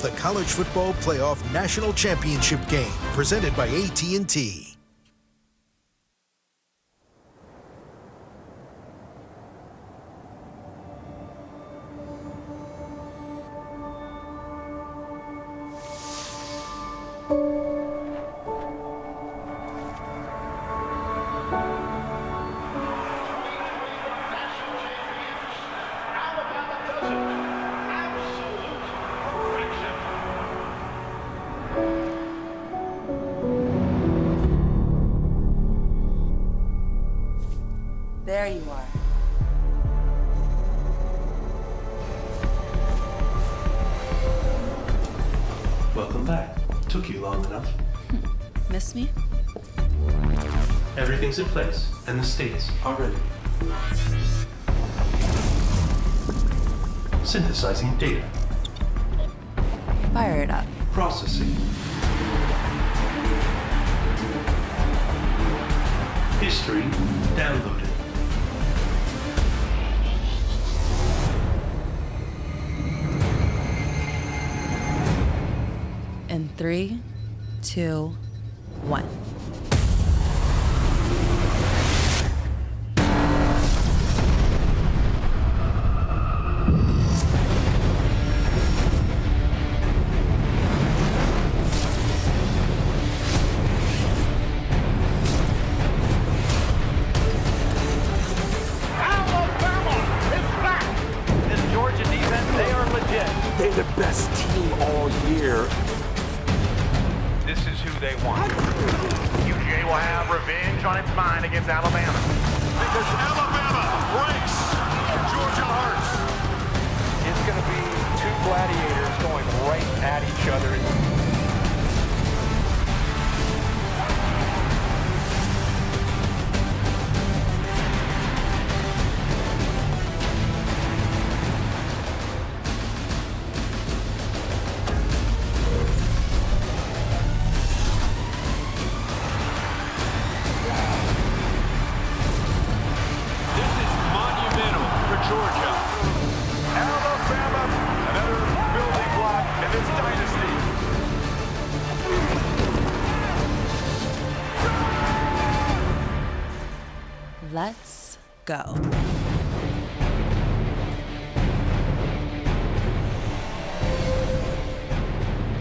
The College Football Playoff National Championship Game, presented by AT&T. There you are. Welcome back. Took you long enough. Miss me? Everything's in place, and the states are ready. Synthesizing data. Fire it up. Processing. History downloaded. In 3, 2, 1. They're the best team all year. This is who they want. UGA will have revenge on its mind against Alabama. Because Alabama breaks Georgia hearts. It's going to be two gladiators going right at each other. Georgia. Alabama, another building block in this dynasty. Let's go.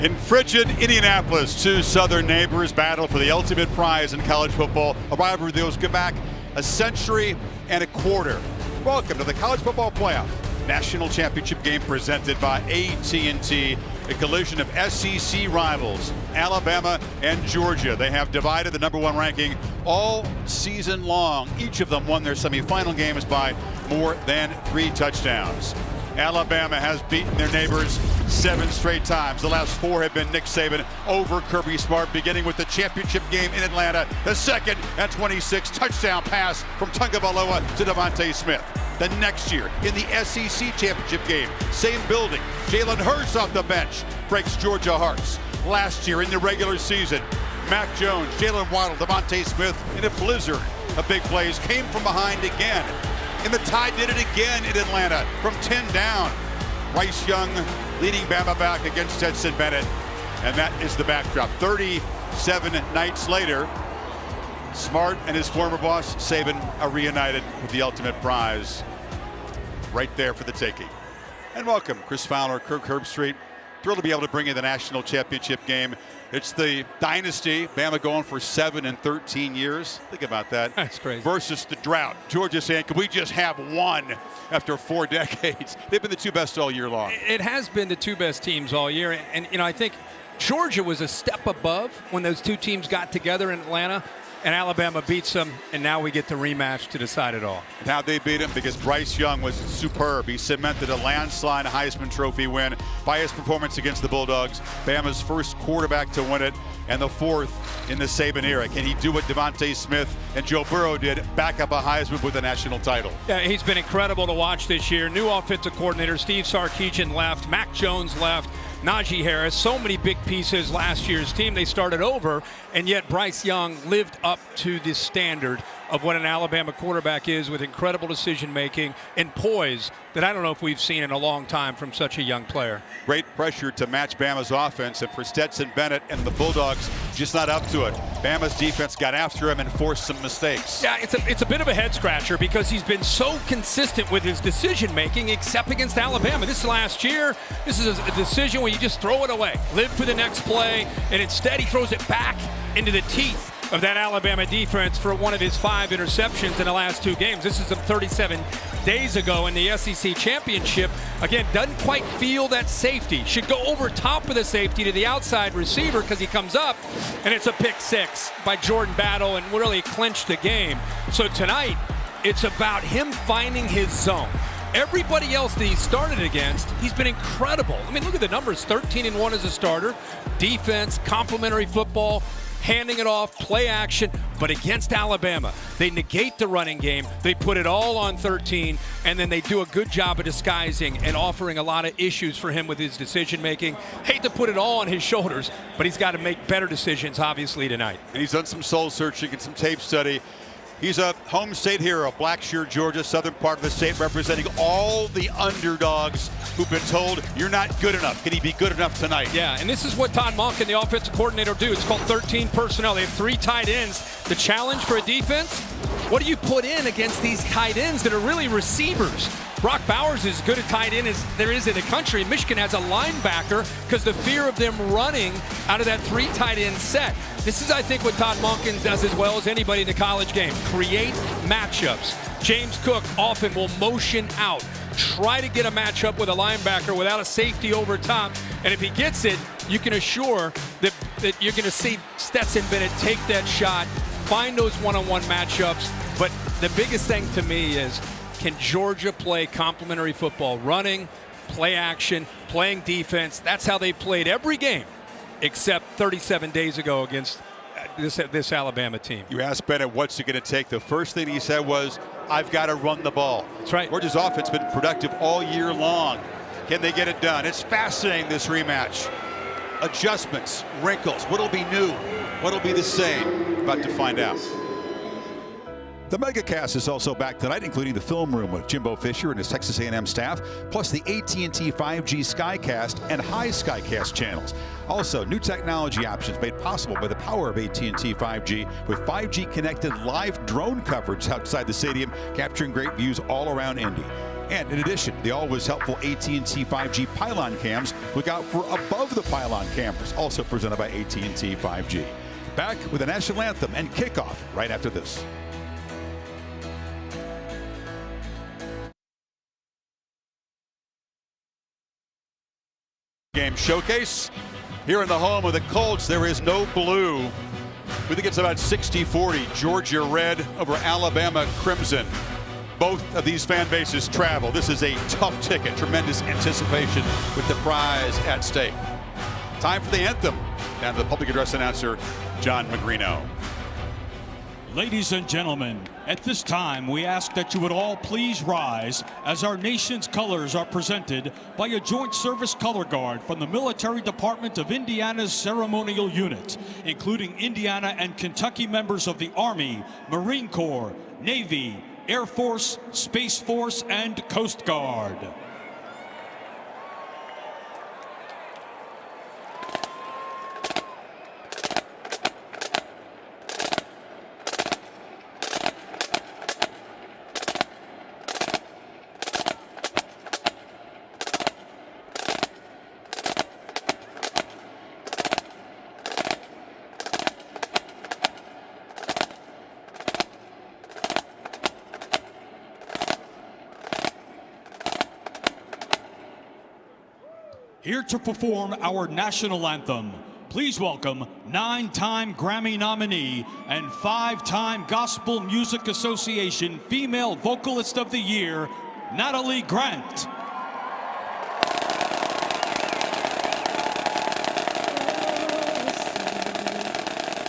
In frigid Indianapolis, two southern neighbors battle for the ultimate prize in college football. A rivalry that goes back a century and a quarter. Welcome to the College Football Playoff National Championship Game presented by AT&T, a collision of SEC rivals, Alabama and Georgia. They have divided the #1 ranking all season long. Each of them won their semifinal games by more than 3 touchdowns. Alabama has beaten their neighbors 7 straight times. The last 4 have been Nick Saban over Kirby Smart, beginning with the championship game in Atlanta. The 2nd and 26 touchdown pass from Tagovailoa to Devontae Smith. The next year in the SEC championship game, same building, Jalen Hurts off the bench breaks Georgia hearts. Last year in the regular season, Mac Jones, Jalen Waddle, Devontae Smith in a blizzard of big plays came from behind again. And the Tide did it again in Atlanta from 10 down. Bryce Young leading Bama back against Stetson Bennett. And that is the backdrop. 37 nights later, Smart and his former boss, Saban, are reunited with the ultimate prize right there for the taking. And welcome, Chris Fowler, Kirk Herbstreit. Thrilled to be able to bring you the national championship game. It's the dynasty, Bama going for 7 and 13 years. Think about that. That's crazy. Versus the drought. Georgia saying, can we just have one after 4 decades? They've been the 2 best all year long. It has been the 2 best teams all year. And you know, I think Georgia was a step above when those 2 teams got together in Atlanta. And Alabama beats them, and now we get the rematch to decide it all. And how they beat him, because Bryce Young was superb. He cemented a landslide Heisman Trophy win by his performance against the Bulldogs. Bama's first quarterback to win it, and the 4th in the Saban era. Can he do what Devontae Smith and Joe Burrow did, back up a Heisman with a national title? Yeah, he's been incredible to watch this year. New offensive coordinator, Steve Sarkisian left, Mac Jones left, Najee Harris, so many big pieces last year's team. They started over, and yet Bryce Young lived up to the standard of what an Alabama quarterback is, with incredible decision-making and poise that I don't know if we've seen in a long time from such a young player. Great pressure to match Bama's offense, and for Stetson Bennett and the Bulldogs, just not up to it. Bama's defense got after him and forced some mistakes. Yeah, it's a bit of a head-scratcher because he's been so consistent with his decision-making, except against Alabama. This last year, this is a decision where you just throw it away, live for the next play, and instead he throws it back into the teeth of that Alabama defense for one of his 5 interceptions in the last 2 games. This is 37 days ago in the SEC championship. Again, doesn't quite feel that safety. Should go over top of the safety to the outside receiver because he comes up, and it's a pick 6 by Jordan Battle and really clinched the game. So tonight, it's about him finding his zone. Everybody else that he started against, he's been incredible. I mean, look at the numbers, 13-1 as a starter, defense, complementary football, handing it off, play action. But against Alabama, they negate the running game. They put it all on 13, and then they do a good job of disguising and offering a lot of issues for him with his decision-making. Hate to put it all on his shoulders, but he's got to make better decisions, obviously, tonight. And he's done some soul-searching and some tape study. He's a home state hero, Blackshear, Georgia, southern part of the state, representing all the underdogs who've been told, you're not good enough. Can he be good enough tonight? Yeah, and this is what Todd Monk and the offensive coordinator do. It's called 13 personnel. They have 3 tight ends. The challenge for a defense, what do you put in against these tight ends that are really receivers? Brock Bowers is as good a tight end as there is in the country. Michigan has a linebacker because the fear of them running out of that 3 tight end set. This is, I think, what Todd Monken does as well as anybody in the college game. Create matchups. James Cook often will motion out, try to get a matchup with a linebacker without a safety over top. And if he gets it, you can assure that you're going to see Stetson Bennett take that shot, find those one-on-one matchups. But the biggest thing to me is, can Georgia play complementary football? Running, play action, playing defense. That's how they played every game except 37 days ago against this Alabama team. You asked Bennett, what's it going to take? The first thing he said was, I've got to run the ball. That's right. Georgia's offense has been productive all year long. Can they get it done? It's fascinating, this rematch. Adjustments, wrinkles. What'll be new? What'll be the same? About to find out. The MegaCast is also back tonight, including the film room with Jimbo Fisher and his Texas A&M staff, plus the AT&T 5G Skycast and High Skycast channels. Also, new technology options made possible by the power of AT&T 5G, with 5G connected live drone coverage outside the stadium, capturing great views all around Indy. And in addition, the always helpful AT&T 5G pylon cams. Look out for above the pylon cameras, also presented by AT&T 5G. Back with the national anthem and kickoff right after this. Game showcase here in the home of the Colts. There is no blue. We think it's about 60-40 Georgia red over Alabama crimson. Both of these fan bases travel. This is a tough ticket. Tremendous anticipation with the prize at stake. Time for the anthem. Down to the public address announcer, John Magrino. Ladies and gentlemen, at this time, we ask that you would all please rise as our nation's colors are presented by a Joint Service Color Guard from the Military Department of Indiana's ceremonial unit, including Indiana and Kentucky members of the Army, Marine Corps, Navy, Air Force, Space Force, and Coast Guard. Here to perform our national anthem, please welcome 9-time Grammy nominee and 5-time Gospel Music Association Female Vocalist of the Year, Natalie Grant.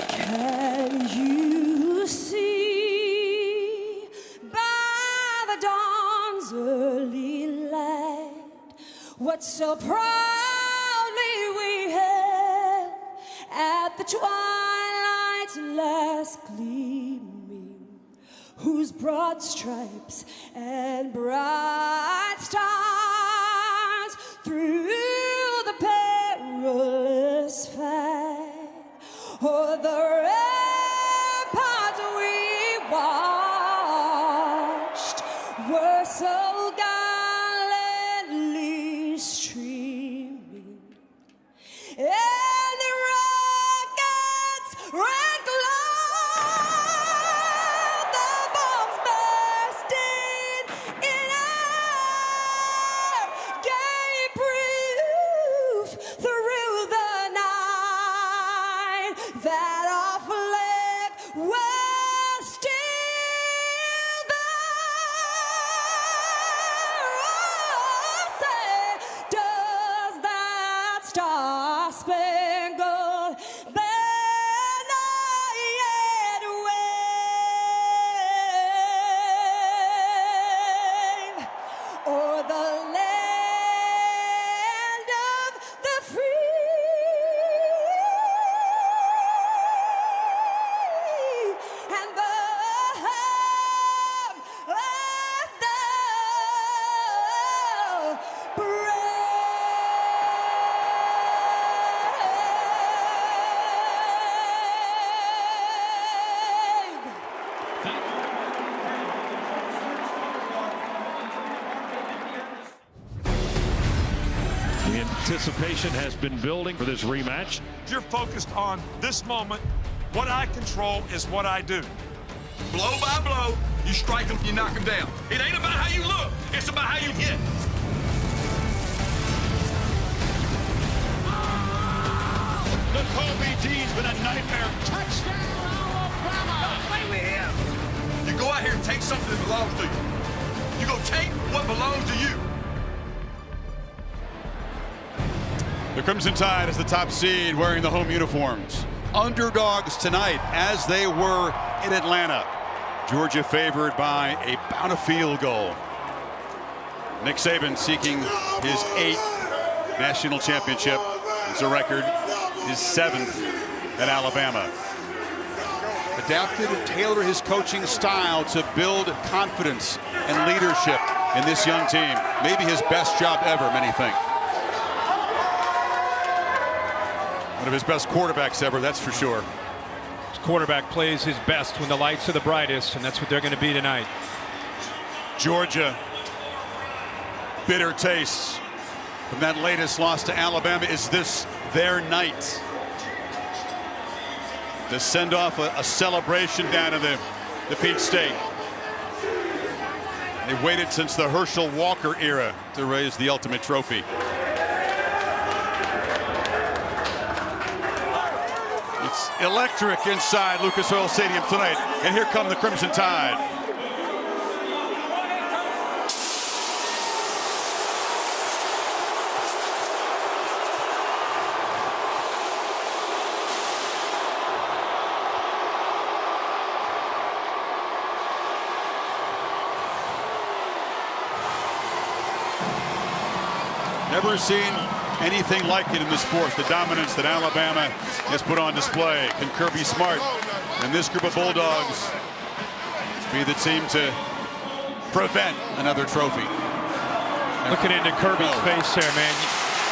Can you see by the dawn's early light what so proudly we hailed at the twilight's last gleaming, whose broad stripes and bright stars through the perilous fight, o'er the ramparts we watched were so gallantly streaming, and the rockets ran close, the bombs bursting in air, gave proof through the night that our flag was still there. Oh, say, does that star-spangled banner yet wave o'er the land of the free and the home of the brave? The anticipation has been building for this rematch. You're focused on this moment. What I control is what I do. Blow by blow, you strike them, you knock them down. It ain't about how you look, it's about how you hit. The Kobe D's been a nightmare. Touchdown, Alabama! Don't play with him. You go out here and take something that belongs to you. You go take what belongs to you. The Crimson Tide is the top seed, wearing the home uniforms. Underdogs tonight, as they were in Atlanta. Georgia favored by about a field goal. Nick Saban seeking his 8th national championship. It's a record, his 7th at Alabama. Adapted and tailored his coaching style to build confidence and leadership in this young team. Maybe his best job ever, many think. One of his best quarterbacks ever, that's for sure. His quarterback plays his best when the lights are the brightest, and that's what they're going to be tonight. Georgia, bitter tastes from that latest loss to Alabama. Is this their night to send off a celebration down in the Peach State? They waited since the Herschel Walker era to raise the ultimate trophy. It's electric inside Lucas Oil Stadium tonight, and here come the Crimson Tide. Never seen anything like it in the sport. The dominance that Alabama has put on display. Can Kirby Smart and this group of Bulldogs be the team to prevent another trophy? Looking into Kirby's face there, man.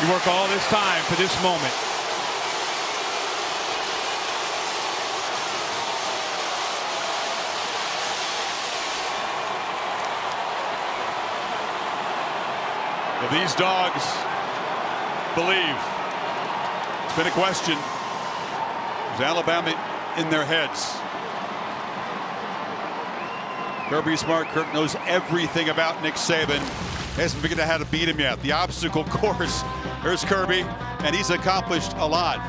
You work all this time for this moment. Well, these dogs believe. It's been a question. Is Alabama in their heads? Kirby Smart, Kirk knows everything about Nick Saban. Hasn't figured out how to beat him yet. The obstacle course. There's Kirby, and he's accomplished a lot.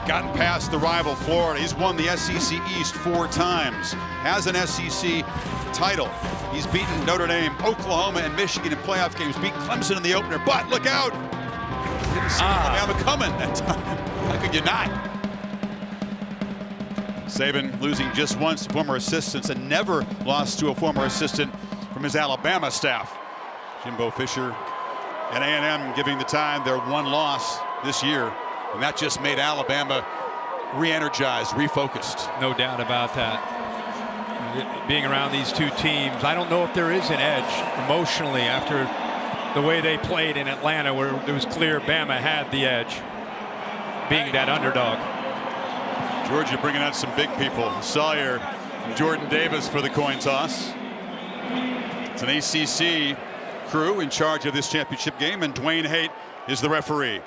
Gotten past the rival Florida. He's won the SEC East 4 times. Has an SEC title. He's beaten Notre Dame, Oklahoma, and Michigan in playoff games. Beat Clemson in the opener. But look out! Didn't see Alabama coming that time. How could you not? Saban losing just once to former assistants and never lost to a former assistant from his Alabama staff. Jimbo Fisher and A&M giving the Tide their one loss this year. And that just made Alabama re-energized, refocused. No doubt about that. being around these two teams. I don't know if there is an edge emotionally after the way they played in Atlanta, where it was clear Bama had the edge, being that underdog. Georgia bringing out some big people. Sawyer, Jordan Davis for the coin toss. It's an ACC crew in charge of this championship game, and Dwayne Haight is the referee.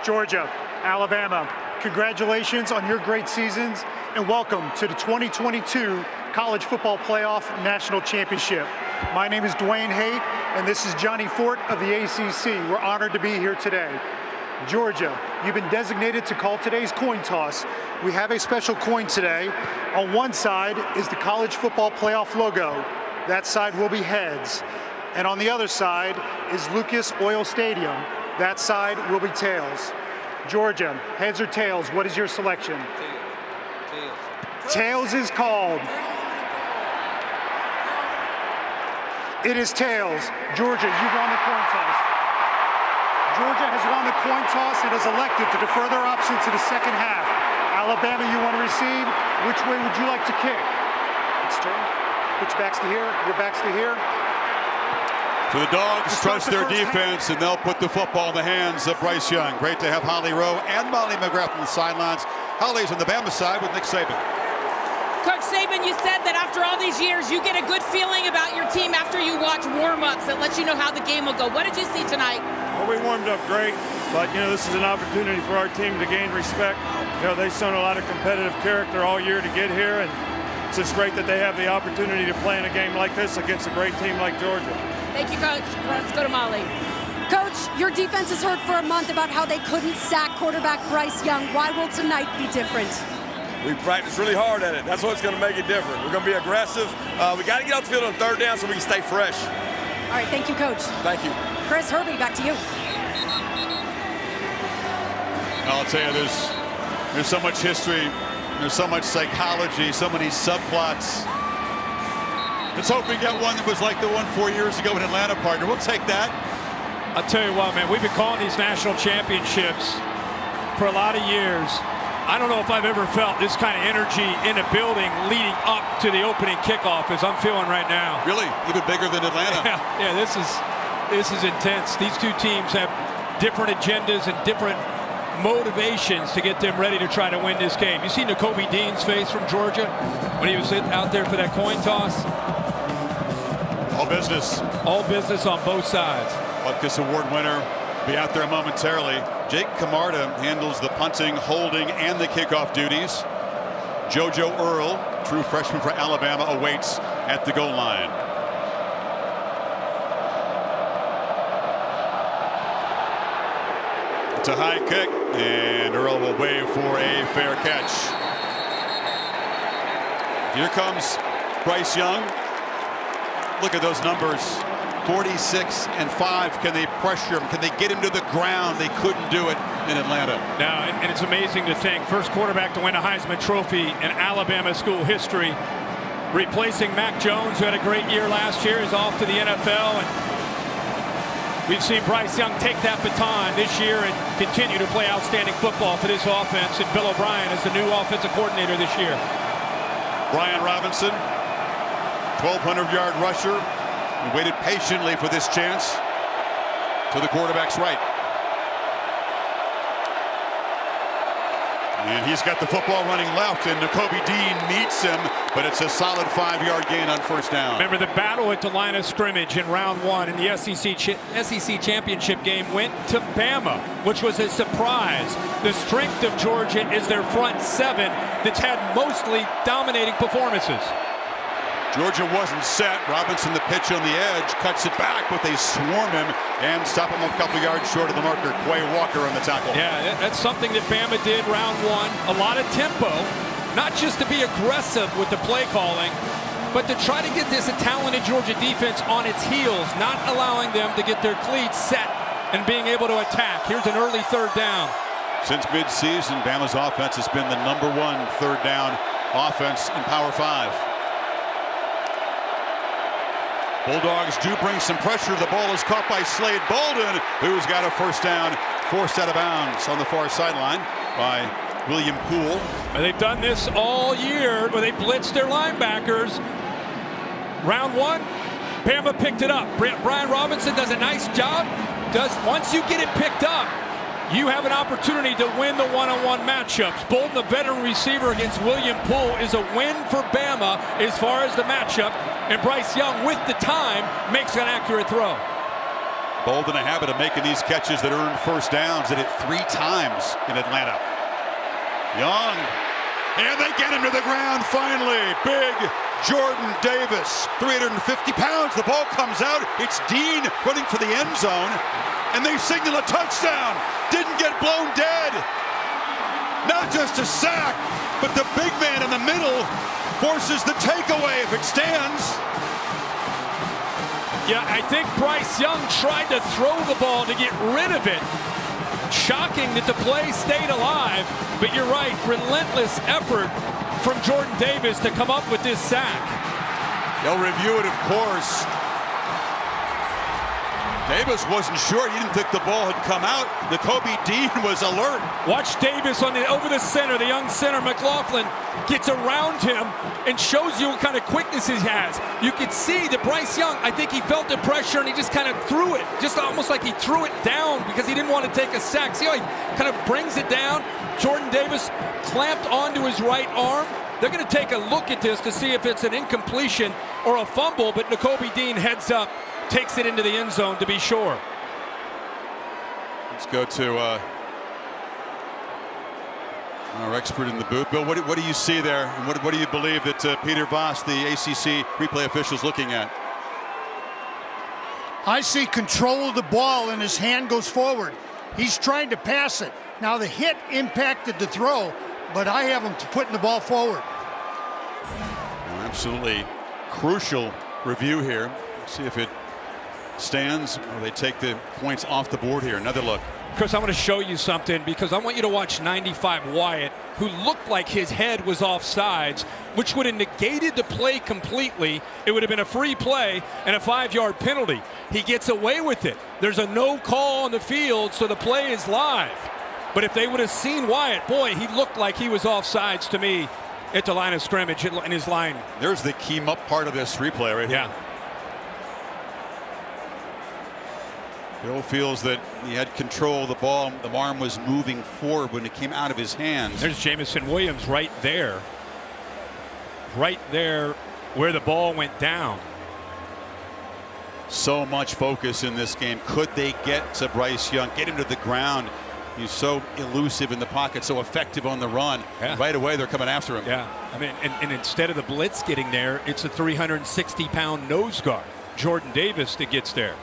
Georgia, Alabama, congratulations on your great seasons and welcome to the 2022 College Football Playoff National Championship. My name is Dwayne Haight and this is Johnny Fort of the ACC. We're honored to be here today. Georgia, you've been designated to call today's coin toss. We have a special coin today. On one side is the College Football Playoff logo. That side will be heads. And on the other side is Lucas Oil Stadium. That side will be tails. Georgia, heads or tails, what is your selection? Tails is called. It is tails. Georgia, you've won the coin toss. Georgia has won the coin toss and has elected to defer their option to the second half. Alabama, you want to receive. Which way would you like to kick? It's turned. Which back's to here? Your back's to here. So the Dogs trust their defense, and they'll put the football in the hands of Bryce Young. Great to have Holly Rowe and Molly McGrath on the sidelines. Holly's on the Bama side with Nick Saban. Coach Saban, you said that after all these years, you get a good feeling about your team after you watch warm-ups that lets you know how the game will go. What did you see tonight? Well, we warmed up great, but, this is an opportunity for our team to gain respect. They've shown a lot of competitive character all year to get here, and it's just great that they have the opportunity to play in a game like this against a great team like Georgia. Thank you, Coach. Let's go to Molly. Coach, your defense has heard for a month about how they couldn't sack quarterback Bryce Young. Why will tonight be different? We practiced really hard at it. That's what's going to make it different. We're going to be aggressive. We got to get off the field on third down so we can stay fresh. All right, thank you, Coach. Thank you. Chris, Herbie, back to you. I'll tell you, there's so much history, there's so much psychology, so many subplots. Let's hope we get one that was like the one 4 years ago in Atlanta, partner. We'll take that. I'll tell you what, man, we've been calling these national championships for a lot of years. I don't know if I've ever felt this kind of energy in a building leading up to the opening kickoff as I'm feeling right now. Really? Even bigger than Atlanta? Yeah, this is intense. These two teams have different agendas and different motivations to get them ready to try to win this game. You see Nakobe Dean's face from Georgia when he was out there for that coin toss? All business. All business on both sides. Butkus Award winner be out there momentarily. Jake Camarda handles the punting, holding, and the kickoff duties. JoJo Earl, true freshman for Alabama, awaits at the goal line. It's a high kick, and Earl will wave for a fair catch. Here comes Bryce Young. Look at those numbers. 46 and 5. Can they pressure him? Can they get him to the ground? They couldn't do it in Atlanta. Now, and it's amazing to think, first quarterback to win a Heisman Trophy in Alabama school history, replacing Mac Jones, who had a great year last year, is off to the NFL. And we've seen Bryce Young take that baton this year and continue to play outstanding football for this offense. And Bill O'Brien is the new offensive coordinator this year. Brian Robinson, 1,200-yard rusher. He waited patiently for this chance to the quarterback's right. And he's got the football running left, and Nakobe Dean meets him, but it's a solid 5-yard gain on first down. Remember, the battle at the line of scrimmage in round one in the SEC championship game went to Bama, which was a surprise. The strength of Georgia is their front seven that's had mostly dominating performances. Georgia wasn't set. Robinson, the pitch on the edge, cuts it back, but they swarm him and stop him a couple yards short of the marker. Quay Walker on the tackle. Yeah, that's something that Bama did round one. A lot of tempo, not just to be aggressive with the play calling, but to try to get this talented Georgia defense on its heels, not allowing them to get their cleats set and being able to attack. Here's an early third down. Since midseason, Bama's offense has been the #1 third down offense in Power 5. Bulldogs do bring some pressure. The ball is caught by Slade Bolden, who's got a first down, forced out of bounds on the far sideline by William Poole. They've done this all year where they blitzed their linebackers. Round one, Bama picked it up. Brian Robinson does a nice job. Once you get it picked up, you have an opportunity to win the one-on-one matchups. Bolden, the veteran receiver against William Poole, is a win for Bama as far as the matchup. And Bryce Young, with the time, makes an accurate throw. Bolden, a habit of making these catches that earn first downs. Did it 3 times in Atlanta. Young, and they get him to the ground finally. Big Jordan Davis, 350 pounds. The ball comes out. It's Dean running for the end zone, and they signal a touchdown. Didn't get blown dead. Not just a sack, but the big man in the middle forces the takeaway if it stands. Yeah, I think Bryce Young tried to throw the ball to get rid of it. Shocking that the play stayed alive, but you're right, relentless effort from Jordan Davis to come up with this sack. They'll review it, of course. Davis wasn't sure. He didn't think the ball had come out. Nakobe Dean was alert. Watch Davis over the center. The young center, McLaughlin, gets around him and shows you what kind of quickness he has. You could see that Bryce Young, I think he felt the pressure and he just kind of threw it. Just almost like he threw it down because he didn't want to take a sack. See how he kind of brings it down? Jordan Davis clamped onto his right arm. They're going to take a look at this to see if it's an incompletion or a fumble, but Nakobe Dean heads up, takes it into the end zone to be sure. Let's go to our expert in the booth. Bill, what do you see there? And what do you believe that Peter Voss, the ACC replay official, is looking at? I see control of the ball and his hand goes forward. He's trying to pass it. Now the hit impacted the throw, but I have him putting the ball forward. Absolutely crucial review here. See if it stands or they take the points off the board here. Another look. Chris, I want to show you something because I want you to watch 95 Wyatt, who looked like his head was offsides, which would have negated the play completely. It would have been a free play and a 5-yard penalty. He gets away with it. There's a no call on the field, so the play is live. But if they would have seen Wyatt, boy, he looked like he was offsides to me at the line of scrimmage in his line. There's the keem up part of this replay right here. Yeah. Bill feels that he had control of the ball. The arm was moving forward when it came out of his hands. There's Jamison Williams right there. Right there where the ball went down. So much focus in this game. Could they get to Bryce Young, get him to the ground? He's so elusive in the pocket, so effective on the run. Yeah. Right away, they're coming after him. Yeah, I mean, and instead of the blitz getting there, it's a 360-pound nose guard, Jordan Davis, that gets there.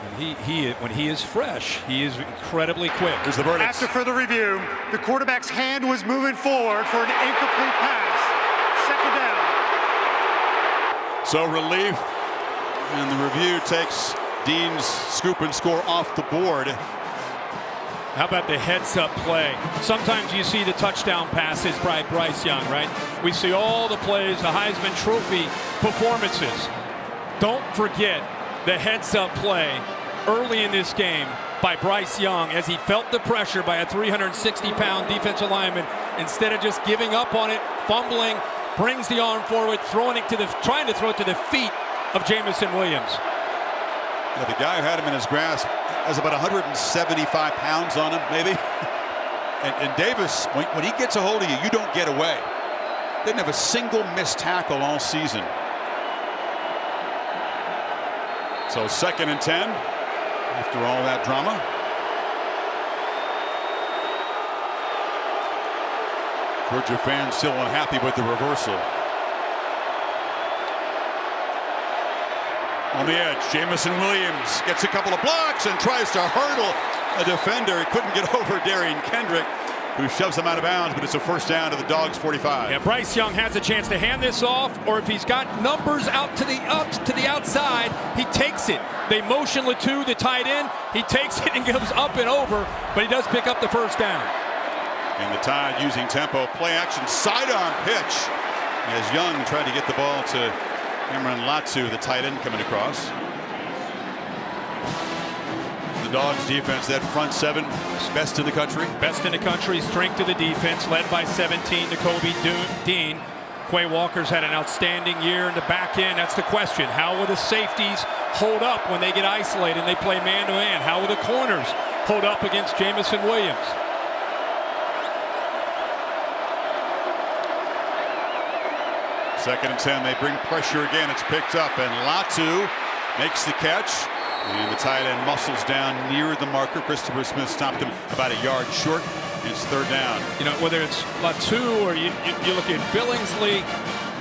And when he is fresh, he is incredibly quick. Here's the verdict. After further review, the quarterback's hand was moving forward for an incomplete pass. Second down. So relief, and the review takes Dean's scoop and score off the board. How about the heads-up play? Sometimes you see the touchdown passes by Bryce Young, right? We see all the plays, the Heisman Trophy performances. Don't forget the heads-up play early in this game by Bryce Young as he felt the pressure by a 360-pound defensive lineman. Instead of just giving up on it, fumbling, brings the arm forward, trying to throw it to the feet of Jamison Williams. Yeah, the guy who had him in his grasp has about 175 pounds on him, maybe. and Davis, when he gets a hold of you, you don't get away. Didn't have a single missed tackle all season. So 2nd and 10 after all that drama. Georgia fans still unhappy with the reversal. On the edge, Jamison Williams gets a couple of blocks and tries to hurdle a defender. He couldn't get over Darian Kendrick, who shoves him out of bounds, but it's a first down to the Dogs' 45. Yeah, Bryce Young has a chance to hand this off, or if he's got numbers out to the outside, he takes it. They motion Latu, the tight end. He takes it and goes up and over, but he does pick up the first down. And the Tide using tempo, play action, sidearm pitch as Young tried to get the ball to Cameron Latu, the tight end, coming across. The The Dogs defense, that front seven, best in the country. Best in the country, strength of the defense, led by 17, Nakobe Dean. Quay Walker's had an outstanding year in the back end. That's the question. How will the safeties hold up when they get isolated and they play man-to-man? How will the corners hold up against Jamison Williams? Second and 10, they bring pressure again. It's picked up, and Latu makes the catch. And the tight end muscles down near the marker. Christopher Smith stopped him about a yard short. It's third down. You know, whether it's Latu or you look at Billingsley,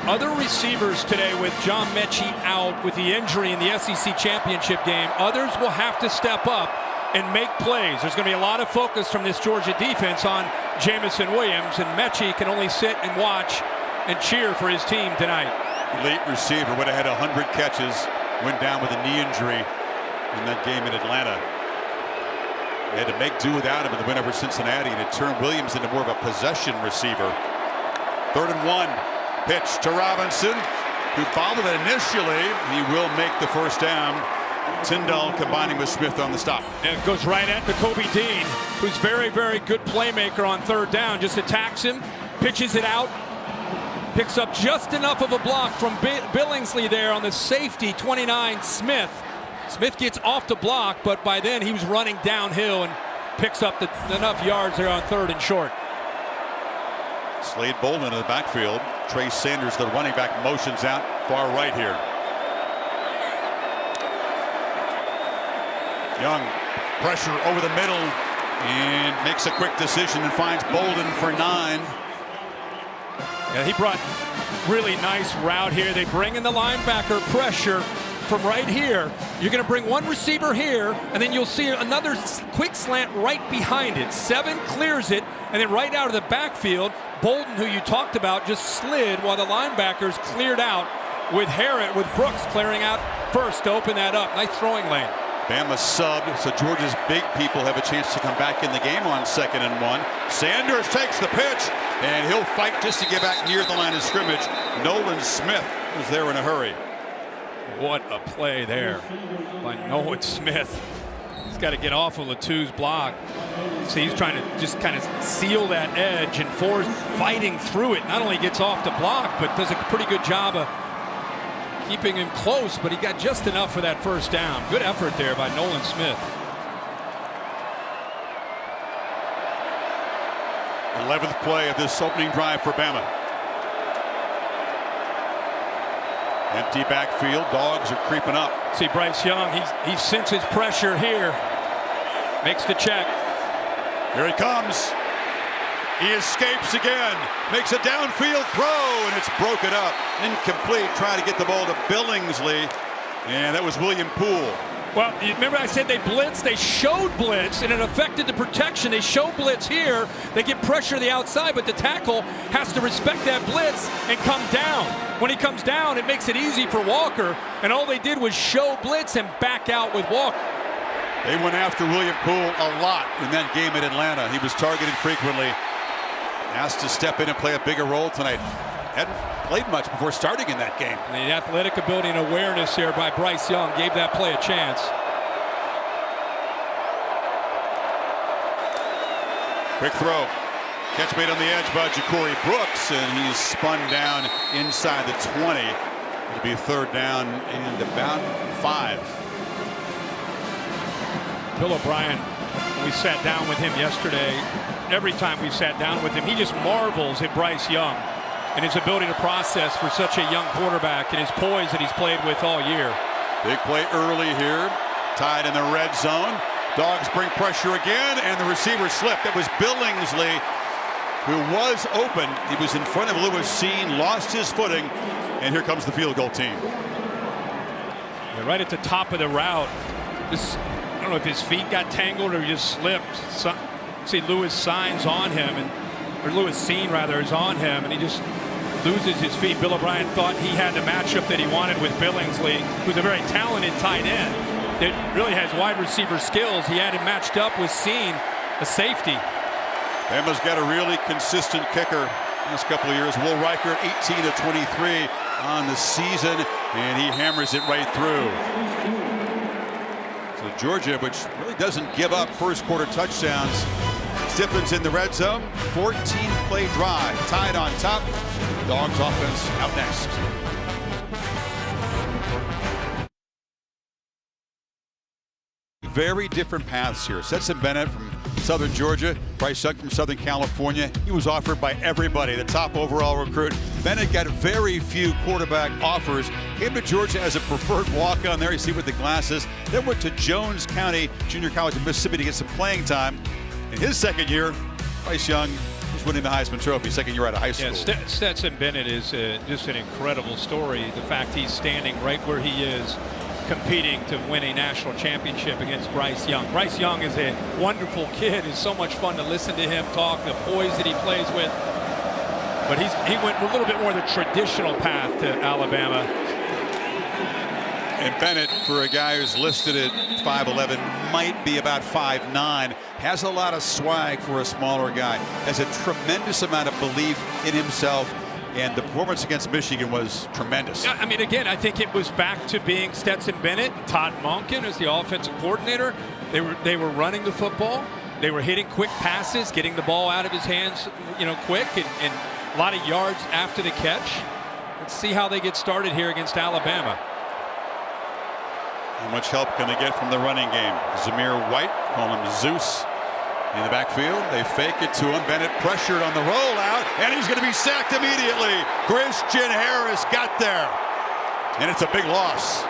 other receivers today with John Mechie out with the injury in the SEC championship game, others will have to step up and make plays. There's going to be a lot of focus from this Georgia defense on Jamison Williams, and Mechie can only sit and watch and cheer for his team tonight. Elite receiver, would have had 100 catches, went down with a knee injury in that game in Atlanta. They had to make do without him in the win over Cincinnati, and it turned Williams into more of a possession receiver. 3rd and 1, pitch to Robinson, who bobbled it initially. He will make the first down. Tyndall combining with Smith on the stop. And it goes right at Nakobe Dean, who's very, very good playmaker on 3rd down. Just attacks him, pitches it out, picks up just enough of a block from Billingsley there on the safety, 29, Smith. Smith gets off the block, but by then he was running downhill and picks up enough yards there on 3rd and short. Slade Bolden in the backfield. Trey Sanders, the running back, motions out far right here. Young, pressure over the middle, and makes a quick decision and finds Bolden for 9. Yeah, he brought really nice route here. They bring in the linebacker pressure from right here. You're going to bring one receiver here, and then you'll see another quick slant right behind it. 7 clears it, and then right out of the backfield, Bolden, who you talked about, just slid while the linebackers cleared out with Brooks clearing out first to open that up. Nice throwing lane. Bama subbed, so Georgia's big people have a chance to come back in the game on 2nd and 1. Sanders takes the pitch, and he'll fight just to get back near the line of scrimmage. Nolan Smith was there in a hurry. What a play there by Nolan Smith. He's got to get off of Latu's block. See, he's trying to just kind of seal that edge, and Forrest fighting through it. Not only gets off the block, but does a pretty good job of keeping him close, but he got just enough for that first down. Good effort there by Nolan Smith. 11th play of this opening drive for Bama. Empty backfield. Dogs are creeping up. See Bryce Young, he senses pressure here. Makes the check. Here he comes. He escapes again. Makes a downfield throw, and it's broken up. Incomplete. Trying to get the ball to Billingsley. And that was William Poole. Well, you remember I said they blitzed, they showed blitz, and it affected the protection. They show blitz here, they get pressure to the outside, but the tackle has to respect that blitz and come down. When he comes down, it makes it easy for Walker, and all they did was show blitz and back out with Walker. They went after William Poole a lot in that game in Atlanta. He was targeted frequently. Asked to step in and play a bigger role tonight. Hadn't played much before starting in that game. The athletic ability and awareness here by Bryce Young gave that play a chance. Quick throw. Catch made on the edge by Ja'Cory Brooks, and he's spun down inside the 20. It'll be 3rd down and about 5. Bill O'Brien, we sat down with him yesterday. Every time we sat down with him, he just marvels at Bryce Young and his ability to process for such a young quarterback and his poise that he's played with all year. Big play early here. Tied in the red zone. Dogs bring pressure again, and the receiver slipped. It was Billingsley, who was open. He was in front of Lewis Seen, lost his footing, and here comes the field goal team. Yeah, right at the top of the route. I don't know if his feet got tangled or he just slipped. See Lewis Seen on him, or Lewis Seen rather is on him, and he just loses his feet. Bill O'Brien thought he had the matchup that he wanted with Billingsley, who's a very talented tight end that really has wide receiver skills. He had him matched up with Seen, a safety. Bama's got a really consistent kicker last couple of years. Will Riker, 18 of 23 on the season, and he hammers it right through. So Georgia, which really doesn't give up first quarter touchdowns. Stiffens in the red zone. 14-play drive, tied on top. Dogs offense out next. Very different paths here. Stetson Bennett from Southern Georgia, Bryce Young from Southern California. He was offered by everybody, the top overall recruit. Bennett got very few quarterback offers. Came to Georgia as a preferred walk-on there. You see with the glasses. Then went to Jones County Junior College in Mississippi to get some playing time. In his second year, Bryce Young was winning the Heisman Trophy, second year out of high school. Yeah, Stetson Bennett is just an incredible story. The fact he's standing right where he is, competing to win a national championship against Bryce Young. Bryce Young is a wonderful kid. It's so much fun to listen to him talk, the poise that he plays with. But he went a little bit more the traditional path to Alabama. And Bennett, for a guy who's listed at 5'11", might be about 5'9", has a lot of swag for a smaller guy, has a tremendous amount of belief in himself. And the performance against Michigan was tremendous. I mean, again, I think it was back to being Stetson Bennett, Todd Monken as the offensive coordinator. They were running the football. They were hitting quick passes, getting the ball out of his hands, quick, and a lot of yards after the catch. Let's see how they get started here against Alabama. How much help can they get from the running game? Zamir White, call him Zeus. In the backfield, they fake it to him. Bennett pressured on the rollout, and he's going to be sacked immediately. Christian Harris got there, and it's a big loss.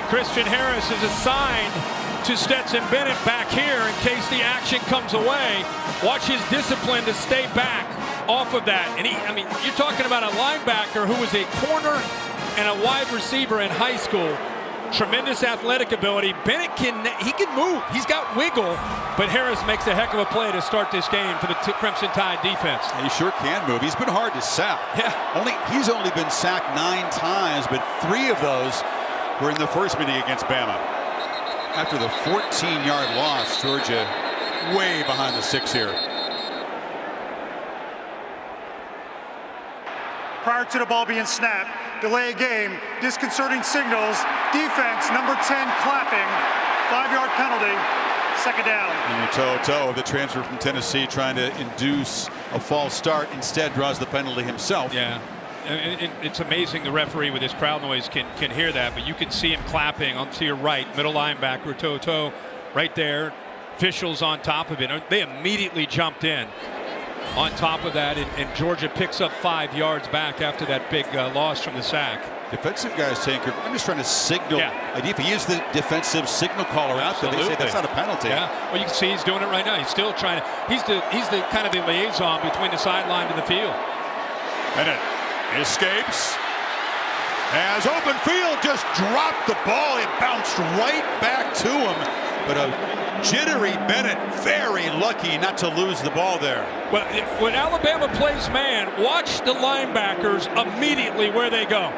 Christian Harris is assigned to Stetson Bennett back here in case the action comes away. Watch his discipline to stay back off of that. And you're talking about a linebacker who was a corner and a wide receiver in high school. Tremendous athletic ability. Bennett can move. He's got wiggle, but Harris makes a heck of a play to start this game for the Crimson Tide defense. He sure can move. He's been hard to sack. Yeah. He's only been sacked 9 times, but 3 of those were in the first meeting against Bama. After the 14-yard loss, Georgia way behind the 6 here. Prior to the ball being snapped, delay a game, disconcerting signals, defense, number 10 clapping, 5-yard penalty, second down. And Toto, the transfer from Tennessee, trying to induce a false start, instead draws the penalty himself. Yeah, it's amazing the referee with his crowd noise can hear that, but you can see him clapping on to your right, middle linebacker Toto, right there. Officials on top of it. They immediately jumped in. On top of that, and Georgia picks up 5 yards back after that big loss from the sack. Defensive guys saying, I'm just trying to signal. Yeah. If he is the defensive signal caller out there, they say that's not a penalty. Yeah. Well, you can see he's doing it right now. He's still trying to. He's the kind of the liaison between the sideline and the field. Bennett escapes. Has open field, just dropped the ball. It bounced right back to him. But a jittery Bennett, very lucky not to lose the ball there. Well, when Alabama plays man, watch the linebackers immediately where they go.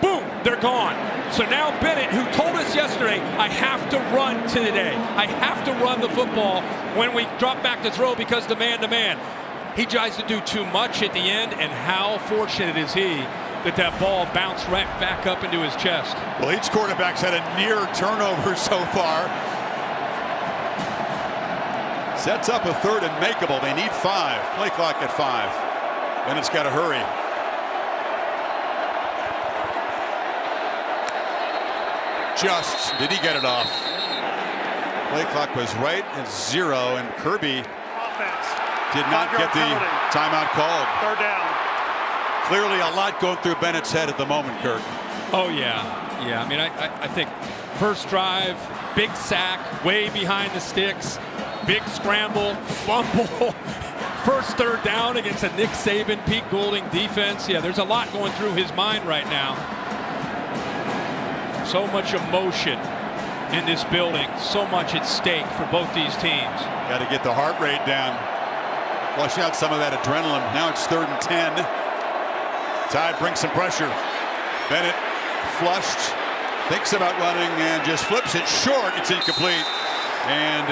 Boom, they're gone. So now Bennett, who told us yesterday, I have to run today. I have to run the football when we drop back to throw because the man-to-man. He tries to do too much at the end, and how fortunate is he that ball bounced right back up into his chest. Well, each quarterback's had a near turnover so far. Sets up a 3rd and makeable. They need 5. Play clock at 5. Bennett's got to hurry. Just did he get it off? Play clock was right at 0, and Kirby did not get the timeout called. 3rd down. Clearly a lot going through Bennett's head at the moment, Kirk. Oh, yeah. I mean, I think first drive, big sack, way behind the sticks, big scramble, fumble, first 3rd down against a Nick Saban, Pete Golding defense. Yeah, there's a lot going through his mind right now. So much emotion in this building, so much at stake for both these teams. Got to get the heart rate down. Flush out some of that adrenaline. Now it's 3rd and 10. Tide brings some pressure. Bennett flushed, thinks about running, and just flips it short. It's incomplete. And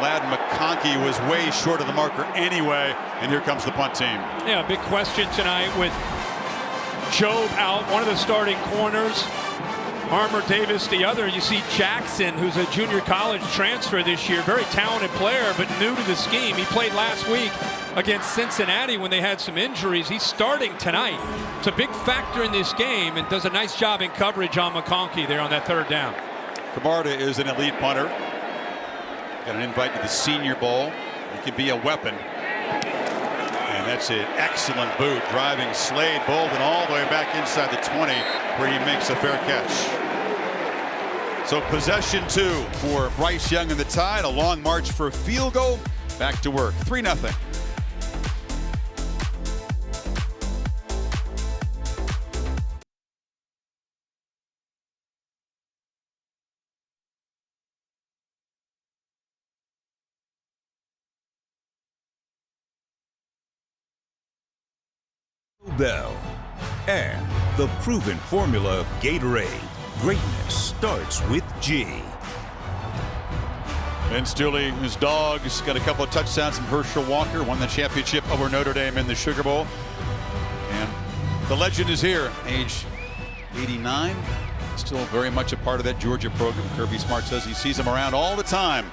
Ladd McConkey was way short of the marker anyway. And here comes the punt team. Yeah, big question tonight with Jobe out, one of the starting corners. Armour Davis the other. You see Jackson, who's a junior college transfer this year, very talented player, but new to the scheme. He played last week against Cincinnati when they had some injuries. He's starting tonight. It's a big factor in this game and does a nice job in coverage on McConkey there on that third down. Camarda is an elite punter. Got an invite to the Senior Bowl. He can be a weapon. And that's an excellent boot, driving Slade Bolden all the way back inside the 20, where he makes a fair catch. So possession 2 for Bryce Young and the Tide. A long march for a field goal. Back to work. 3-0. Bell and the proven formula of Gatorade. Greatness starts with G. Ben Stewley, his Dogs, got a couple of touchdowns from Herschel Walker, won the championship over Notre Dame in the Sugar Bowl. And the legend is here, age 89, still very much a part of that Georgia program. Kirby Smart says he sees him around all the time.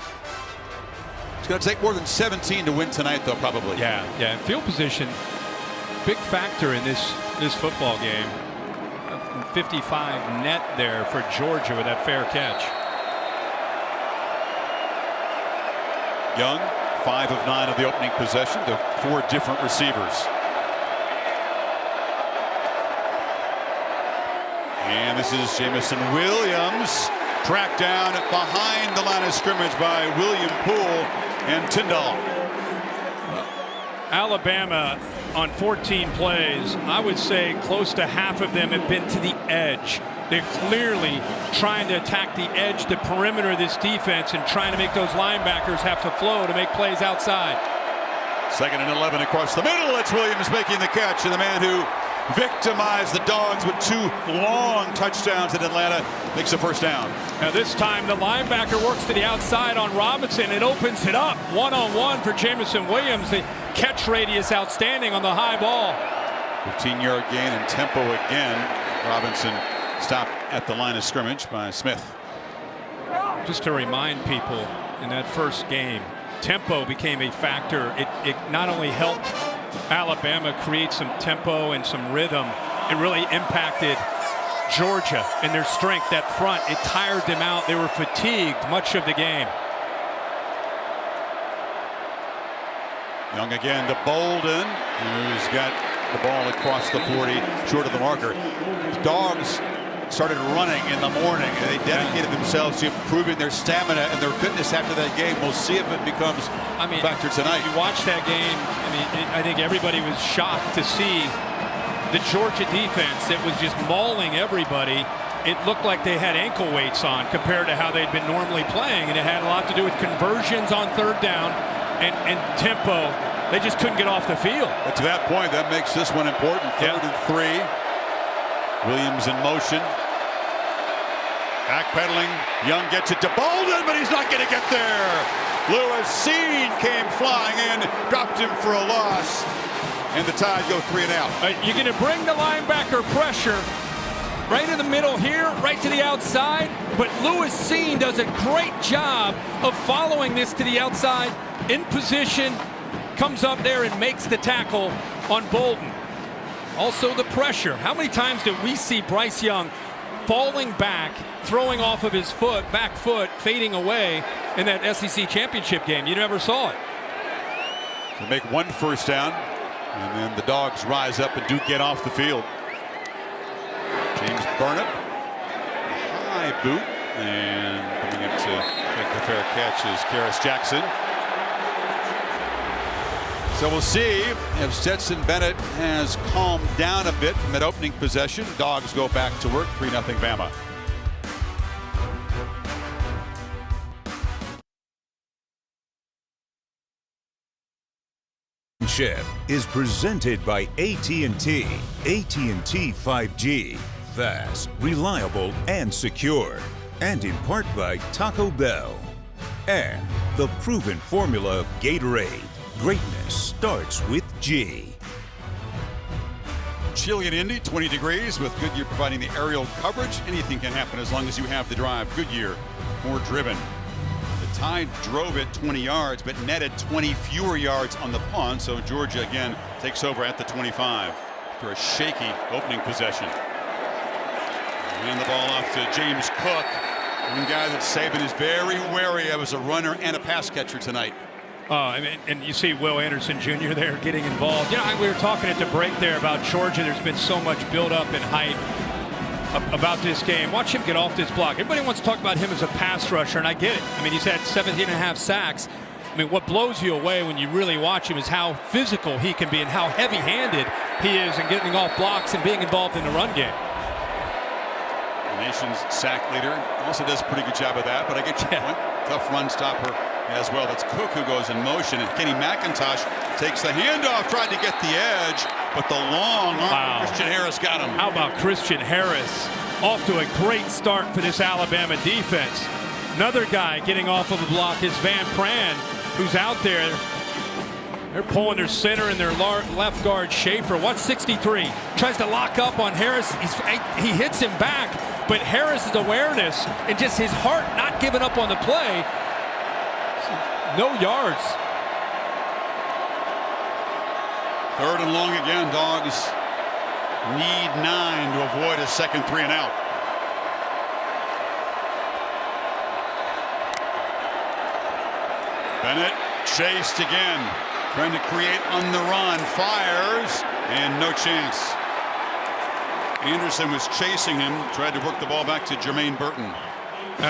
It's going to take more than 17 to win tonight, though, probably. Yeah. Field position, big factor in this football game. 55 net there for Georgia with that fair catch. Young, 5 of 9 of the opening possession to 4 different receivers. And this is Jamison Williams, tracked down behind the line of scrimmage by William Poole and Tyndall. Alabama on 14 plays, I would say close to half of them have been to the edge. They're clearly trying to attack the edge, the perimeter of this defense, and trying to make those linebackers have to flow to make plays outside. 2nd and 11 across the middle. It's Williams making the catch, and the man who victimized the Dogs with 2 long touchdowns in Atlanta makes a first down. Now this time the linebacker works to the outside on Robinson. It opens it up one-on-one for Jamison Williams. The catch radius outstanding on the high ball. 15-yard gain and tempo again. Robinson stopped at the line of scrimmage by Smith. Just to remind people, in that first game, tempo became a factor. It not only helped Alabama create some tempo and some rhythm, it really impacted Georgia and their strength. That front, it tired them out. They were fatigued much of the game. Young again to Bolden, who's got the ball across the 40, short of the marker. Dogs started running in the morning, and they dedicated themselves to improving their stamina and their fitness after that game. We'll see if it becomes a factor tonight. You watch that game, I think everybody was shocked to see the Georgia defense that was just mauling everybody. It looked like they had ankle weights on compared to how they'd been normally playing, and it had a lot to do with conversions on 3rd down and tempo. They just couldn't get off the field. But to that point, that makes this one important. 3rd and 3. Williams in motion. Backpedaling. Young gets it to Bolden, but he's not going to get there. Lewis Seed came flying in, dropped him for a loss, and the Tide go 3 and out. You're going to bring the linebacker pressure right in the middle here, right to the outside, but Lewis Seed does a great job of following this to the outside, in position, comes up there and makes the tackle on Bolden. Also the pressure. How many times did we see Bryce Young falling back, throwing off of his back foot, fading away in that SEC championship game? You never saw it. They make 1 first down, and then the Dogs rise up and do get off the field. James Burnett, high boot, and coming in to make the fair catch is Karis Jackson. So we'll see if Stetson Bennett has calmed down a bit from that opening possession. Dogs go back to work, 3-0 Bama. Is presented by AT&T. AT&T 5G. Fast, reliable, and secure. And in part by Taco Bell. And the proven formula of Gatorade. Greatness starts with G. Chilly and Indy, 20 degrees with Goodyear providing the aerial coverage. Anything can happen as long as you have the drive. Goodyear, more driven. The Tide drove it 20 yards, but netted 20 fewer yards on the punt. So Georgia again takes over at the 25 after a shaky opening possession. And the ball off to James Cook. One guy that Saban is very wary of as a runner and a pass catcher tonight. And you see Will Anderson Jr. there getting involved. You know, we were talking at the break there about Georgia. There's been so much build-up and hype about this game. Watch him get off this block. Everybody wants to talk about him as a pass rusher, and I get it. I mean, he's had 17.5 sacks. I mean, what blows you away when you really watch him is how physical he can be and how heavy-handed he is in getting off blocks and being involved in the run game. The nation's sack leader also does a pretty good job of that, but I get your point. Tough run stopper as well. That's Cook who goes in motion, and Kenny McIntosh takes the handoff, tried to get the edge, but the long arm of Christian Harris got him. How about Christian Harris? Off to a great start for this Alabama defense. Another guy getting off of the block is Van Pran, who's out there. They're pulling their center and their left guard Schaefer. Watch 63. Tries to lock up on Harris. He hits him back, but Harris's awareness and just his heart not giving up on the play. No yards. 3rd and long again. Dogs need 9 to avoid a second 3 and out. Bennett chased again. Trying to create on the run. Fires and no chance. Anderson was chasing him. Tried to work the ball back to Jermaine Burton.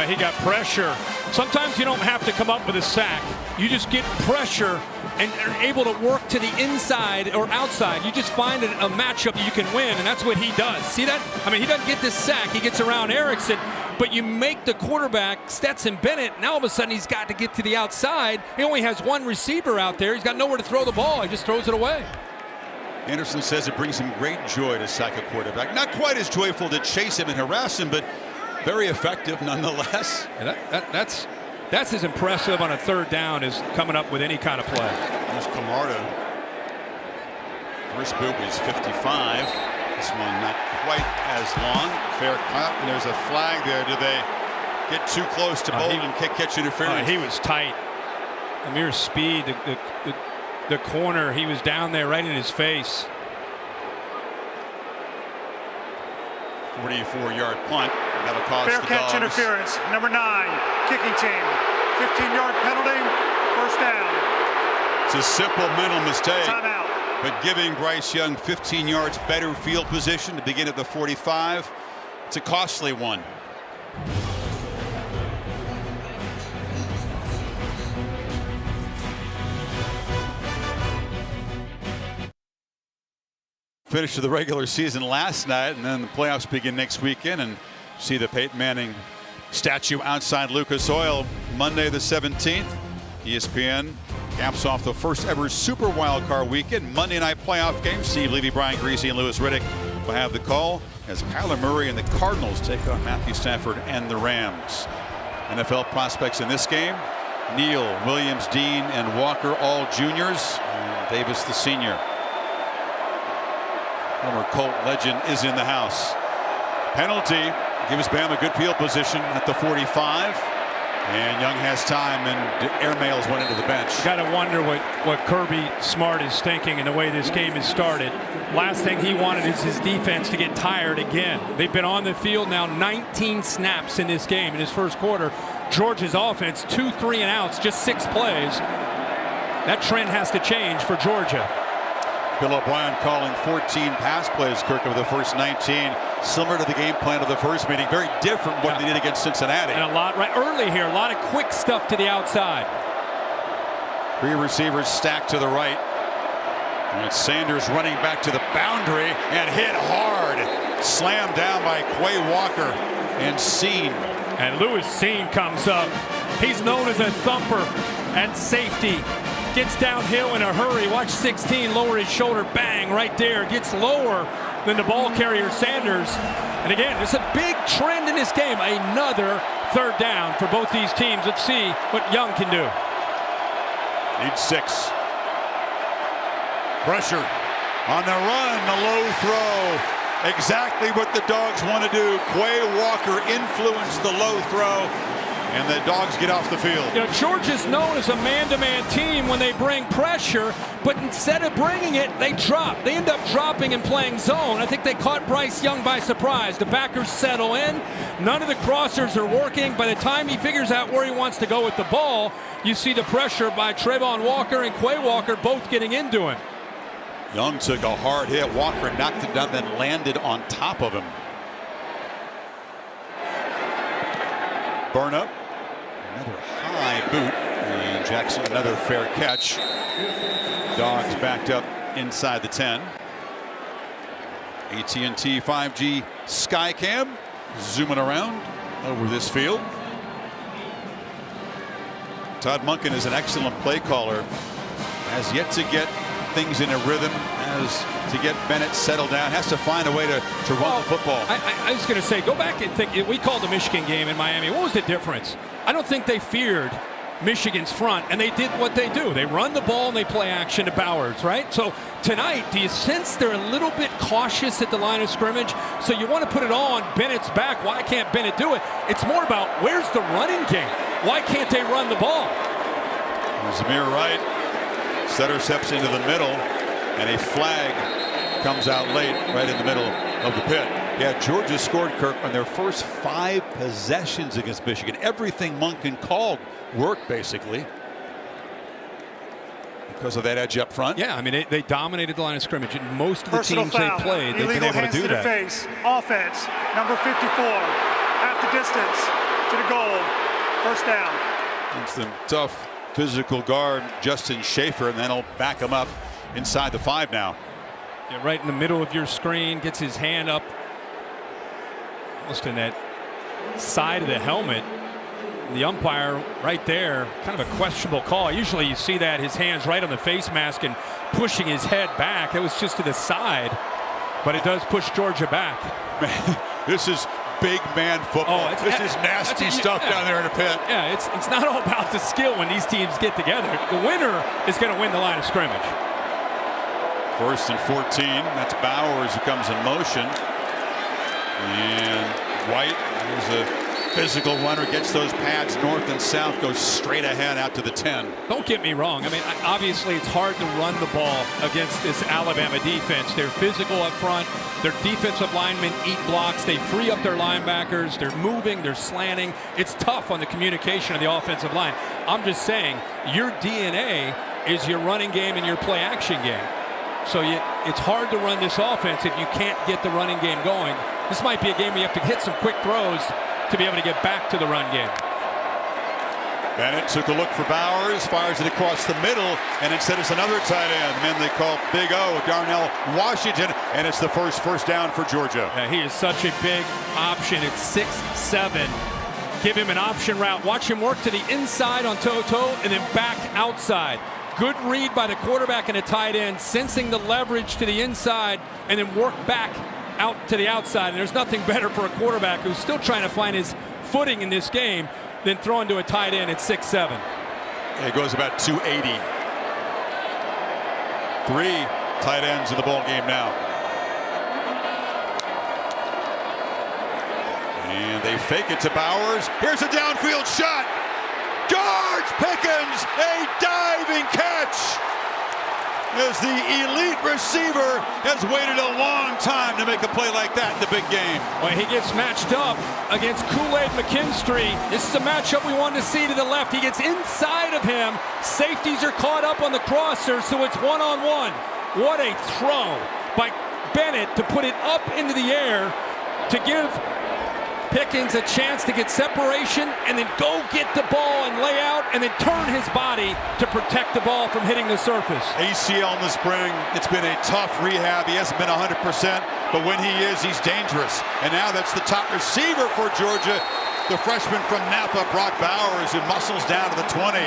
He got pressure. Sometimes you don't have to come up with a sack. You just get pressure and are able to work to the inside or outside. You just find a matchup that you can win, and that's what he does. See that? I mean, he doesn't get this sack. He gets around Erickson, but you make the quarterback, Stetson Bennett, now all of a sudden he's got to get to the outside. He only has one receiver out there. He's got nowhere to throw the ball. He just throws it away. Anderson says it brings him great joy to sack a quarterback. Not quite as joyful to chase him and harass him, but very effective nonetheless. And that's as impressive on a 3rd down as coming up with any kind of play. There's Camarda. First boot was 55. This one not quite as long. Fair cut, and there's a flag there. Do they get too close to Bolden and catch interference? He was tight. Amir's speed, the corner, he was down there right in his face. 44-yard punt. That'll cost fair the catch Dogs. Interference. Number 9, kicking team. 15-yard penalty. 1st down. It's a simple mental mistake. Timeout. But giving Bryce Young 15 yards better field position to begin at the 45, it's a costly one. Finish of the regular season last night, and then the playoffs begin next weekend, and see the Peyton Manning statue outside Lucas Oil Monday the 17th. ESPN caps off the first ever Super Wildcard weekend. Monday night playoff game. Steve Levy, Brian Griese, and Louis Riddick will have the call as Kyler Murray and the Cardinals take on Matthew Stafford and the Rams. NFL prospects in this game: Neal, Williams, Dean, and Walker, all juniors. And Davis, the senior. Former Colt legend is in the house. Penalty gives Bam a good field position at the 45. And Young has time and airmails one into the bench. Got to wonder what Kirby Smart is thinking in the way this game has started. Last thing he wanted is his defense to get tired again. They've been on the field now 19 snaps in this game in his first quarter. Georgia's offense 2 3 and outs, just 6 plays. That trend has to change for Georgia. Bill O'Brien calling 14 pass plays, Kirk, of the first 19. Similar to the game plan of the first meeting. Very different from what they did against Cincinnati. And a lot right early here. A lot of quick stuff to the outside. 3 receivers stacked to the right. And it's Sanders running back to the boundary and hit hard. Slammed down by Quay Walker and Seen. And Lewis Seen comes up. He's known as a thumper at safety. Gets downhill in a hurry. Watch 16 lower his shoulder. Bang, right there. Gets lower than the ball carrier Sanders. And again, it's a big trend in this game. Another 3rd down for both these teams. Let's see what Young can do. Need 6. Pressure. On the run, the low throw. Exactly what the Dogs want to do. Quay Walker influenced the low throw, and the Dogs get off the field. You know, Georgia's known as a man-to-man team when they bring pressure, but instead of bringing it, they drop. They end up dropping and playing zone. I think they caught Bryce Young by surprise. The backers settle in. None of the crossers are working. By the time he figures out where he wants to go with the ball, you see the pressure by Trayvon Walker and Quay Walker both getting into him. Young took a hard hit. Walker knocked it down, then landed on top of him. Burn up. Another high boot. And Jackson, another fair catch. Dogs backed up inside the 10. AT&T 5G Skycam zooming around over this field. Todd Monken is an excellent play caller. Has yet to get things in a rhythm, as to get Bennett settled down, has to find a way to run the football. I was going to say, go back and think. We called the Michigan game in Miami. What was the difference? I don't think they feared Michigan's front, and they did what they do. They run the ball and they play action to Bowers, right? So tonight, do you sense they're a little bit cautious at the line of scrimmage? So you want to put it all on Bennett's back. Why can't Bennett do it? It's more about where's the running game? Why can't they run the ball? Zamir Wright. Setter steps into the middle, and a flag comes out late right in the middle of the pit. Yeah, Georgia scored, Kirk, on their first 5 possessions against Michigan. Everything Monken called worked, basically, because of that edge up front. Yeah, I mean, they dominated the line of scrimmage. And most of the Personal teams foul. they played, they've been able to do that. Face. Offense, number 54, half the distance to the goal. First down. It's the tough physical guard Justin Schaefer, and then he'll back him up inside the 5 now. Yeah, right in the middle of your screen, gets his hand up almost in that side of the helmet. The umpire right there, kind of a questionable call. Usually you see that, his hands right on the face mask and pushing his head back. It was just to the side, but it does push Georgia back. Man, this is big man football. This is nasty stuff down there in the pit. Yeah, it's not all about the skill when these teams get together. The winner is going to win the line of scrimmage. 1st and 14. That's Bowers who comes in motion. And White, who's a physical runner, gets those pads north and south, goes straight ahead out to the 10. Don't get me wrong. I mean, obviously it's hard to run the ball against this Alabama defense. They're physical up front. Their defensive linemen eat blocks. They free up their linebackers. They're moving. They're slanting. It's tough on the communication of the offensive line. I'm just saying, your DNA is your running game and your play action game. So it's hard to run this offense if you can't get the running game going. This might be a game where you have to hit some quick throws to be able to get back to the run game. Bennett took a look for Bowers, fires it across the middle, and instead it's another tight end. Man, they call Big O, Darnell Washington, and it's the first down for Georgia. Yeah, he is such a big option. It's 6-7. Give him an option route. Watch him work to the inside on toe-to and then back outside. Good read by the quarterback and a tight end, sensing the leverage to the inside and then work back out to the outside. And there's nothing better for a quarterback who's still trying to find his footing in this game than throwing to a tight end at 6'7". Yeah, it goes about 280. 3 tight ends in the ball game now. And they fake it to Bowers. Here's a downfield shot. George Pickens, a diving catch. As the elite receiver has waited a long time to make a play like that in the big game. Well, he gets matched up against Kool-Aid McKinstry. This is the matchup we wanted to see to the left. He gets inside of him. Safeties are caught up on the crosser, so it's one-on-one. What a throw by Bennett to put it up into the air to give Pickens a chance to get separation and then go get the ball and lay out and then turn his body to protect the ball from hitting the surface. ACL in the spring. It's been a tough rehab. He hasn't been 100%, but when he is, he's dangerous. And now that's the top receiver for Georgia, the freshman from Napa, Brock Bowers, who muscles down to the 20.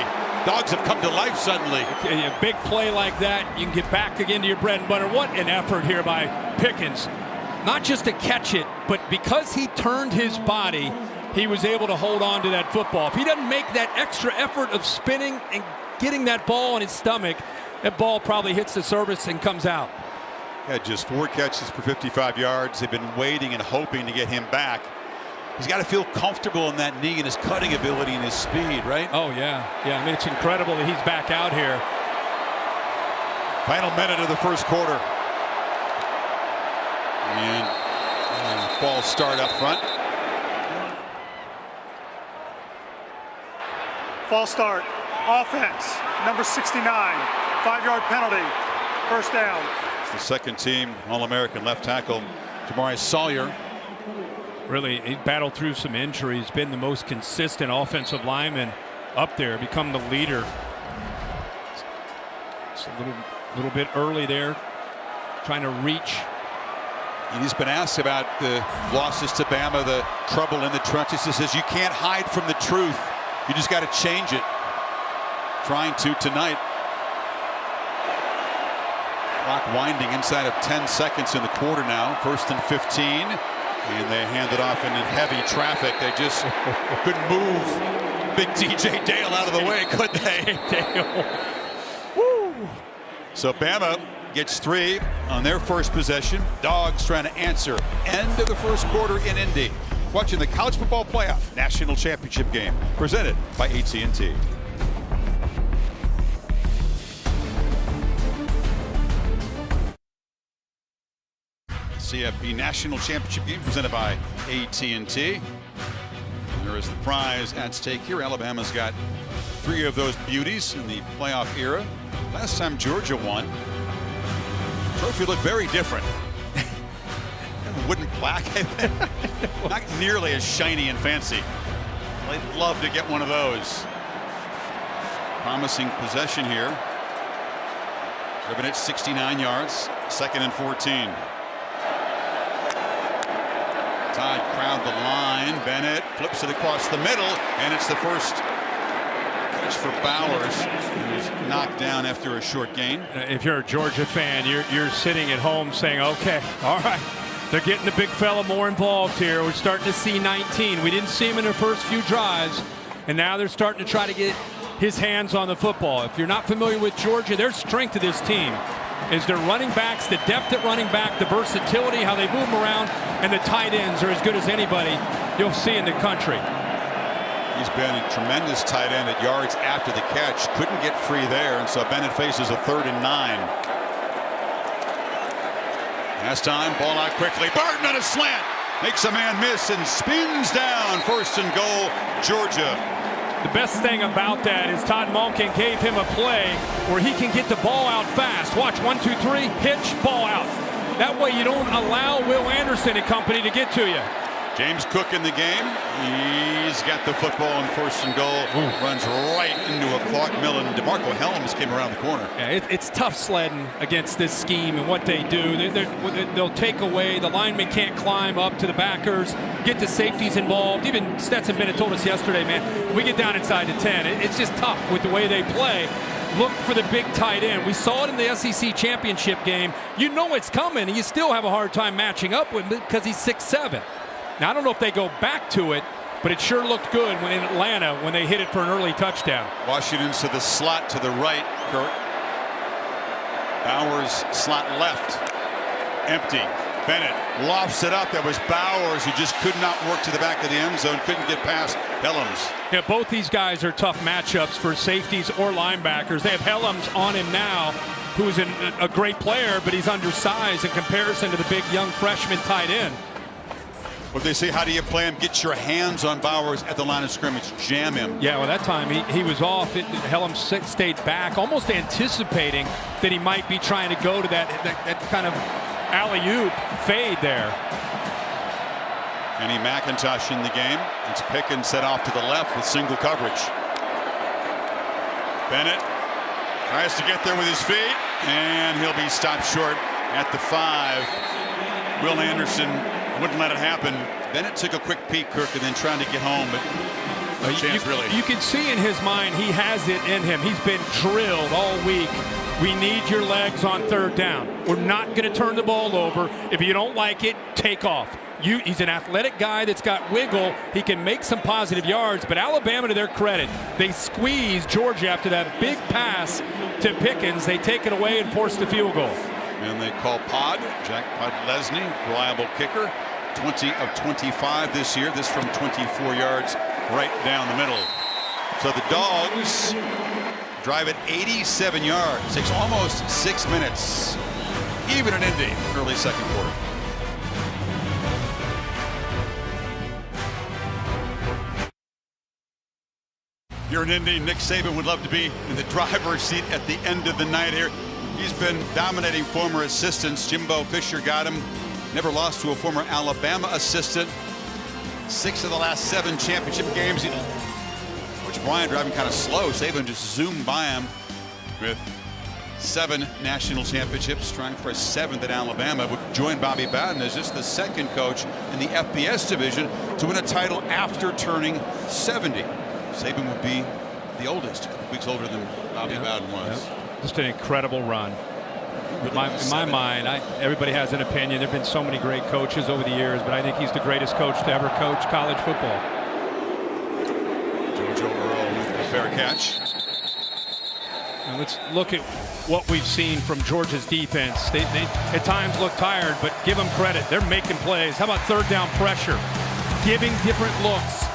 Dogs have come to life suddenly. A big play like that, you can get back again to your bread and butter. What an effort here by Pickens. Not just to catch it, but because he turned his body, he was able to hold on to that football. If he doesn't make that extra effort of spinning and getting that ball in his stomach, that ball probably hits the surface and comes out. Had just 4 catches for 55 yards. They've been waiting and hoping to get him back. He's got to feel comfortable in that knee and his cutting ability and his speed, right? Oh, yeah. Yeah, I mean, it's incredible that he's back out here. Final minute of the first quarter. And false start up front. False start. Offense. Number 69. 5-yard penalty. First down. It's the second team All-American left tackle, Jamari Sawyer. Really, he battled through some injuries, been the most consistent offensive lineman up there, become the leader. It's a little bit early there, trying to reach. And he's been asked about the losses to Bama, the trouble in the trenches. He says you can't hide from the truth. You just got to change it. Trying to tonight. Clock winding inside of 10 seconds in the quarter now. 1st and 15. And they hand it off in heavy traffic. They just couldn't move big DJ Dale out of the way, could they? Dale. Woo. So Bama gets 3 on their first possession. Dogs trying to answer. End of the first quarter in Indy. Watching the College Football Playoff National Championship game presented by AT&T. CFP National Championship game presented by AT&T. There is the prize at stake here. Alabama's got 3 of those beauties in the playoff era. Last time Georgia won, the trophy looked very different. Wooden plaque, not nearly as shiny and fancy. I'd love to get one of those. Promising possession here. Driven at 69 yards, 2nd and 14. Tide crowd the line. Bennett flips it across the middle, and it's the first catch for Bowers, who's knocked down after a short gain. If you're a Georgia fan, you're sitting at home saying, okay, all right, they're getting the big fella more involved here. We're starting to see 19. We didn't see him in the first few drives, and now they're starting to try to get his hands on the football. If you're not familiar with Georgia, their strength of this team is their running backs, the depth at running back, the versatility, how they move them around, and the tight ends are as good as anybody you'll see in the country. He's been a tremendous tight end at yards after the catch. Couldn't get free there, and so Bennett faces a 3rd and 9. Last time, ball out quickly. Barton on a slant. Makes a man miss and spins down. 1st and goal, Georgia. The best thing about that is Todd Monken gave him a play where he can get the ball out fast. Watch, 1, 2, 3, pitch, ball out. That way you don't allow Will Anderson and company to get to you. James Cook in the game. He's got the football in 1st and goal. Runs right into a Clark Millen. DeMarco Helms came around the corner. Yeah, it's tough sledding against this scheme and what they do. They'll take away. The linemen can't climb up to the backers, get the safeties involved. Even Stetson Bennett told us yesterday, man, we get down inside the 10. It's just tough with the way they play. Look for the big tight end. We saw it in the SEC championship game. You know it's coming, and you still have a hard time matching up with him because he's 6'7". Now, I don't know if they go back to it, but it sure looked good when in Atlanta when they hit it for an early touchdown. Washington's to the slot to the right, Kurt. Bowers slot left. Empty. Bennett lofts it up. That was Bowers, who just could not work to the back of the end zone. Couldn't get past Helms. Yeah, both these guys are tough matchups for safeties or linebackers. They have Helms on him now, who is a great player, but he's undersized in comparison to the big young freshman tight end. What they say, how do you play him? Get your hands on Bowers at the line of scrimmage. Jam him. Yeah, well, that time he was off. Helms stayed back, almost anticipating that he might be trying to go to that kind of alley-oop fade there. Kenny McIntosh in the game. It's Pickens set off to the left with single coverage. Bennett tries to get there with his feet, and he'll be stopped short at the 5. Will Anderson wouldn't let it happen. Bennett took a quick peek, Kirk, and then trying to get home, but no chance really. You can see in his mind he has it in him. He's been drilled all week. We need your legs on 3rd down. We're not going to turn the ball over. If you don't like it, take off. He's an athletic guy that's got wiggle. He can make some positive yards, but Alabama, to their credit, they squeeze Georgia after that big pass to Pickens. They take it away and force the field goal. And they call Pod, Jack Podlesny, reliable kicker. 20 of 25 this year. This from 24 yards right down the middle. So the Dogs drive it 87 yards. Takes almost 6 minutes. Even in Indy, early second quarter. Here in Indy, Nick Saban would love to be in the driver's seat at the end of the night here. He's been dominating former assistants. Jimbo Fisher got him. Never lost to a former Alabama assistant. 6 of the last 7 championship games. Coach Bryant driving kind of slow. Saban just zoomed by him with 7 national championships, trying for a 7th at Alabama. Would join Bobby Bowden as just the 2nd coach in the FBS division to win a title after turning 70. Saban would be the oldest, a couple weeks older than Bobby Bowden was. Just an incredible run. In my mind, everybody has an opinion. There have been so many great coaches over the years, but I think he's the greatest coach to ever coach college football. JoJo Earl with the fair catch. And let's look at what we've seen from Georgia's defense. They at times look tired, but give them credit. They're making plays. How about third down pressure? Giving different looks.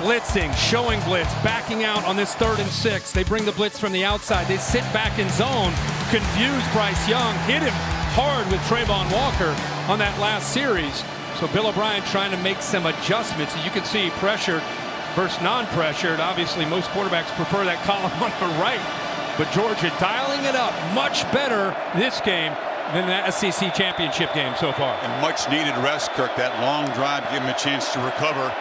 Blitzing, showing blitz, backing out on this 3rd and 6. They bring the blitz from the outside. They sit back in zone, confuse Bryce Young, hit him hard with Trayvon Walker on that last series. So Bill O'Brien trying to make some adjustments. You can see pressured versus non-pressured. Obviously, most quarterbacks prefer that column on the right. But Georgia dialing it up much better this game than the SEC championship game so far. And much needed rest, Kirk. That long drive gave him a chance to recover.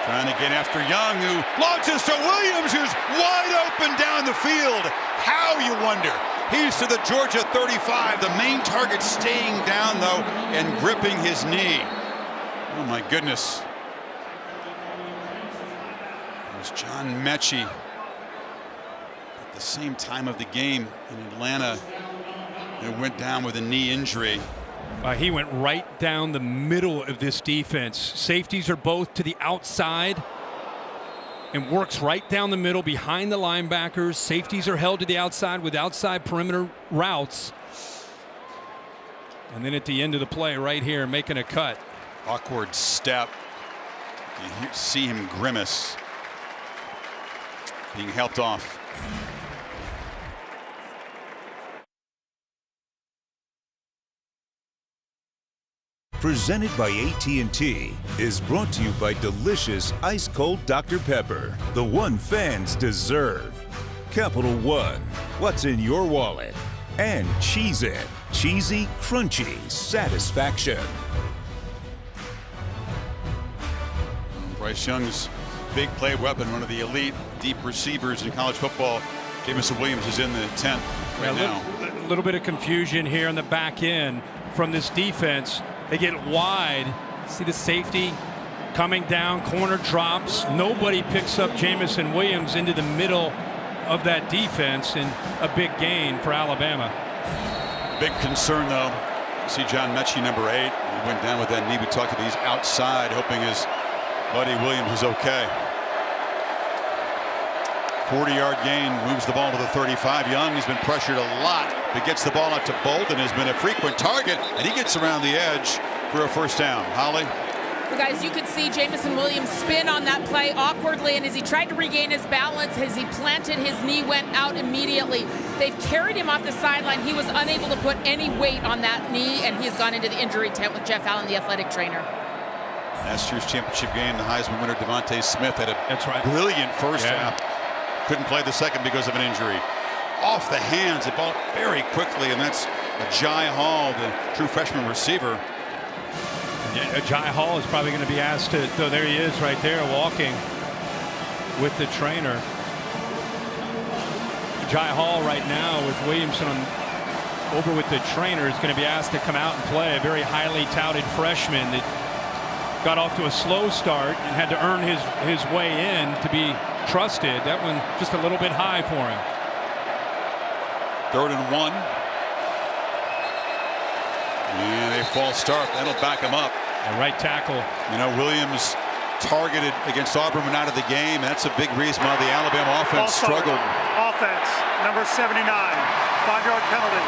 Trying to get after Young, who launches to Williams, who's wide open down the field. How, you wonder? He's to the Georgia 35. The main target staying down, though, and gripping his knee. Oh, my goodness. It was John Mechie at the same time of the game in Atlanta. It went down with a knee injury. He went right down the middle of this defense. Safeties are both to the outside and works right down the middle behind the linebackers. Safeties are held to the outside with outside perimeter routes. And then at the end of the play right here, making a cut. Awkward step. You see him grimace. Being helped off. Presented by AT&T is brought to you by delicious ice-cold Dr. Pepper, the one fans deserve. Capital One, what's in your wallet? And Cheez-It, cheesy, crunchy satisfaction. Bryce Young's big play weapon, one of the elite deep receivers in college football. Jamison Williams is in the tent right now. A little bit of confusion here on the back end from this defense. They get wide. See the safety coming down, corner drops. Nobody picks up Jamison Williams into the middle of that defense, and a big gain for Alabama. Big concern, though. See John Mechie, number 8. He went down with that knee. We talked to these outside, hoping his buddy Williams is okay. 40-yard gain, moves the ball to the 35. Young has been pressured a lot, but gets the ball out to Bolton, has been a frequent target, and he gets around the edge for a first down. Holly? Well, guys, you could see Jamison Williams spin on that play awkwardly, and as he tried to regain his balance, as he planted, his knee went out immediately. They've carried him off the sideline. He was unable to put any weight on that knee, and he has gone into the injury tent with Jeff Allen, the athletic trainer. Last year's championship game, the Heisman winner Devontae Smith had a brilliant first half. Couldn't play the second because of an injury. Off the hands, the ball very quickly, and that's Jai Hall, the true freshman receiver. Yeah, Jai Hall is probably going to be asked to, so there he is right there walking with the trainer. Jai Hall right now with Williamson over with the trainer is going to be asked to come out and play. A very highly touted freshman that got off to a slow start and had to earn his way in to be trusted. That one just a little bit high for him. 3rd and 1. And a false start. That'll back him up. A right tackle. You know, Williams targeted against Auburn and out of the game. That's a big reason why the Alabama offense struggled. Offense, number 79, 5-yard penalty.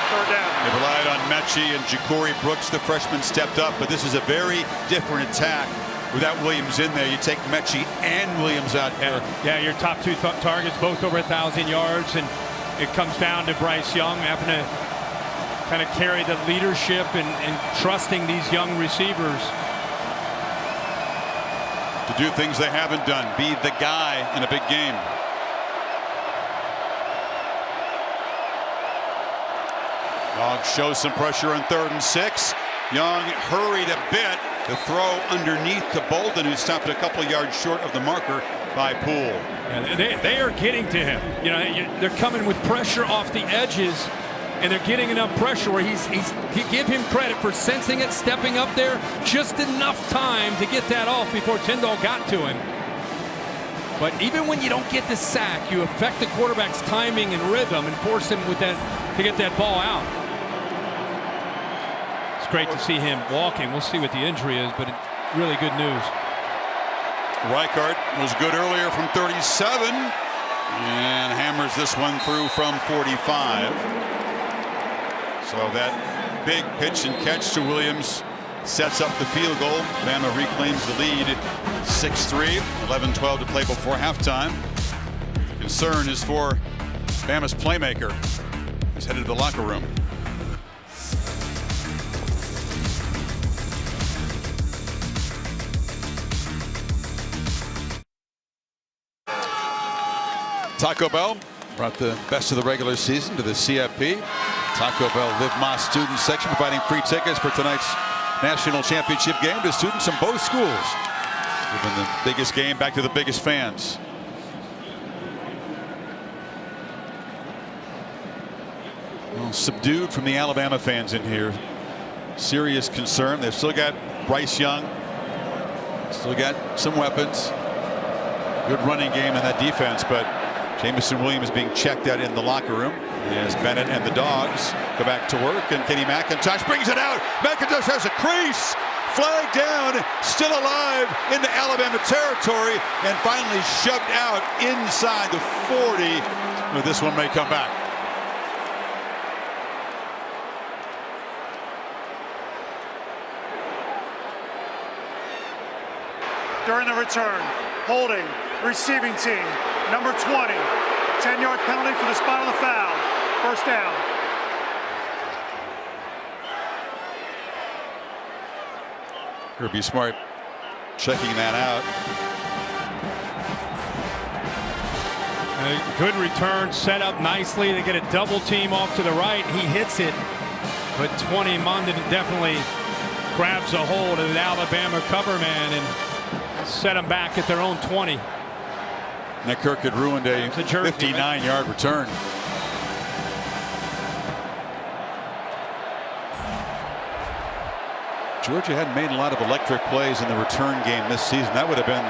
Third down. They relied on Mechie and Ja'Cory Brooks. The freshman stepped up, but this is a very different attack. Without Williams in there, you take Mechie and Williams out there. Yeah, your top two targets, both over 1,000 yards, and it comes down to Bryce Young having to kind of carry the leadership and trusting these young receivers to do things they haven't done, be the guy in a big game. Dogs show some pressure on 3rd and 6. Young hurried a bit. The throw underneath to Bolden, who stopped a couple yards short of the marker by Poole. Yeah, they are getting to him. You know, they're coming with pressure off the edges, and they're getting enough pressure where he give him credit for sensing it, stepping up there, just enough time to get that off before Tyndall got to him. But even when you don't get the sack, you affect the quarterback's timing and rhythm and force him with that to get that ball out. It's great to see him walking. We'll see what the injury is, but really good news. Reichart was good earlier from 37 and hammers this one through from 45. So that big pitch and catch to Williams sets up the field goal. Bama reclaims the lead 6-3, 11-12 to play before halftime. Concern is for Bama's playmaker. He's headed to the locker room. Taco Bell brought the best of the regular season to the CFP. Taco Bell Live Más student section providing free tickets for tonight's national championship game to students from both schools. Giving the biggest game back to the biggest fans. Well, subdued from the Alabama fans in here. Serious concern. They've still got Bryce Young. Still got some weapons. Good running game in that defense, but Jameson Williams being checked out in the locker room as Bennett and the Dogs go back to work, and Kenny McIntosh brings it out. McIntosh has a crease. Flag down, still alive into Alabama territory, and finally shoved out inside the 40. But this one may come back. During the return, holding, receiving team, number 20, 10-yard penalty for the spot on the foul. First down. Kirby Smart checking that out. A good return, set up nicely. They get a double team off to the right. He hits it, but 20 Mondon definitely grabs a hold of the Alabama cover man and set them back at their own 20. Nick Kirk had ruined a 59-yard return. Georgia hadn't made a lot of electric plays in the return game this season. That would have been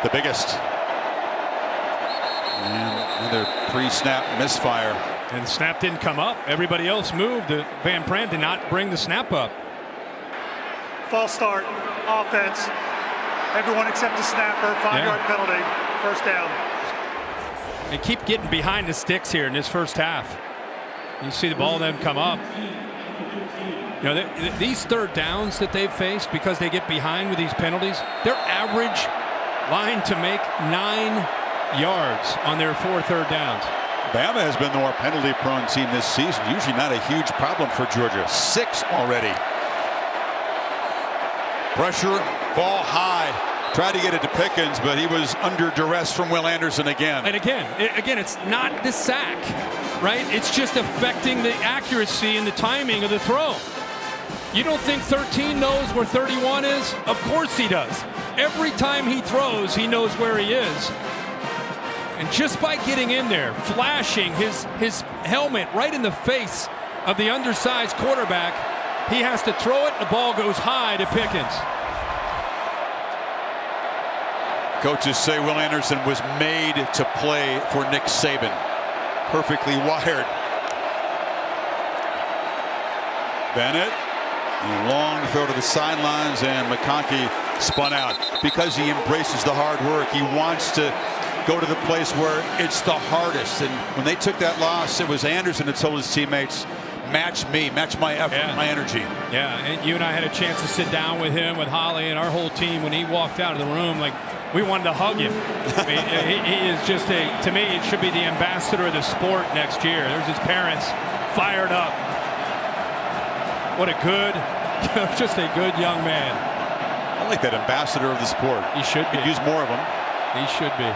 the biggest. And another pre-snap misfire. And the snap didn't come up. Everybody else moved. Van Pran did not bring the snap up. False start, offense. Everyone except the snapper, 5-yard penalty, first down. They keep getting behind the sticks here in this first half. You see the ball then come up. You know, these third downs that they've faced, because they get behind with these penalties, their average line to make 9 yards on their 4 third downs. Bama has been the more penalty-prone team this season. Usually not a huge problem for Georgia. 6 already. Pressure, ball high. Tried to get it to Pickens, but he was under duress from Will Anderson again. And again, it's not the sack, right? It's just affecting the accuracy and the timing of the throw. You don't think 13 knows where 31 is? Of course he does. Every time he throws, he knows where he is. And just by getting in there, flashing his helmet right in the face of the undersized quarterback, he has to throw it. The ball goes high to Pickens. Coaches say Will Anderson was made to play for Nick Saban. Perfectly wired. Bennett, a long throw to the sidelines, and McConkey spun out because he embraces the hard work. He wants to go to the place where it's the hardest. And when they took that loss, it was Anderson that told his teammates, match me, match my effort, my energy. Yeah, and you and I had a chance to sit down with him, with Holly, and our whole team when he walked out of the room. Like, we wanted to hug him. I mean, he is just to me, it should be the ambassador of the sport next year. There's his parents fired up. What a good, just a good young man. I like that, ambassador of the sport. He should be. Could use more of them. He should be.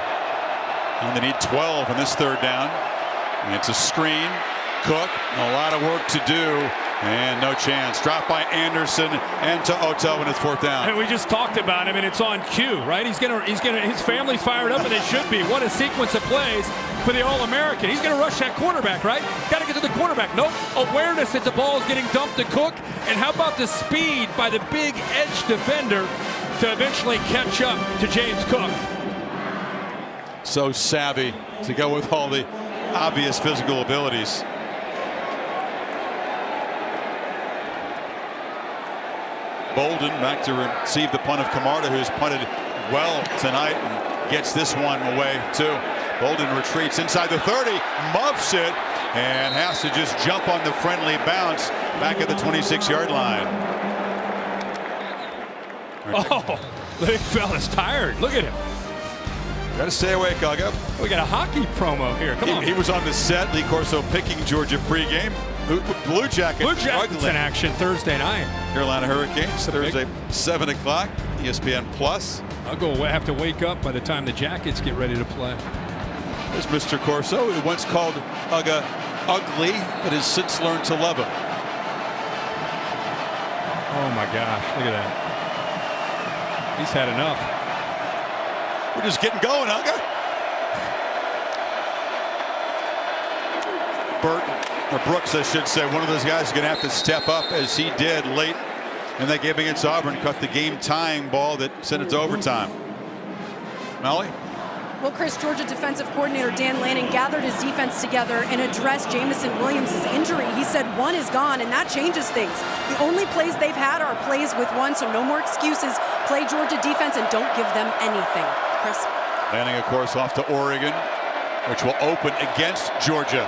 And they need 12 on this third down. And it's a screen. Cook, a lot of work to do, and no chance. Dropped by Anderson and to Otto when it's fourth down. And we just talked about him, and it's on cue, right? His family's fired up, and they should be. What a sequence of plays for the All-American. He's going to rush that quarterback, right? Got to get to the quarterback. Nope. Awareness that the ball is getting dumped to Cook, and how about the speed by the big edge defender to eventually catch up to James Cook. So savvy to go with all the obvious physical abilities. Bolden back to receive the punt of Camarda, who's punted well tonight and gets this one away too. Bolden retreats inside the 30, muffs it, and has to just jump on the friendly bounce back at the 26-yard line. Oh, big fella's tired. Look at him. Got to stay awake, Uga. We got a hockey promo here. Come on. He was on the set. Lee Corso picking Georgia pregame. Blue Jackets. Blue Jackets in action Thursday night. Carolina Hurricanes Thursday, 7 o'clock. ESPN Plus. I'll go have to wake up by the time the Jackets get ready to play. There's Mr. Corso, who once called Uga ugly, but has since learned to love him. Oh my gosh! Look at that. He's had enough. We're just getting going, Uga. Burton, or Brooks, I should say, one of those guys is going to have to step up as he did late in that game against Auburn. Cut the game-tying ball that sent it to overtime. Molly? Well, Chris, Georgia defensive coordinator Dan Lanning gathered his defense together and addressed Jamison Williams' injury. He said one is gone, and that changes things. The only plays they've had are plays with one, so no more excuses. Play Georgia defense and don't give them anything. Chris? Lanning, of course, off to Oregon, which will open against Georgia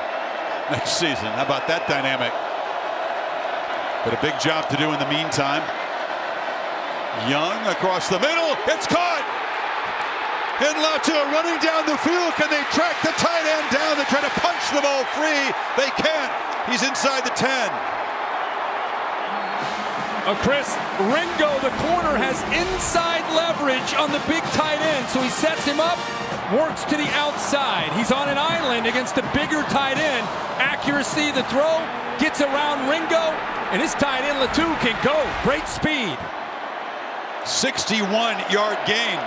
next season. How about that dynamic? But a big job to do in the meantime. Young across the middle. It's caught! And Latu running down the field. Can they track the tight end down? They try to punch the ball free. They can't. He's inside the 10. Chris, Ringo, the corner, has inside leverage on the big tight end. So he sets him up, works to the outside. He's on an island against a bigger tight end. Accuracy, the throw, gets around Ringo, and his tight end, Latu, can go. Great speed. 61-yard gain.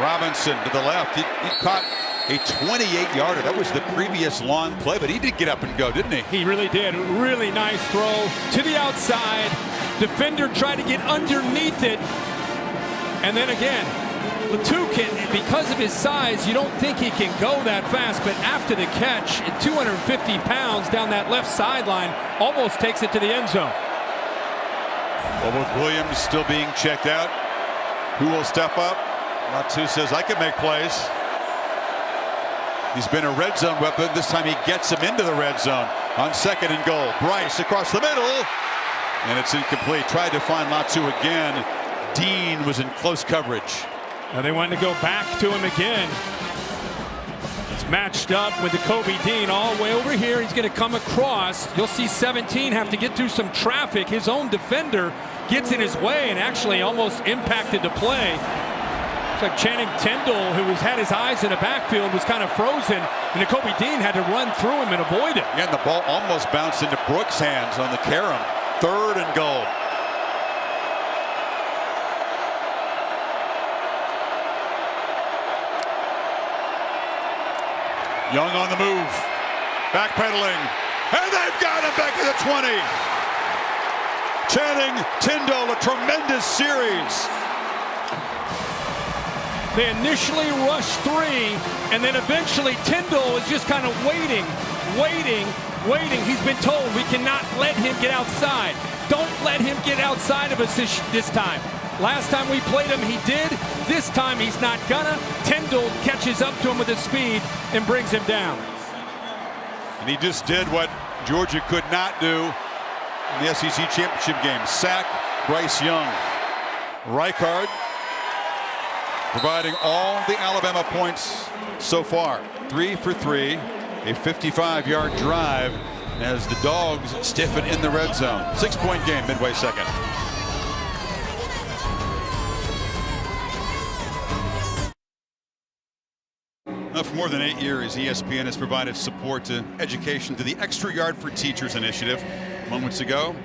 Robinson to the left. He caught a 28-yarder. That was the previous long play, but he did get up and go, didn't he? He really did. Really nice throw to the outside. Defender tried to get underneath it. And then again, Latu can, because of his size, you don't think he can go that fast, but after the catch, at 250 pounds down that left sideline, almost takes it to the end zone. Well, with Williams still being checked out, who will step up? Latu says, I can make plays. He's been a red zone weapon. This time he gets him into the red zone on 2nd and goal. Bryce across the middle, and it's incomplete. Tried to find Latu again. Dean was in close coverage. Now they want to go back to him again. It's matched up with the Kobe Dean all the way over here. He's going to come across. You'll see 17 have to get through some traffic. His own defender gets in his way and actually almost impacted the play. It's like Channing Tindall, who had his eyes in the backfield, was kind of frozen, and Kobe Dean had to run through him and avoid it. Yeah, and the ball almost bounced into Brooks' hands on the carom. 3rd and goal. Young on the move, backpedaling, and they've got him back at the 20. Channing Tindall, a tremendous series. They initially rushed 3, and then eventually Tindall is just kind of waiting. He's been told we cannot let him get outside. Don't let him get outside of us this time. Last time we played him, he did. This time he's not gonna. Tindall catches up to him with his speed and brings him down. And he just did what Georgia could not do in the SEC championship game. Sack Bryce Young. Reichard providing all the Alabama points so far. 3 for 3, a 55-yard drive as the Dogs stiffen in the red zone. 6-point game midway second. For more than 8 years, ESPN has provided support to education through the Extra Yard for Teachers initiative. Moments ago,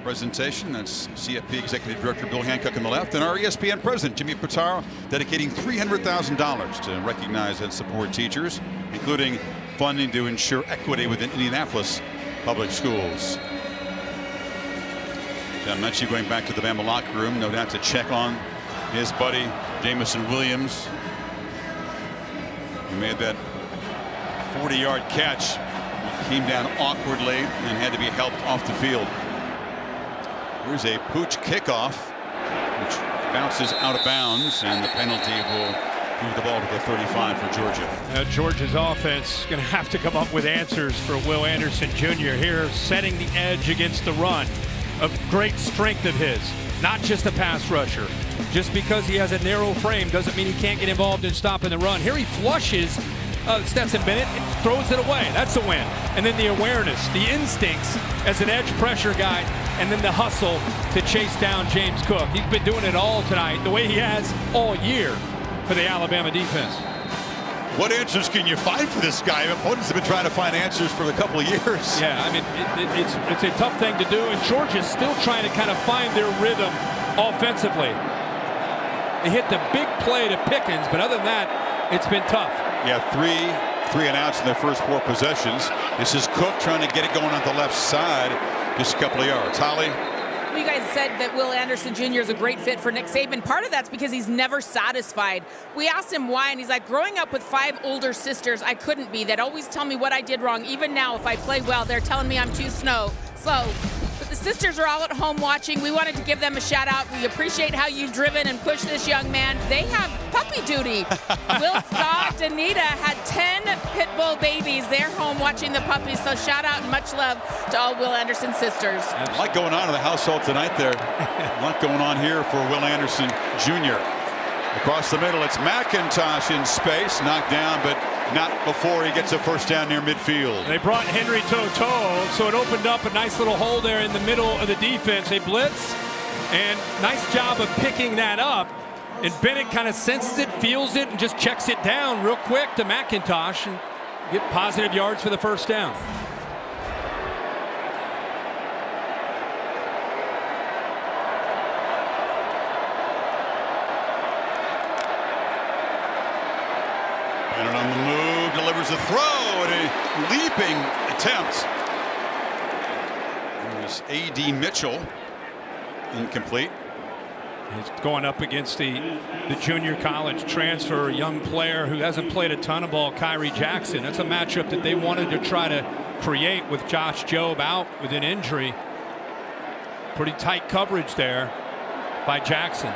presentation, that's CFP Executive Director Bill Hancock on the left, and our ESPN President Jimmy Pitaro dedicating $300,000 to recognize and support teachers, including funding to ensure equity within Indianapolis public schools. John Mechie going back to the Bama locker room, no doubt to check on his buddy Jamison Williams. He made that 40-yard catch, came down awkwardly and had to be helped off the field. Here's a pooch kickoff, which bounces out of bounds, and the penalty will move the ball to the 35 for Georgia. Georgia's offense going to have to come up with answers for Will Anderson Jr. here, setting the edge against the run. A great strength of his, not just a pass rusher. Just because he has a narrow frame doesn't mean he can't get involved in stopping the run. Here he flushes Stetson Bennett and throws it away. That's a win. And then the awareness, the instincts as an edge pressure guy, and then the hustle to chase down James Cook. He's been doing it all tonight, the way he has all year for the Alabama defense. What answers can you find for this guy? Opponents have been trying to find answers for a couple of years. Yeah, I mean, it's a tough thing to do, and Georgia's still trying to kind of find their rhythm offensively. They hit the big play to Pickens, but other than that, it's been tough. Yeah, three and outs in their first 4 possessions. This is Cook trying to get it going on the left side, just a couple of yards. Holly? You guys said that Will Anderson Jr. is a great fit for Nick Saban. Part of that's because he's never satisfied. We asked him why, and he's like, growing up with 5 older sisters, I couldn't be. They'd always tell me what I did wrong. Even now, if I play well, they're telling me I'm too slow. But the sisters are all at home watching. We wanted to give them a shout out. We appreciate how you've driven and pushed this young man. They have puppy duty. Will Stott, Danita had 10 pit bull babies. They're home watching the puppies. So shout out and much love to all Will Anderson sisters. A lot going on in the household tonight there. A lot going on here for Will Anderson Jr. Across the middle, it's McIntosh in space, knocked down, but not before he gets a first down near midfield. They brought Henry Toto, so it opened up a nice little hole there in the middle of the defense. They blitz, and nice job of picking that up. And Bennett kind of senses it, feels it, and just checks it down real quick to McIntosh and get positive yards for the first down. And on the move, delivers a throw and a leaping attempt. There's A.D. Mitchell, incomplete. He's going up against the junior college transfer, young player who hasn't played a ton of ball, Kyrie Jackson. That's a matchup that they wanted to try to create with Josh Jobe out with an injury. Pretty tight coverage there by Jackson.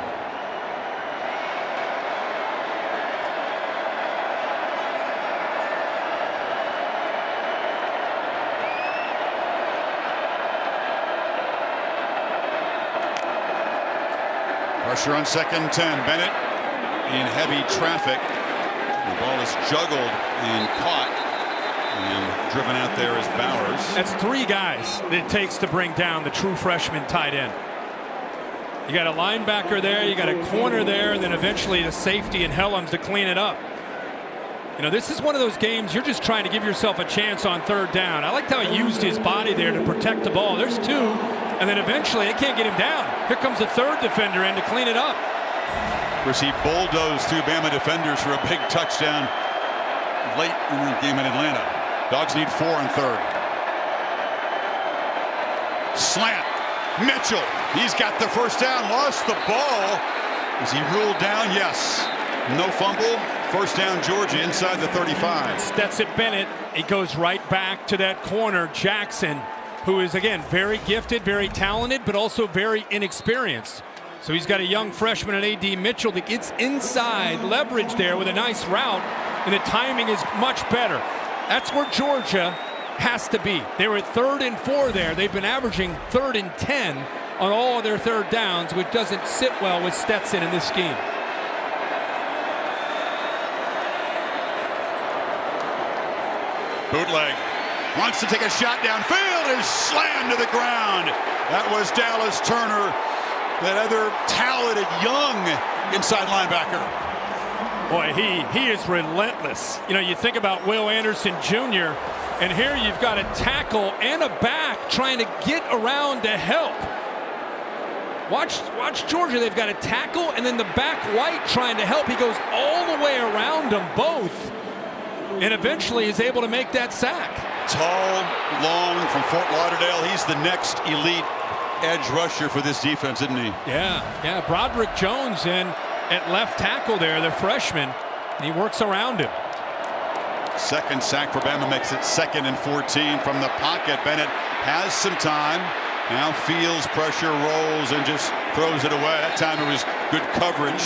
Pressure on 2nd and 10. Bennett in heavy traffic. The ball is juggled and caught and driven out there as Bowers. That's 3 guys that it takes to bring down the true freshman tight end. You got a linebacker there, you got a corner there, and then eventually the safety and Helms to clean it up. You know, this is one of those games you're just trying to give yourself a chance on 3rd down. I liked how he used his body there to protect the ball. There's 2, and then eventually they can't get him down. Here comes the 3rd defender in to clean it up. Of course, he bulldozed through Bama defenders for a big touchdown late in the game in Atlanta. Dogs need 4 on 3rd. Slant. Mitchell. He's got the first down. Lost the ball. Is he ruled down? Yes. No fumble. First down, Georgia inside the 35. Stetson Bennett. He goes right back to that corner, Jackson, who is, again, very gifted, very talented, but also very inexperienced. So he's got a young freshman in A.D. Mitchell that gets inside leverage there with a nice route, and the timing is much better. That's where Georgia has to be. They were at 3rd and 4 there. They've been averaging 3rd and 10 on all of their 3rd downs, which doesn't sit well with Stetson in this scheme. Bootleg wants to take a shot downfield, is slammed to the ground. That was Dallas Turner, that other talented young inside linebacker. Boy, he is relentless. You know, you think about Will Anderson Jr., and here you've got a tackle and a back trying to get around to help. Watch Georgia. They've got a tackle and then the back right trying to help. He goes all the way around them both and eventually is able to make that sack. Tall, long from Fort Lauderdale. He's the next elite edge rusher for this defense, isn't he? Yeah. Broderick Jones in at left tackle there, the freshman, and he works around him. Second sack for Bama makes it 2nd and 14 from the pocket. Bennett has some time. Now feels pressure, rolls, and just throws it away. That time it was good coverage.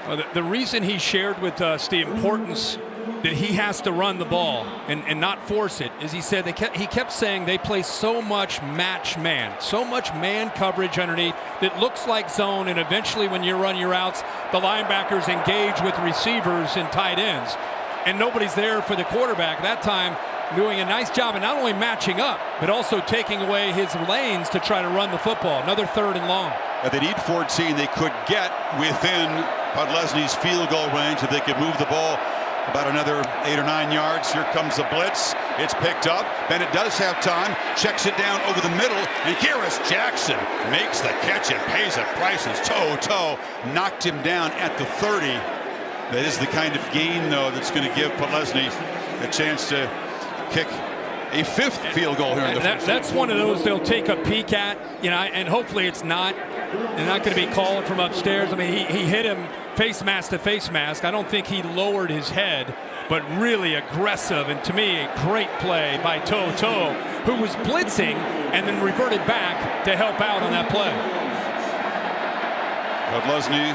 Well, the reason he shared with us the importance that he has to run the ball and not force it is he said he kept saying they play so much match man, so much man coverage underneath that looks like zone, and eventually when you run your routes, the linebackers engage with receivers and tight ends, and nobody's there for the quarterback. That time doing a nice job of not only matching up but also taking away his lanes to try to run the football. Another 3rd and long. They need 14. They could get within Podlesny's field goal range if they could move the ball about another 8 or 9 yards. Here comes the blitz. It's picked up. Bennett does have time. Checks it down over the middle. And Kyrus Jackson makes the catch and pays a price. His toe knocked him down at the 30. That is the kind of gain, though, that's going to give Podlesny a chance to kick a 5th field goal here in the first. That's one of those they'll take a peek at, you know, and hopefully it's not. They're not going to be called from upstairs. I mean, he hit him face mask to face mask. I don't think he lowered his head, but really aggressive, and to me a great play by Toto, who was blitzing and then reverted back to help out on that play. Podlesny,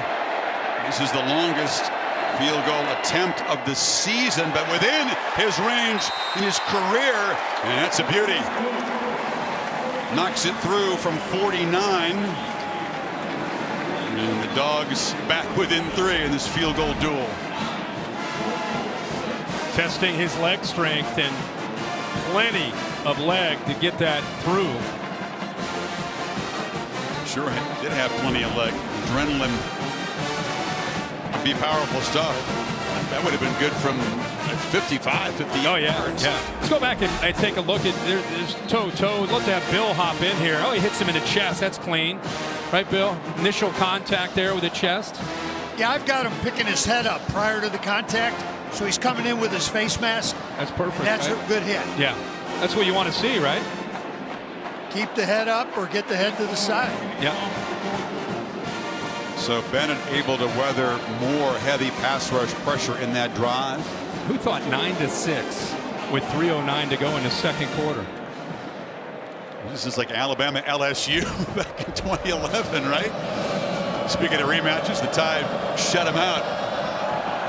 this is the longest field goal attempt of the season, but within his range in his career, and that's a beauty. Knocks it through from 49. And the Dogs back within 3 in this field goal duel. Testing his leg strength, and plenty of leg to get that through. Sure did have plenty of leg. Adrenaline would be powerful stuff. That would have been good from 55, 50 Oh, yeah. yards. Yeah. Let's go back and take a look at there's Toto. Let's have Bill hop in here. Oh, he hits him in the chest. That's clean. Right, Bill? Initial contact there with the chest. Yeah, I've got him picking his head up prior to the contact, so he's coming in with his face mask. That's perfect. That's right? a good hit. Yeah, that's what you want to see, right? Keep the head up or get the head to the side. Yeah. So Bennett able to weather more heavy pass rush pressure in that drive. Who thought 9-6 with 3:09 to go in the 2nd quarter? This is like Alabama LSU back in 2011, right? Speaking of rematches, the Tide shut them out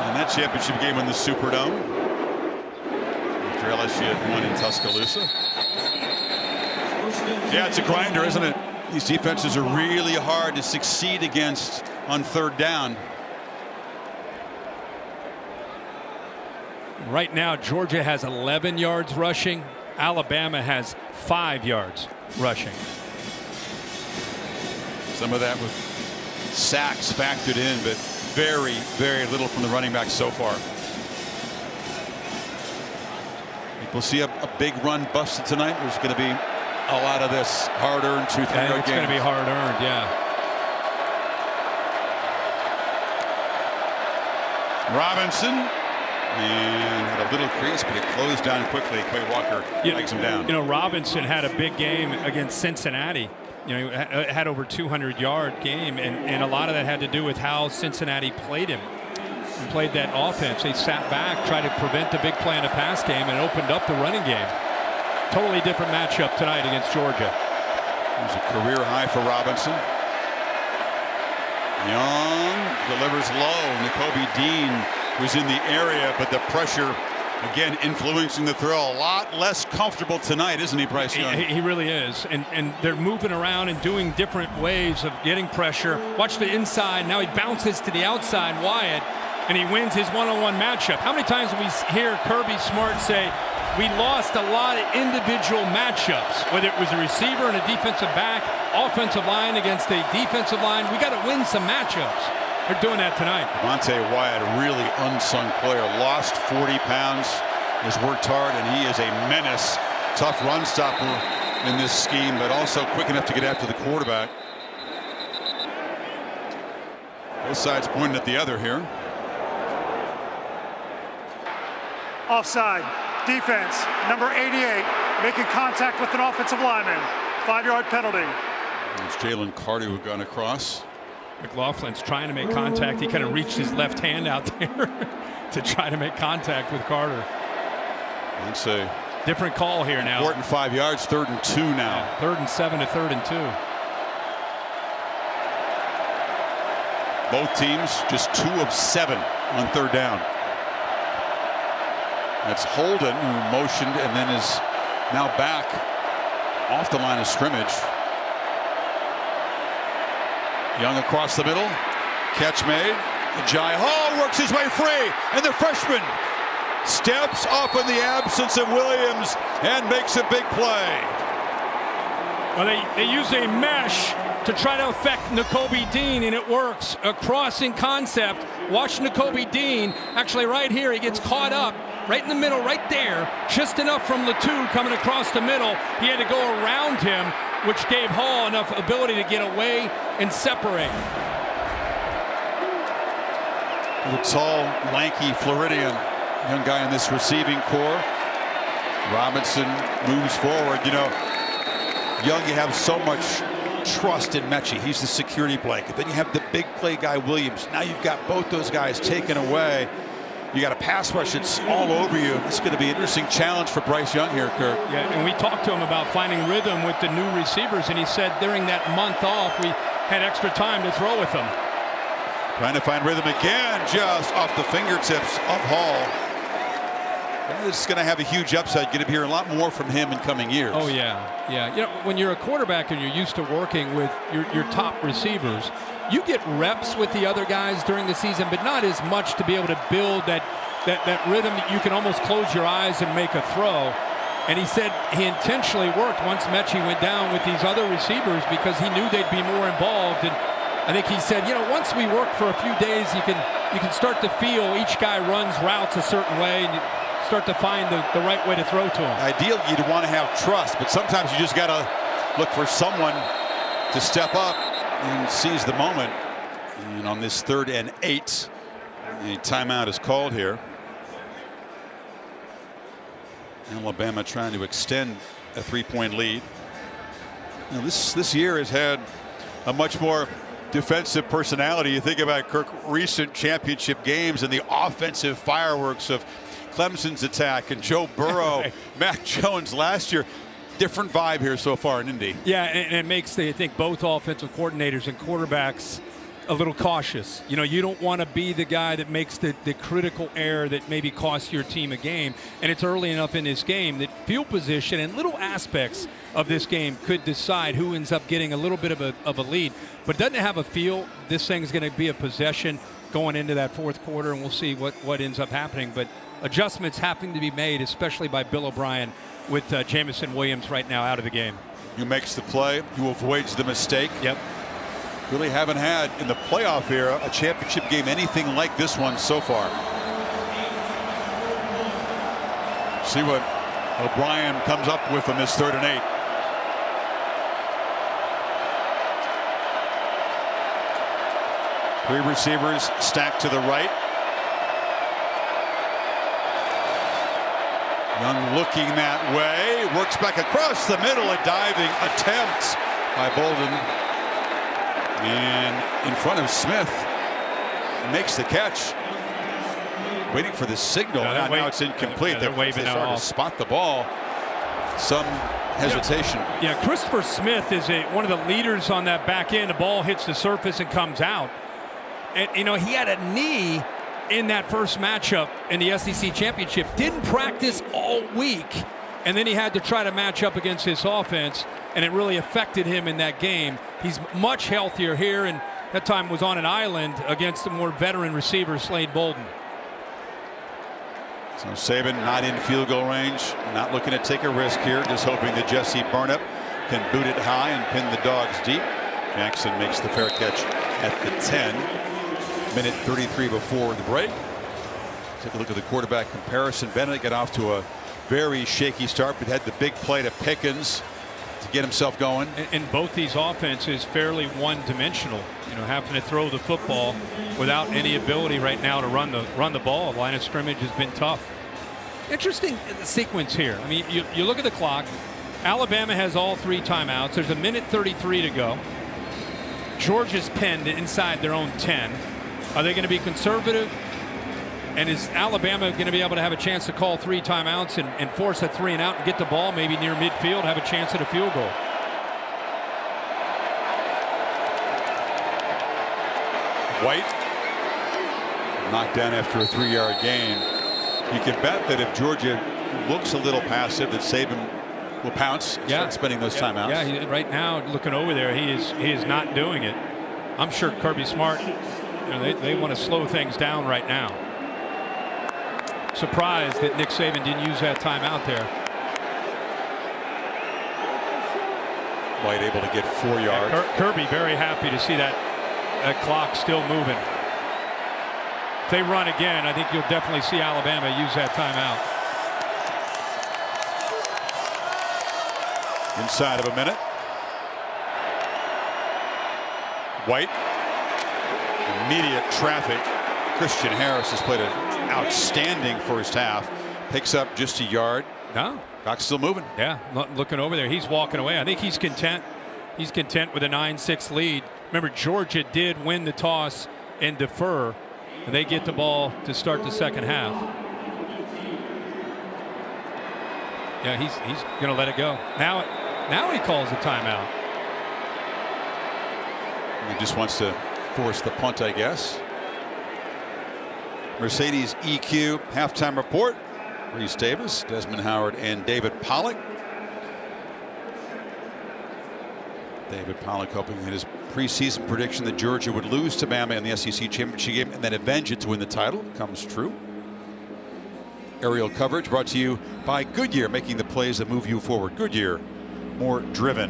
in that championship game in the Superdome after LSU had won in Tuscaloosa. Yeah, it's a grinder, isn't it? These defenses are really hard to succeed against on 3rd down. Right now, Georgia has 11 yards rushing. Alabama has 5 yards rushing. Some of that with sacks factored in, but very, very little from the running back so far. We'll see a big run busted tonight. There's going to be a lot of this hard-earned 2-3 yard games. It's going to be hard-earned, yeah. Robinson. And had a little crease, but it closed down quickly. Quay Walker takes him down. You know, Robinson had a big game against Cincinnati. You know, he had over 200-yard game, and a lot of that had to do with how Cincinnati played him and played that offense. They sat back, tried to prevent the big play in the pass game, and opened up the running game. Totally different matchup tonight against Georgia. There's a career high for Robinson. Young delivers low. Nakobe Dean was in the area, but the pressure Again, influencing the throw. A lot less comfortable tonight, isn't he, Bryce Young? He really is. And they're moving around and doing different ways of getting pressure. Watch the inside. Now he bounces to the outside, Wyatt, and he wins his one-on-one matchup. How many times do we hear Kirby Smart say, we lost a lot of individual matchups, whether it was a receiver and a defensive back, offensive line against a defensive line. We got to win some matchups. They're doing that tonight. Devontae Wyatt, a really unsung player, lost 40 pounds, has worked hard, and he is a menace. Tough run stopper in this scheme, but also quick enough to get after the quarterback. Both sides pointing at the other here. Offside. Defense, number 88, making contact with an offensive lineman. 5-yard penalty. It's Jalen Carter who gone across. McLaughlin's trying to make contact. He kind of reached his left hand out there to try to make contact with Carter. It's a different call here now. Important 5 yards, 3rd and 2 now. Yeah, 3rd and 7 to 3rd and 2. Both teams just 2 of 7 on 3rd down. That's Holden, who motioned and then is now back off the line of scrimmage. Young across the middle. Catch made. Jai Hall works his way free. And the freshman steps up in the absence of Williams and makes a big play. Well, they use a mesh to try to affect Nakobe Dean, and it works. A crossing concept. Watch Nakobe Dean. Actually, right here, he gets caught up. Right in the middle, right there, just enough from the 2 coming across the middle. He had to go around him, which gave Hall enough ability to get away and separate. The tall, lanky Floridian, young guy in this receiving core. Robinson moves forward. You know, Young, you have so much trust in Mechie. He's the security blanket. Then you have the big play guy, Williams. Now you've got both those guys taken away. You got a pass rush that's all over you. It's going to be an interesting challenge for Bryce Young here, Kirk. Yeah, and we talked to him about finding rhythm with the new receivers, and he said during that month off, we had extra time to throw with them. Trying to find rhythm again, just off the fingertips of Hall. This is going to have a huge upside. Going to hear a lot more from him in coming years. Oh, yeah. Yeah. You know, when you're a quarterback and you're used to working with your top receivers, you get reps with the other guys during the season, but not as much to be able to build that rhythm that you can almost close your eyes and make a throw. And he said he intentionally worked once Mechie went down with these other receivers because he knew they'd be more involved. And I think he said, you know, once we work for a few days, you can start to feel each guy runs routes a certain way, and you start to find the right way to throw to him. Ideally, you'd want to have trust, but sometimes you just got to look for someone to step up and seize the moment. And on this 3rd and 8, a timeout is called here. Alabama trying to extend a 3-point lead. Now this year has had a much more defensive personality. You think about Kirk recent championship games and the offensive fireworks of Clemson's attack and Joe Burrow, Mac Jones last year. Different vibe here so far in Indy. Yeah, and it makes, I think, both offensive coordinators and quarterbacks a little cautious. You know, you don't want to be the guy that makes the critical error that maybe costs your team a game. And it's early enough in this game that field position and little aspects of this game could decide who ends up getting a little bit of a lead. But doesn't it have a feel this thing's going to be a possession going into that 4th quarter, and we'll see what ends up happening. But adjustments having to be made, especially by Bill O'Brien, with Jameson Williams right now out of the game. Who makes the play, who avoids the mistake. Yep. Really haven't had in the playoff era a championship game anything like this one so far. See what O'Brien comes up with on this 3rd and 8. Three receivers stacked to the right. Young looking that way, works back across the middle, a diving attempt by Bolden. And in front of Smith, makes the catch. Waiting for the signal. Now it's incomplete. They're waving it off. To spot the ball. Some hesitation. Yeah, Christopher Smith is one of the leaders on that back end. The ball hits the surface and comes out. And, you know, he had a knee in that first matchup in the SEC championship. Didn't practice all week, and then he had to try to match up against his offense, and it really affected him in that game. He's much healthier here, and that time was on an island against the more veteran receiver, Slade Bolden. So Saban not in field goal range, not looking to take a risk here, just hoping that Jesse Burnip can boot it high and pin the Dogs deep. Jackson makes the fair catch at the 10. Minute 33 before the break. Take a look at the quarterback comparison. Bennett got off to a very shaky start, but had the big play to Pickens to get himself going. And both these offenses fairly one-dimensional. You know, having to throw the football without any ability right now to run the ball. Line of scrimmage has been tough. Interesting sequence here. I mean, you look at the clock. Alabama has all 3 timeouts. There's a minute 33 to go. Georgia's pinned inside their own 10. Are they going to be conservative? And is Alabama going to be able to have a chance to call 3 timeouts and force a 3 and out and get the ball maybe near midfield, have a chance at a field goal? White knocked down after a 3-yard gain. You can bet that if Georgia looks a little passive, that Saban will pounce, start spending those timeouts. Yeah, right now, looking over there, he is not doing it. I'm sure Kirby Smart, you know, they want to slow things down right now. Surprised that Nick Saban didn't use that timeout there. White able to get 4 yards. Kirby very happy to see that clock still moving. If they run again, I think you'll definitely see Alabama use that timeout. Inside of a minute. White. Immediate traffic. Christian Harris has played an outstanding first half. Picks up just a yard. No. Clock's still moving. Yeah, looking over there. He's walking away. I think he's content. He's content with a 9-6 lead. Remember, Georgia did win the toss and defer, and they get the ball to start the second half. Yeah, he's going to let it go. Now he calls a timeout. He just wants to force the punt, I guess. Mercedes EQ halftime report. Reese Davis, Desmond Howard, and David Pollack. David Pollack hoping that his preseason prediction that Georgia would lose to Bama in the SEC championship game and then avenge it to win the title comes true. Aerial coverage brought to you by Goodyear, making the plays that move you forward. Goodyear, more driven.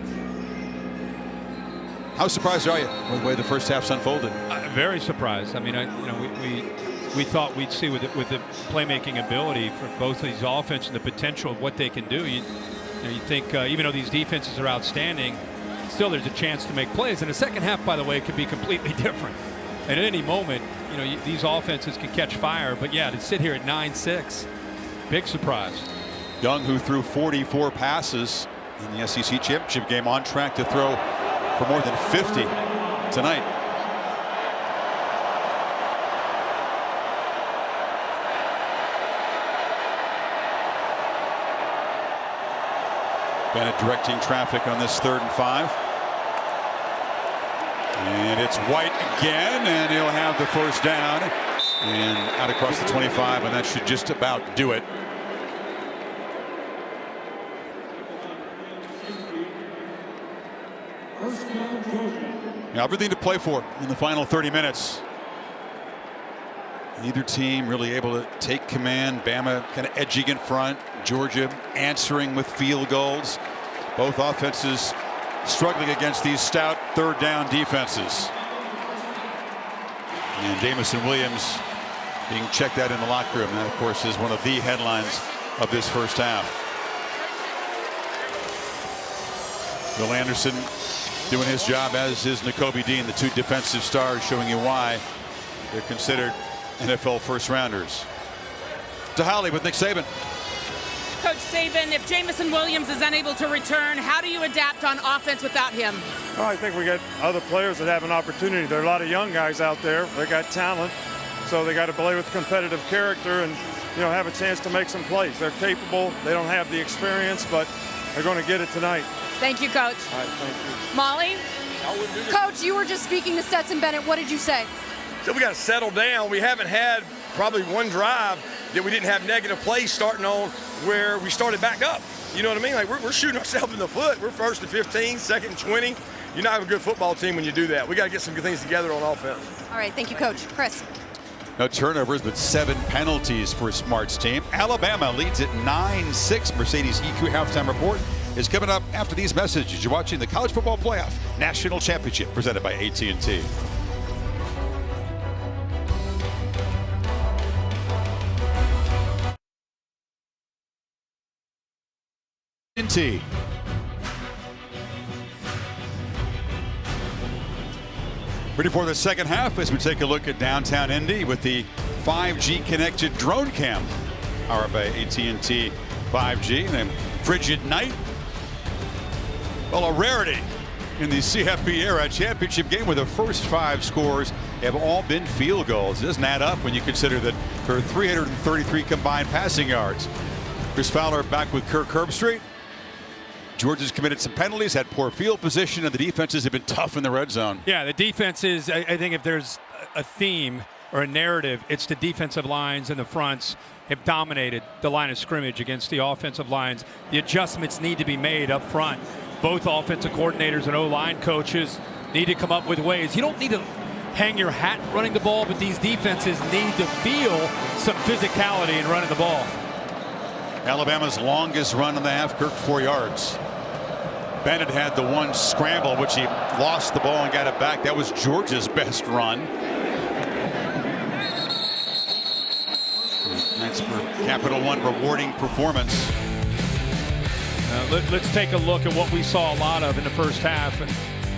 How surprised are you with the way the first half's unfolded? Very surprised. I mean, we thought we'd see with the playmaking ability for both of these offenses and the potential of what they can do. You think even though these defenses are outstanding, still there's a chance to make plays. And the second half, by the way, could be completely different. And at any moment, these offenses can catch fire. But yeah, to sit here at 9-6, big surprise. Young, who threw 44 passes in the SEC championship game, on track to throw for more than 50 tonight. Bennett directing traffic on this 3rd and 5. And it's White again, and he'll have the first down. And out across the 25, and that should just about do it. Now, everything to play for in the final 30 minutes. Neither team really able to take command. Bama kind of edging in front. Georgia answering with field goals. Both offenses struggling against these stout 3rd down defenses. And Jamison Williams being checked out in the locker room. That, of course, is one of the headlines of this first half. Will Anderson doing his job, as is Nakobe Dean, the 2 defensive stars, showing you why they're considered NFL first-rounders. To Holly with Nick Saban. Coach Saban, if Jamison Williams is unable to return, how do you adapt on offense without him? Well, I think we got other players that have an opportunity. There are a lot of young guys out there. They got talent, so they got to play with competitive character and have a chance to make some plays. They're capable. They don't have the experience, but they're going to get it tonight. Thank you, Coach. All right, thank you. Molly? Coach, you were just speaking to Stetson Bennett. What did you say? So we got to settle down. We haven't had probably one drive that we didn't have negative plays starting on where we started back up. You know what I mean? Like, we're shooting ourselves in the foot. We're first and 15, second and 20. You're not a good football team when you do that. We got to get some good things together on offense. All right, thank you, Coach. Chris. No turnovers, but 7 penalties for Smart's team. Alabama leads at 9-6. Mercedes EQ halftime report is coming up after these messages. You're watching the College Football Playoff National Championship presented by AT&T. Ready for the second half as we take a look at downtown Indy with the 5G connected drone cam powered by AT&T 5G. And a frigid night. Well, a rarity in the CFP era championship game where the first 5 scores have all been field goals. It doesn't add up when you consider that there are 333 combined passing yards. Chris Fowler back with Kirk Herbstreit. Georgia's committed some penalties, had poor field position, and the defenses have been tough in the red zone. Yeah, the defense is, I think if there's a theme or a narrative, it's the defensive lines and the fronts have dominated the line of scrimmage against the offensive lines. The adjustments need to be made up front. Both offensive coordinators and O-line coaches need to come up with ways. You don't need to hang your hat running the ball, but these defenses need to feel some physicality in running the ball. Alabama's longest run in the half, Kirk, 4 yards. Bennett had the one scramble, which he lost the ball and got it back. That was Georgia's best run. That's for Capital One rewarding performance. Let's take a look at what we saw a lot of in the first half.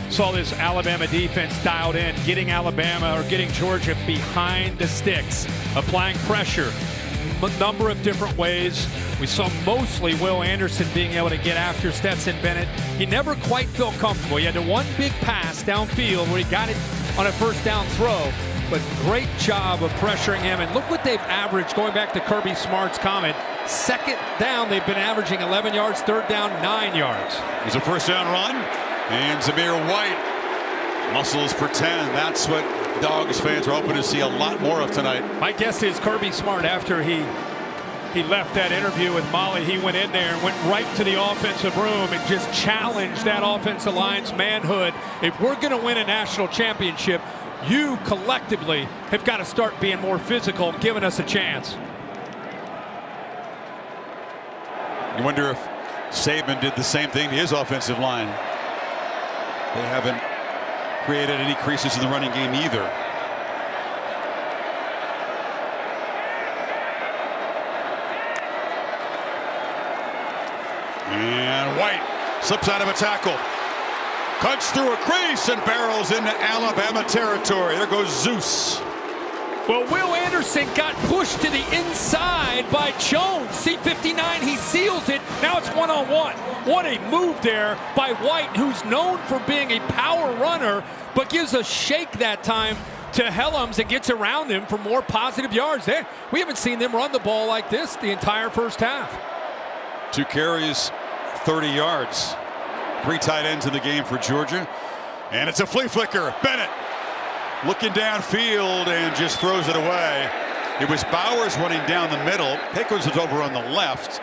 Saw this Alabama defense dialed in, getting Alabama or getting Georgia behind the sticks, applying pressure a number of different ways. We saw mostly Will Anderson being able to get after Stetson Bennett. He never quite felt comfortable. He had the one big pass downfield where he got it on a first down throw, but great job of pressuring him. And look what they've averaged, going back to Kirby Smart's comment. Second down, they've been averaging 11 yards, third down, 9 yards. It's a first down run, and Zamir White muscles for 10. That's what Dogs fans are hoping to see a lot more of tonight. My guess is Kirby Smart, after he left that interview with Molly, he went in there and went right to the offensive room and just challenged that offensive line's manhood. If we're going to win a national championship, you collectively have got to start being more physical and giving us a chance. You wonder if Saban did the same thing to his offensive line. They haven't created any creases in the running game either. And White slips out of a tackle, cuts through a crease and barrels into Alabama territory. There goes Zeus. Well, Will Anderson got pushed to the inside by Jones. C59, he seals it. Now it's one-on-one. What a move there by White, who's known for being a power runner, but gives a shake that time to Helms and gets around him for more positive yards. There, we haven't seen them run the ball like this the entire first half. 2 carries, 30 yards. 3 tight ends in the game for Georgia. And it's a flea flicker. Bennett looking downfield and just throws it away. It was Bowers running down the middle. Pickens was over on the left.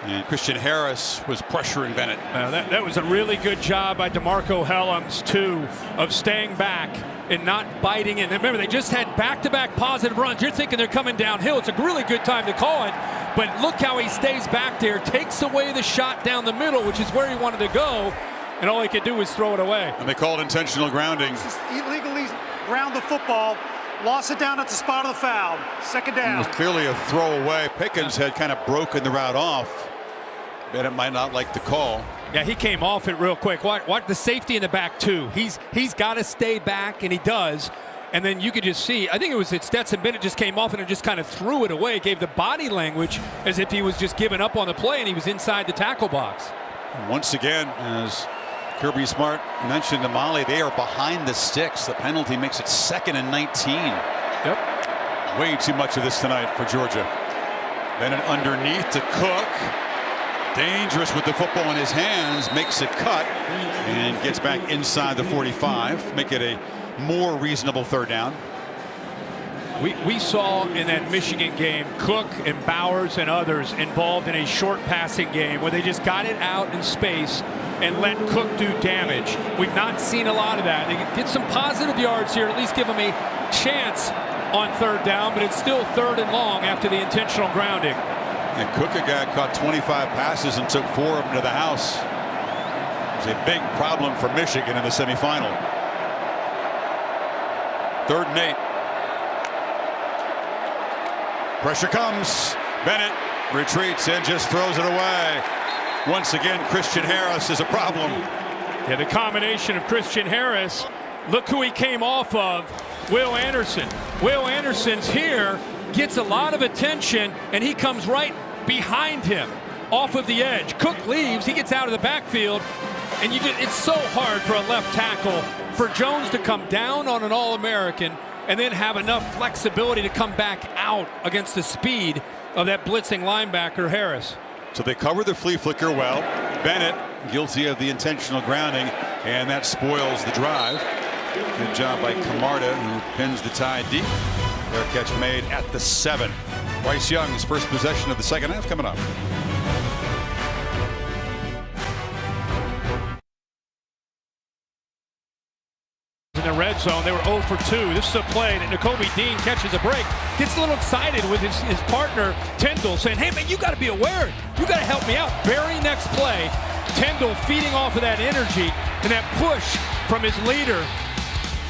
And Christian Harris was pressuring Bennett. That was a really good job by DeMarco Helms, too, of staying back and not biting in. Remember, they just had back-to-back positive runs. You're thinking they're coming downhill. It's a really good time to call it. But look how he stays back there, takes away the shot down the middle, which is where he wanted to go, and all he could do was throw it away. And they called intentional grounding. Illegally ground the football, lost it down at the spot of the foul. Second down. It was clearly a throwaway. Pickens had kind of broken the route off. Bennett might not like the call. Yeah, he came off it real quick. What the safety in the back too. He's got to stay back, and he does. And then you could just see, I think it was that Stetson Bennett just came off and just kind of threw it away, gave the body language as if he was just giving up on the play and he was inside the tackle box. And once again, as Kirby Smart mentioned to Molly, they are behind the sticks. The penalty makes it 2nd and 19. Yep. Way too much of this tonight for Georgia. Bennett underneath to Cook. Dangerous with the football in his hands, makes a cut and gets back inside the 45, make it a more reasonable third down. We saw in that Michigan game Cook and Bowers and others involved in a short passing game where they just got it out in space and let Cook do damage. We've not seen a lot of that. They get some positive yards here, at least give them a chance on third down, but it's still 3rd and long after the intentional grounding. And Cook, a guy, caught 25 passes and took 4 of them to the house. It's a big problem for Michigan in the semifinal. 3rd and 8. Pressure comes. Bennett retreats and just throws it away. Once again, Christian Harris is a problem. Yeah, the combination of Christian Harris. Look who he came off of. Will Anderson. Will Anderson's here, gets a lot of attention, and he comes right behind him off of the edge. Cook leaves, he gets out of the backfield, and it's so hard for a left tackle for Jones to come down on an All-American and then have enough flexibility to come back out against the speed of that blitzing linebacker Harris. So they cover the flea flicker well. Bennett guilty of the intentional grounding, and that spoils the drive. Good job by Camarda, who pins the tie deep. Their catch made at the 7. Bryce Young's first possession of the second half coming up. In the red zone, they were 0 for 2. This is a play that Nakobe Dean catches a break, gets a little excited with his partner Tyndall, saying, hey man, you got to be aware, you got to help me out. Very next play, Tyndall feeding off of that energy and that push from his leader,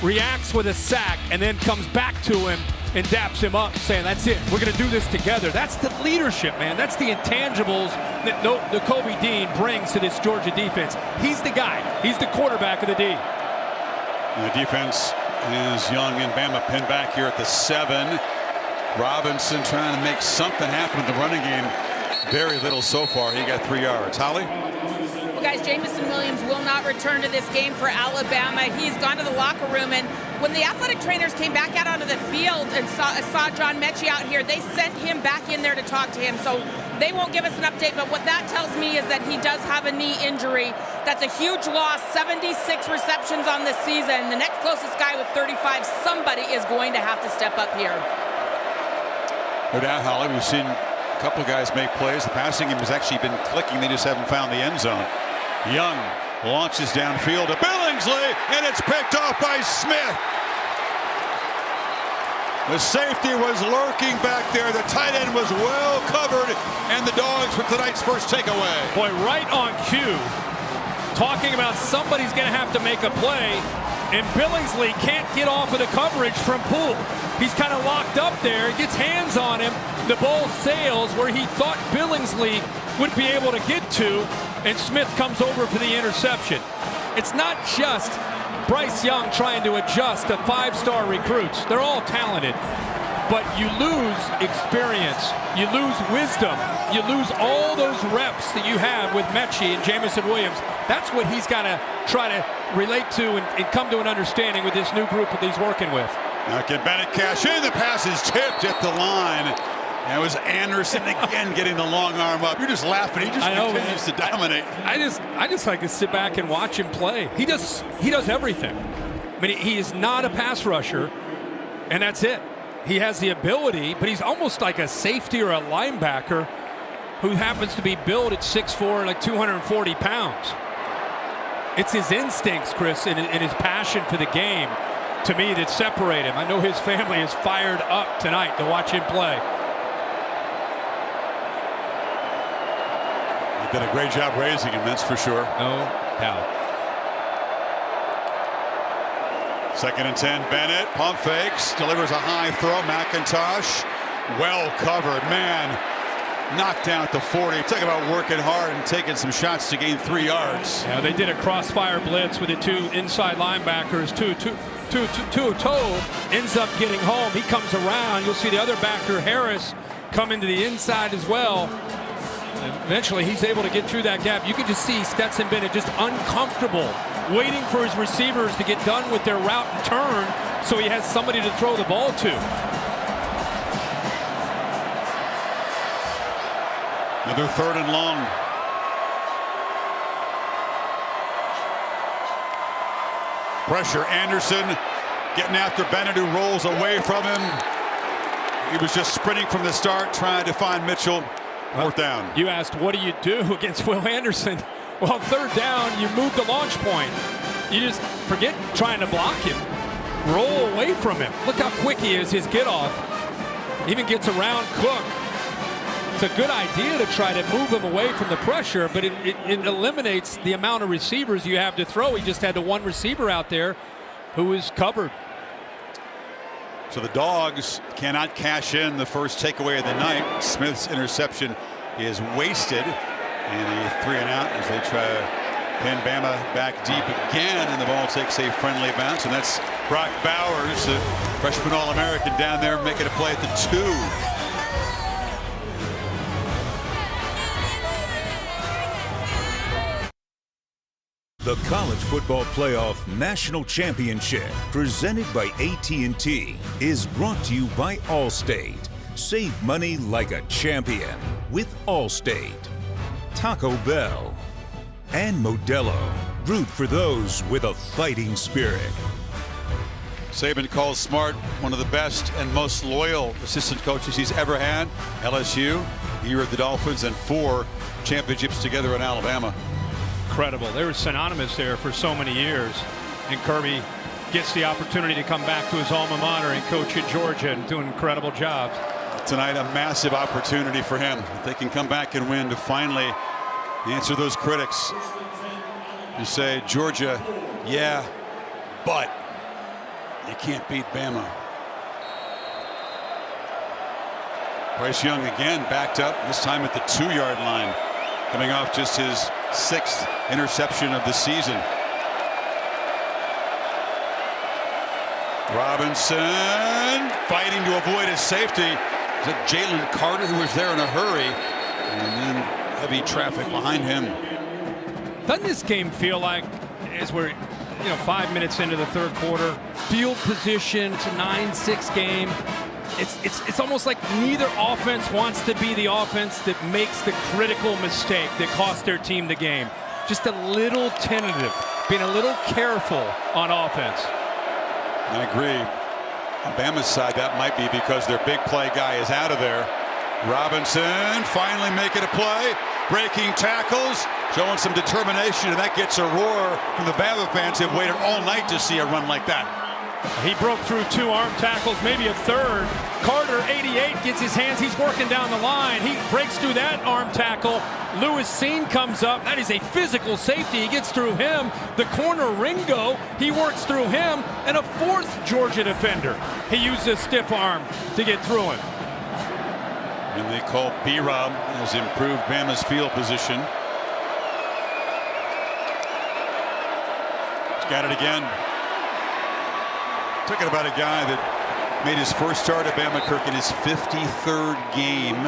reacts with a sack and then comes back to him and daps him up, saying that's it, we're going to do this together. That's the leadership, man. That's the intangibles that Nakobe Dean brings to this Georgia defense. He's the guy. He's the quarterback of the D. The defense is Young and Bama pinned back here at the 7. Robinson trying to make something happen in the running game. Very little so far. He got 3 yards. Holly? Well, guys, Jamison Williams will not return to this game for Alabama. He's gone to the locker room, and when the athletic trainers came back out onto the field and saw John Mechie out here, they sent him back in there to talk to him. So they won't give us an update, but what that tells me is that he does have a knee injury. That's a huge loss. 76 receptions on this season. The next closest guy with 35, somebody is going to have to step up here. No doubt, Holly. We've seen a couple of guys make plays. The passing game has actually been clicking. They just haven't found the end zone. Young launches downfield to Billingsley, and it's picked off by Smith. The safety was lurking back there. The tight end was well covered, and the Dogs with tonight's first takeaway. Boy, right on cue, talking about somebody's going to have to make a play, and Billingsley can't get off of the coverage from Poole. He's kind of locked up there, gets hands on him. The ball sails where he thought Billingsley would be able to get to, and Smith comes over for the interception. It's not just Bryce Young trying to adjust to 5-star recruits. They're all talented, but you lose experience, you lose wisdom, you lose all those reps that you have with Mechie and Jamison Williams. That's what he's got to try to relate to and come to an understanding with this new group that he's working with. Now can Bennett cash in? The pass is tipped at the line. That was Anderson again getting the long arm up. You're just laughing. He just continues to dominate. I just like to sit back and watch him play. He does everything. I mean, he is not a pass rusher, and that's it. He has the ability, but he's almost like a safety or a linebacker who happens to be built at 6'4", like 240 pounds. It's his instincts, Chris, and his passion for the game, to me, that separate him. I know his family is fired up tonight to watch him play. Did a great job raising him, that's for sure. No doubt. 2nd and 10. Bennett pump fakes, delivers a high throw. McIntosh well covered. Man, knocked down at the 40. Talk about working hard and taking some shots to gain 3 yards. Yeah, they did a crossfire blitz with the 2 inside linebackers. Toe ends up getting home. He comes around. You'll see the other backer, Harris, come into the inside as well. Eventually, he's able to get through that gap. You can just see Stetson Bennett just uncomfortable, waiting for his receivers to get done with their route and turn so he has somebody to throw the ball to. Another 3rd and long. Pressure. Anderson getting after Bennett, who rolls away from him. He was just sprinting from the start, trying to find Mitchell. Fourth down. You asked, what do you do against Will Anderson? Well, third down, you move the launch point. You just forget trying to block him. Roll away from him. Look how quick he is, his get off. Even gets around Cook. It's a good idea to try to move him away from the pressure, but it eliminates the amount of receivers you have to throw. He just had the one receiver out there who was covered. So the Dogs cannot cash in the first takeaway of the night. Smith's interception is wasted, and a 3-and-out as they try to pin Bama back deep again, and the ball takes a friendly bounce, and that's Brock Bowers, the freshman All-American down there, making a play at the 2. The College Football Playoff National Championship, presented by AT&T, is brought to you by Allstate. Save money like a champion with Allstate. Taco Bell and Modelo. Root for those with a fighting spirit. Saban calls Smart one of the best and most loyal assistant coaches he's ever had. LSU, year of the Dolphins, and 4 championships together in Alabama. Incredible. They were synonymous there for so many years. And Kirby gets the opportunity to come back to his alma mater and coach at Georgia and do incredible jobs. Tonight, a massive opportunity for him. If they can come back and win to finally answer those critics. You say, Georgia, yeah, but you can't beat Bama. Bryce Young again backed up, this time at the 2-yard line, coming off just his 6th interception of the season. Robinson fighting to avoid his safety. Is it Jalen Carter who was there in a hurry? And then heavy traffic behind him. Doesn't this game feel like, as we're 5 minutes into the third quarter, field position, it's a 9-6 game. It's almost like neither offense wants to be the offense that makes the critical mistake that cost their team the game. Just a little tentative, being a little careful on offense. I agree. On Bama's side, that might be because their big play guy is out of there. Robinson finally making a play, breaking tackles, showing some determination, and that gets a roar from the Bama fans who have waited all night to see a run like that. He broke through 2 arm tackles, maybe a third. Carter, 88, gets his hands. He's working down the line. He breaks through that arm tackle. Lewis Seen comes up. That is a physical safety. He gets through him. The corner, Ringo, he works through him. And a 4th Georgia defender. He used a stiff arm to get through him. And they call B-Rob, has improved Bama's field position. He's got it again. Talking about a guy that made his first start at Bama, Kirk, in his 53rd game.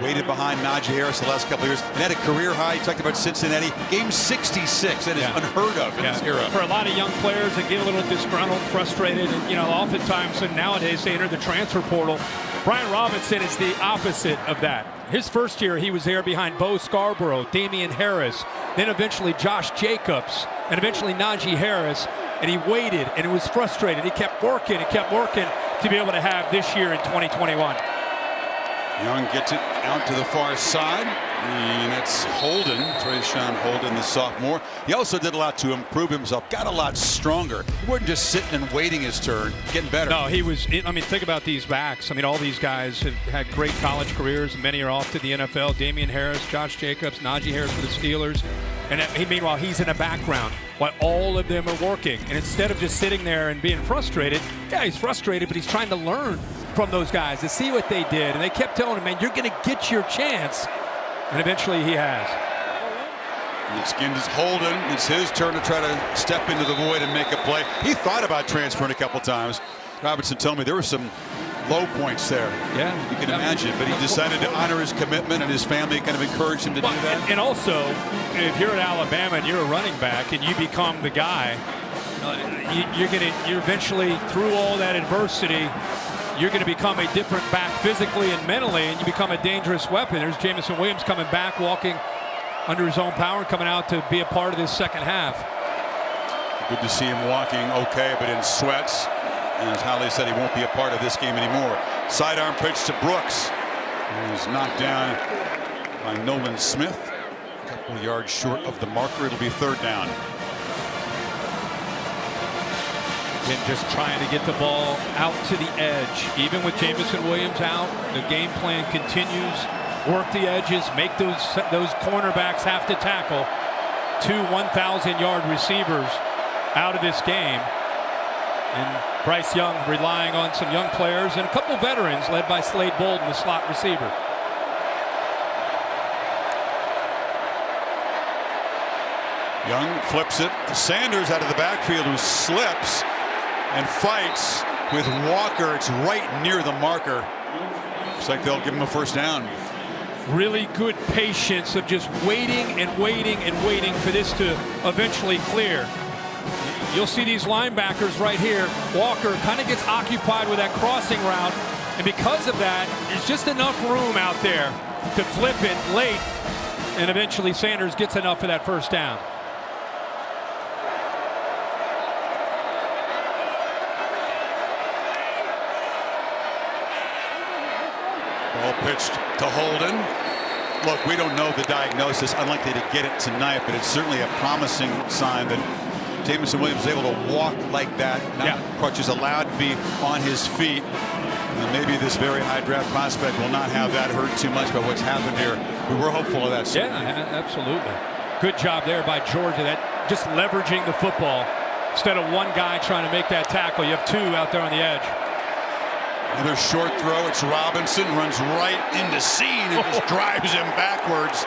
Waited behind Najee Harris the last couple of years. And had a career high. He talked about Cincinnati. Game 66. That is unheard of in this era. For a lot of young players that get a little disgruntled, frustrated, and oftentimes, and nowadays they enter the transfer portal. Brian Robinson is the opposite of that. His first year, he was there behind Bo Scarborough, Damian Harris, then eventually Josh Jacobs, and eventually Najee Harris. And he waited, and it was frustrated. He kept working to be able to have this year in 2021. Young gets it out to the far side, and it's Holden, Trayshawn Holden, the sophomore. He also did a lot to improve himself, got a lot stronger. He wasn't just sitting and waiting his turn, getting better. No, he was, think about these backs. All these guys have had great college careers. Many are off to the NFL. Damian Harris, Josh Jacobs, Najee Harris for the Steelers. And meanwhile, he's in the background while all of them are working. And instead of just sitting there and being frustrated, he's frustrated, but he's trying to learn from those guys to see what they did. And they kept telling him, man, you're going to get your chance. And eventually he has. It's Holden. It's his turn to try to step into the void and make a play. He thought about transferring a couple times. Robinson told me there were some low points there. Yeah. You can imagine, but he decided to honor his commitment, and his family kind of encouraged him to do that. And also, if you're at Alabama and you're a running back and you become the guy, you're eventually, through all that adversity, you're going to become a different back physically and mentally, and you become a dangerous weapon. There's Jameson Williams coming back, walking under his own power, and coming out to be a part of this second half. Good to see him walking okay, but in sweats. And as Holly said, he won't be a part of this game anymore. Sidearm pitch to Brooks. He was knocked down by Nolan Smith. A couple yards short of the marker. It'll be 3rd down. And just trying to get the ball out to the edge. Even with Jamison Williams out, the game plan continues. Work the edges, make those cornerbacks have to tackle. 2 1,000-yard receivers out of this game. And Bryce Young relying on some young players and a couple veterans led by Slade Bolden, the slot receiver. Young flips it to Sanders out of the backfield, who slips and fights with Walker. It's right near the marker. Looks like they'll give him a 1st down. Really good patience of just waiting and waiting and waiting for this to eventually clear. You'll see these linebackers right here. Walker kind of gets occupied with that crossing route, and because of that, there's just enough room out there to flip it late, and eventually Sanders gets enough for that 1st down. Ball pitched to Holden. Look, we don't know the diagnosis. Unlikely to get it tonight, but it's certainly a promising sign that Jamison Williams is able to walk like that. Crutches, allowed to be on his feet. And maybe this very high draft prospect will not have that hurt too much by what's happened here. We were hopeful of that. Yeah, absolutely. Good job there by Georgia. That just leveraging the football. Instead of one guy trying to make that tackle, you have 2 out there on the edge. Another short throw. It's Robinson, runs right into Sean and just drives him backwards.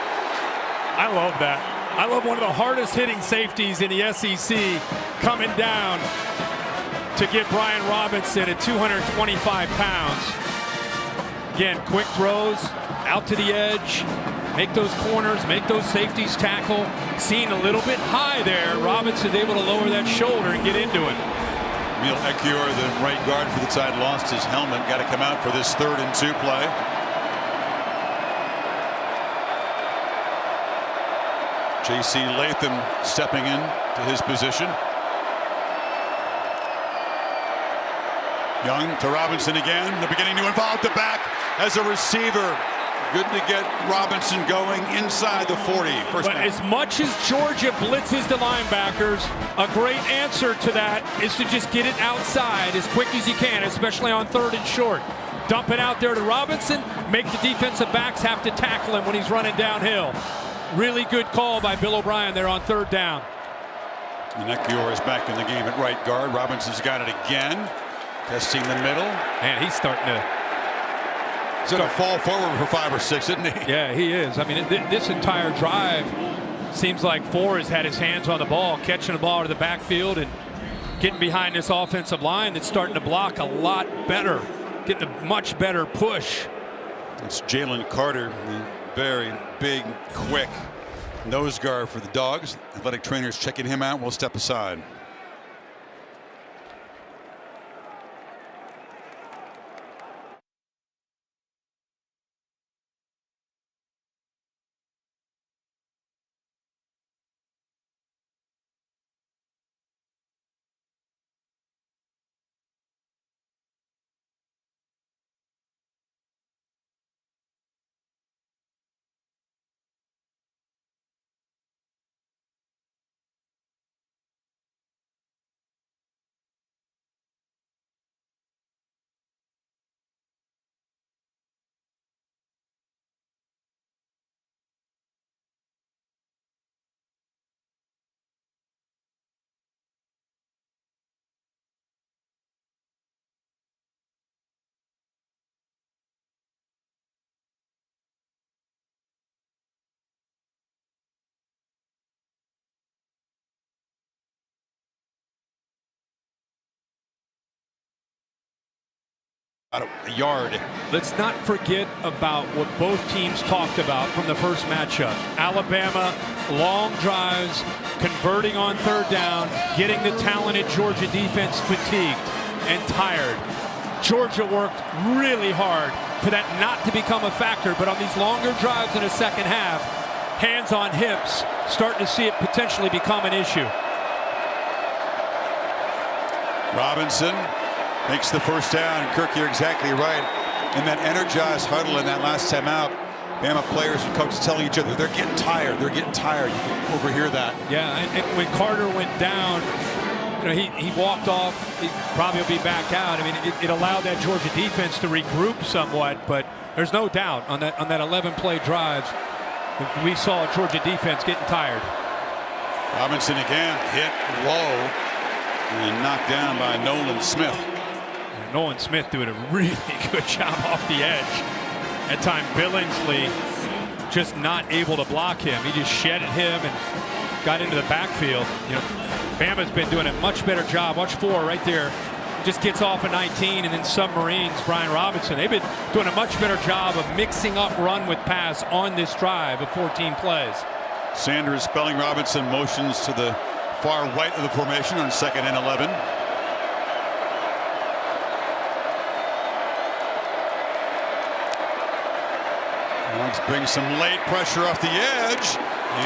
I love that. I love one of the hardest hitting safeties in the SEC coming down to get Brian Robinson at 225 pounds. Again, quick throws out to the edge, make those corners, make those safeties tackle. Sean a little bit high there. Robinson able to lower that shoulder and get into it. Emil Ekiyor, the right guard for the side, lost his helmet. Got to come out for this 3rd and 2 play. J.C. Latham stepping in to his position. Young to Robinson again. They're beginning to involve the back as a receiver. Good to get Robinson going inside the 40. But as much as Georgia blitzes the linebackers, a great answer to that is to just get it outside as quick as you can, especially on 3rd and short. Dump it out there to Robinson, make the defensive backs have to tackle him when he's running downhill. Really good call by Bill O'Brien there on 3rd down. And Ekiyor is back in the game at right guard. Robinson's got it again. Testing the middle. Man, he's starting to... He's going to fall forward for 5 or 6, isn't he? Yeah, he is. I mean, this entire drive seems like Ford has had his hands on the ball, catching the ball to the backfield and getting behind this offensive line that's starting to block a lot better, getting a much better push. It's Jalen Carter, the very big, quick nose guard for the Dogs. Athletic trainers checking him out. We'll step aside. About a yard. Let's not forget about what both teams talked about from the first matchup. Alabama, long drives, converting on 3rd down, getting the talented Georgia defense fatigued and tired. Georgia worked really hard for that not to become a factor, but on these longer drives in the 2nd half, hands on hips, starting to see it potentially become an issue. Robinson makes the 1st down. Kirk, you're exactly right. in that energized huddle in that last timeout, Bama players and coaches telling each other they're getting tired. They're getting tired. You can overhear that. Yeah, and when Carter went down, he walked off. He probably will be back out. I mean, it allowed that Georgia defense to regroup somewhat, but there's no doubt on that 11-play drive, we saw a Georgia defense getting tired. Robinson again hit low and knocked down by Nolan Smith. And Nolan Smith doing a really good job off the edge. At time, Billingsley just not able to block him. He just shedded him and got into the backfield. Bama's been doing a much better job. Watch 4 right there. Just gets off a 19, and then Submarines, Brian Robinson. They've been doing a much better job of mixing up run with pass on this drive of 14 plays. Sanders spelling Robinson motions to the far right of the formation on 2nd and 11. Dogs bring some late pressure off the edge,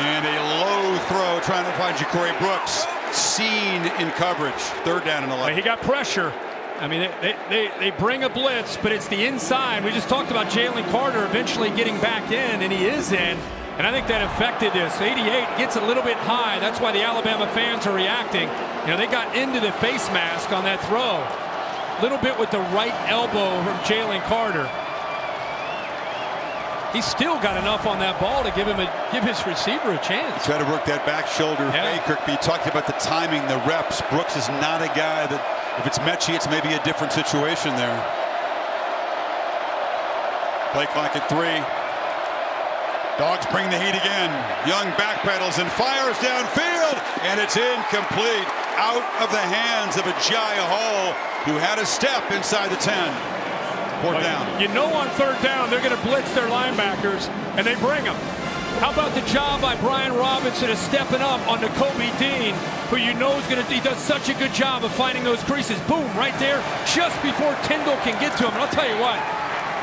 and a low throw trying to find Ja'Cory Brooks. Seen in coverage. 3rd down and 11. He got pressure. I mean, they bring a blitz, but it's the inside. We just talked about Jalen Carter eventually getting back in, and he is in. And I think that affected this. 88 gets a little bit high. That's why the Alabama fans are reacting. They got into the face mask on that throw. A little bit with the right elbow from Jalen Carter. He's still got enough on that ball to give his receiver a chance. Try to work that back shoulder. Yeah. Kirkby talked about the timing, the reps. Brooks is not a guy that, if it's Mechie, it's maybe a different situation there. Play clock at 3. Dogs bring the heat again. Young backpedals and fires downfield, and it's incomplete. Out of the hands of Agiye Hall, who had a step inside the 10. 4th down. On 3rd down, they're going to blitz their linebackers, and they bring them. How about the job by Brian Robinson of stepping up on Kobe Dean, who is going to, he does such a good job of finding those creases. Boom, right there, just before Tyndall can get to him. And I'll tell you what,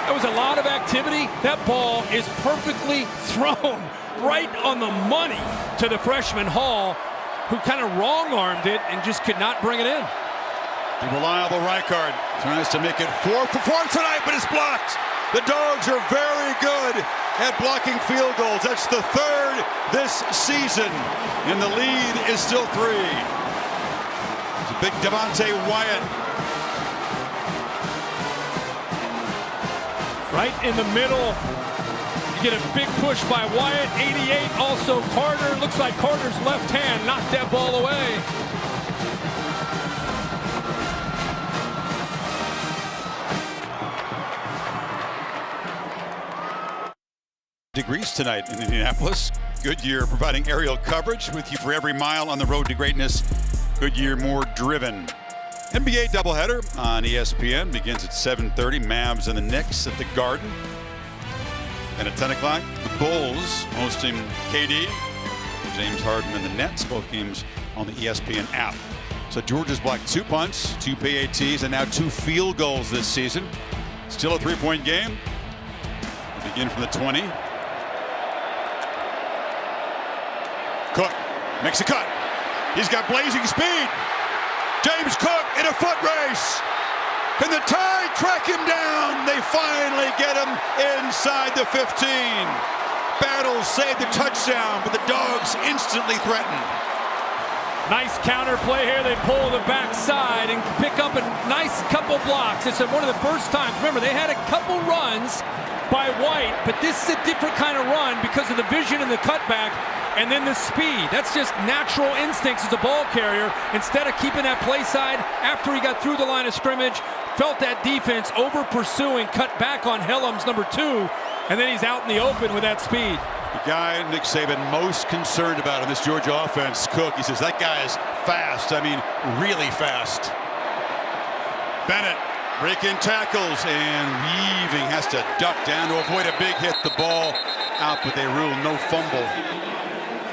there was a lot of activity. That ball is perfectly thrown right on the money to the freshman Hall, who kind of wrong-armed it and just could not bring it in. The reliable Reichard tries to make it 4 for 4 tonight, but it's blocked. The Dogs are very good at blocking field goals. That's the 3rd this season, and the lead is still 3. It's a big Devontae Wyatt. Right in the middle. You get a big push by Wyatt. 88, also Carter. Looks like Carter's left hand knocked that ball away. Degrees tonight in Indianapolis. Goodyear providing aerial coverage with you for every mile on the road to greatness. Goodyear, more driven. NBA doubleheader on ESPN begins at 7:30. Mavs and the Knicks at the Garden. And at 10 o'clock, the Bulls hosting KD, James Harden and the Nets. Both games on the ESPN app. So Georgia's blocked 2 punts, 2 PATs, and now 2 field goals this season. Still a 3-point game. We'll begin from the 20. Cook makes a cut. He's got blazing speed. James Cook in a foot race. Can the Tide track him down? They finally get him inside the 15. Battles saved the touchdown, but the Dogs instantly threatened. Nice counter play here. They pull the backside and pick up a nice couple blocks. It's one of the first times. Remember, they had a couple runs by White, but this is a different kind of run because of the vision and the cutback. And then the speed. That's just natural instincts as a ball carrier. Instead of keeping that play side after he got through the line of scrimmage, felt that defense over pursuing, cut back on Helms, number 2, and then he's out in the open with that speed. The guy Nick Saban most concerned about in this Georgia offense, Cook, he says that guy is fast. I mean, really fast. Bennett breaking tackles and weaving, has to duck down to avoid a big hit. The ball out, but they rule no fumble.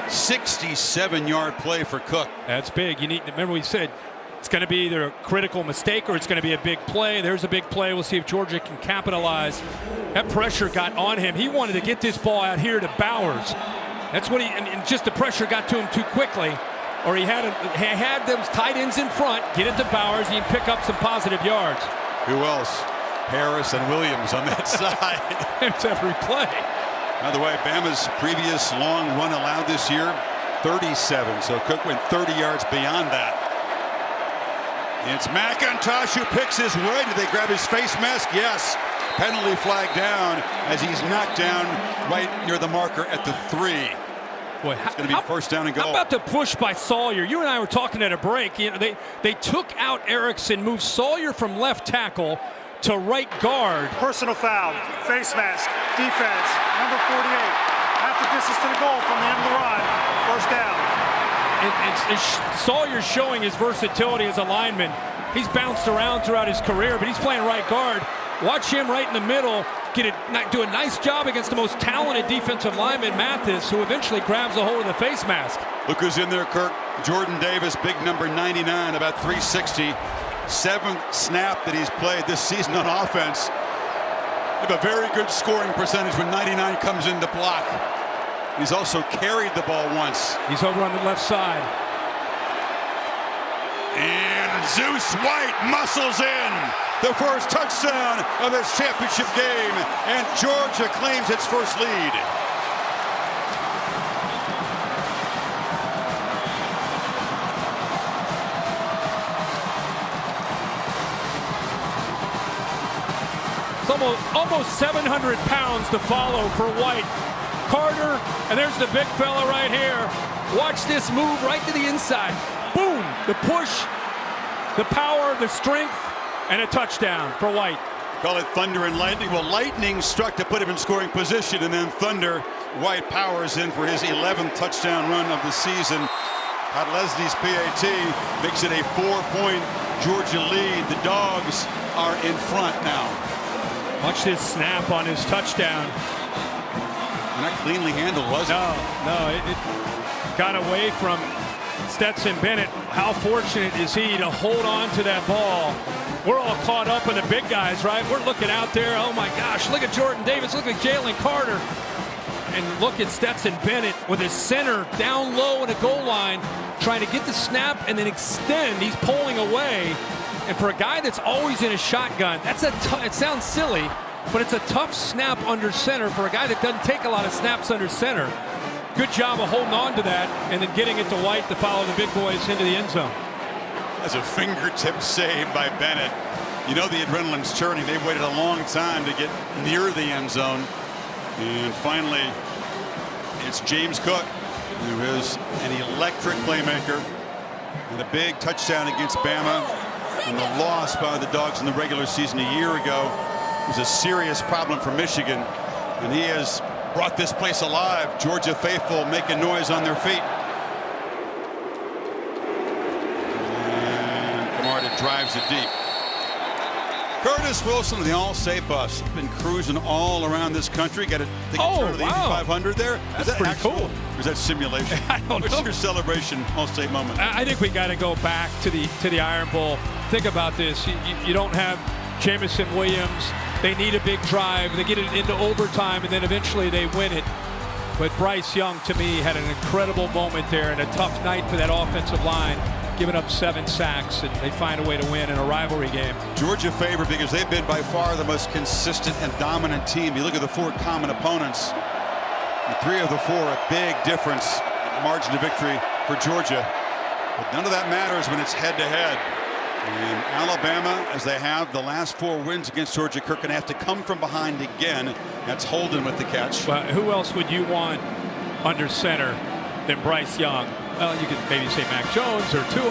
67-yard play for Cook. That's big. You need to remember we said it's going to be either a critical mistake or it's going to be a big play. There's a big play. We'll see if Georgia can capitalize. That pressure got on him. He wanted to get this ball out here to Bowers. That's what and just the pressure got to him too quickly. Or he had those tight ends in front. Get it to Bowers. He can pick up some positive yards. Who else? Harris and Williams on that side. It's every play. By the way, Bama's previous long run allowed this year, 37. So Cook went 30 yards beyond that. It's McIntosh who picks his way. Did they grab his face mask? Yes. Penalty flag down as he's knocked down right near the marker at the 3. Boy, it's going to be first down and goal. How about the push by Sawyer? You and I were talking at a break. You know, they took out Erickson, moved Sawyer from left tackle to right guard. Personal foul, face mask, defense, number 48. Half the distance to the goal from the end of the run. First down. Sawyer's showing his versatility as a lineman. He's bounced around throughout his career, but he's playing right guard. Watch him right in the middle do a nice job against the most talented defensive lineman, Mathis, who eventually grabs a hold of the face mask. Look who's in there, Kirk. Jordan Davis, big number 99, about 360. 7th snap that he's played this season on offense. They have a very good scoring percentage when 99 comes in to block. He's also carried the ball once. He's over on the left side. And Zeus White muscles in. The first touchdown of this championship game. And Georgia claims its first lead. It's almost 700 pounds to follow for White. Carter, and there's the big fella right here. Watch this move right to the inside. Boom! The push, the power, the strength, and a touchdown for White. Call it thunder and lightning. Well, lightning struck to put him in scoring position, and then thunder. White powers in for his 11th touchdown run of the season. Podlesny's PAT makes it a 4-point Georgia lead. The Dogs are in front now. Watch this snap on his touchdown. Not cleanly handled, was it? No, it got away from Stetson Bennett. How fortunate is he to hold on to that ball? We're all caught up in the big guys, right? We're looking out there. Oh my gosh, look at Jordan Davis, look at Jalen Carter. And look at Stetson Bennett with his center down low in the goal line, trying to get the snap and then extend. He's pulling away. And for a guy that's always in a shotgun, it sounds silly, but it's a tough snap under center for a guy that doesn't take a lot of snaps under center. Good job of holding on to that and then getting it to White to follow the big boys into the end zone. That's a fingertip save by Bennett. You know the adrenaline's churning. They've waited a long time to get near the end zone. And finally, it's James Cook, who is an electric playmaker. And a big touchdown against Bama. And the loss by the Dogs in the regular season a year ago was a serious problem for Michigan. And he has brought this place alive. Georgia faithful making noise on their feet. And Camarda drives it deep. Curtis Wilson of the All-State bus. He's been cruising all around this country. Got to take a turn of the 8500 there. That's pretty cool. Or is that simulation? I don't know. What's your celebration All-State moment? I think we got to go back to the Iron Bowl. Think about this. You don't have Jamison Williams. They need a big drive. They get it into overtime, and then eventually they win it. But Bryce Young, to me, had an incredible moment there and a tough night for that offensive line, giving up 7 sacks, and they find a way to win in a rivalry game. Georgia favored because they've been by far the most consistent and dominant team. You look at the 4 common opponents. The 3 of the 4, a big difference, margin of victory for Georgia. But none of that matters when it's head-to-head. And Alabama, as they have the last 4 wins against Georgia, Kirk going to have to come from behind again. That's Holden with the catch. Well, who else would you want under center than Bryce Young? Well, you could maybe say Mac Jones or 2.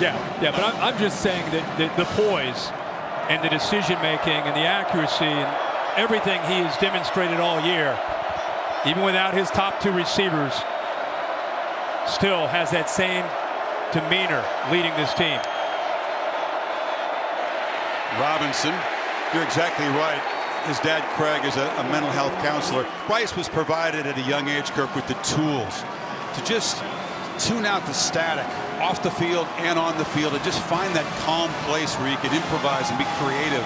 Yeah, but I'm just saying that the poise and the decision-making and the accuracy and everything he has demonstrated all year, even without his top 2 receivers, still has that same demeanor leading this team. Robinson, you're exactly right. His dad, Craig, is a mental health counselor. Bryce was provided at a young age, Kirk, with the tools to just tune out the static off the field and on the field and just find that calm place where you can improvise and be creative.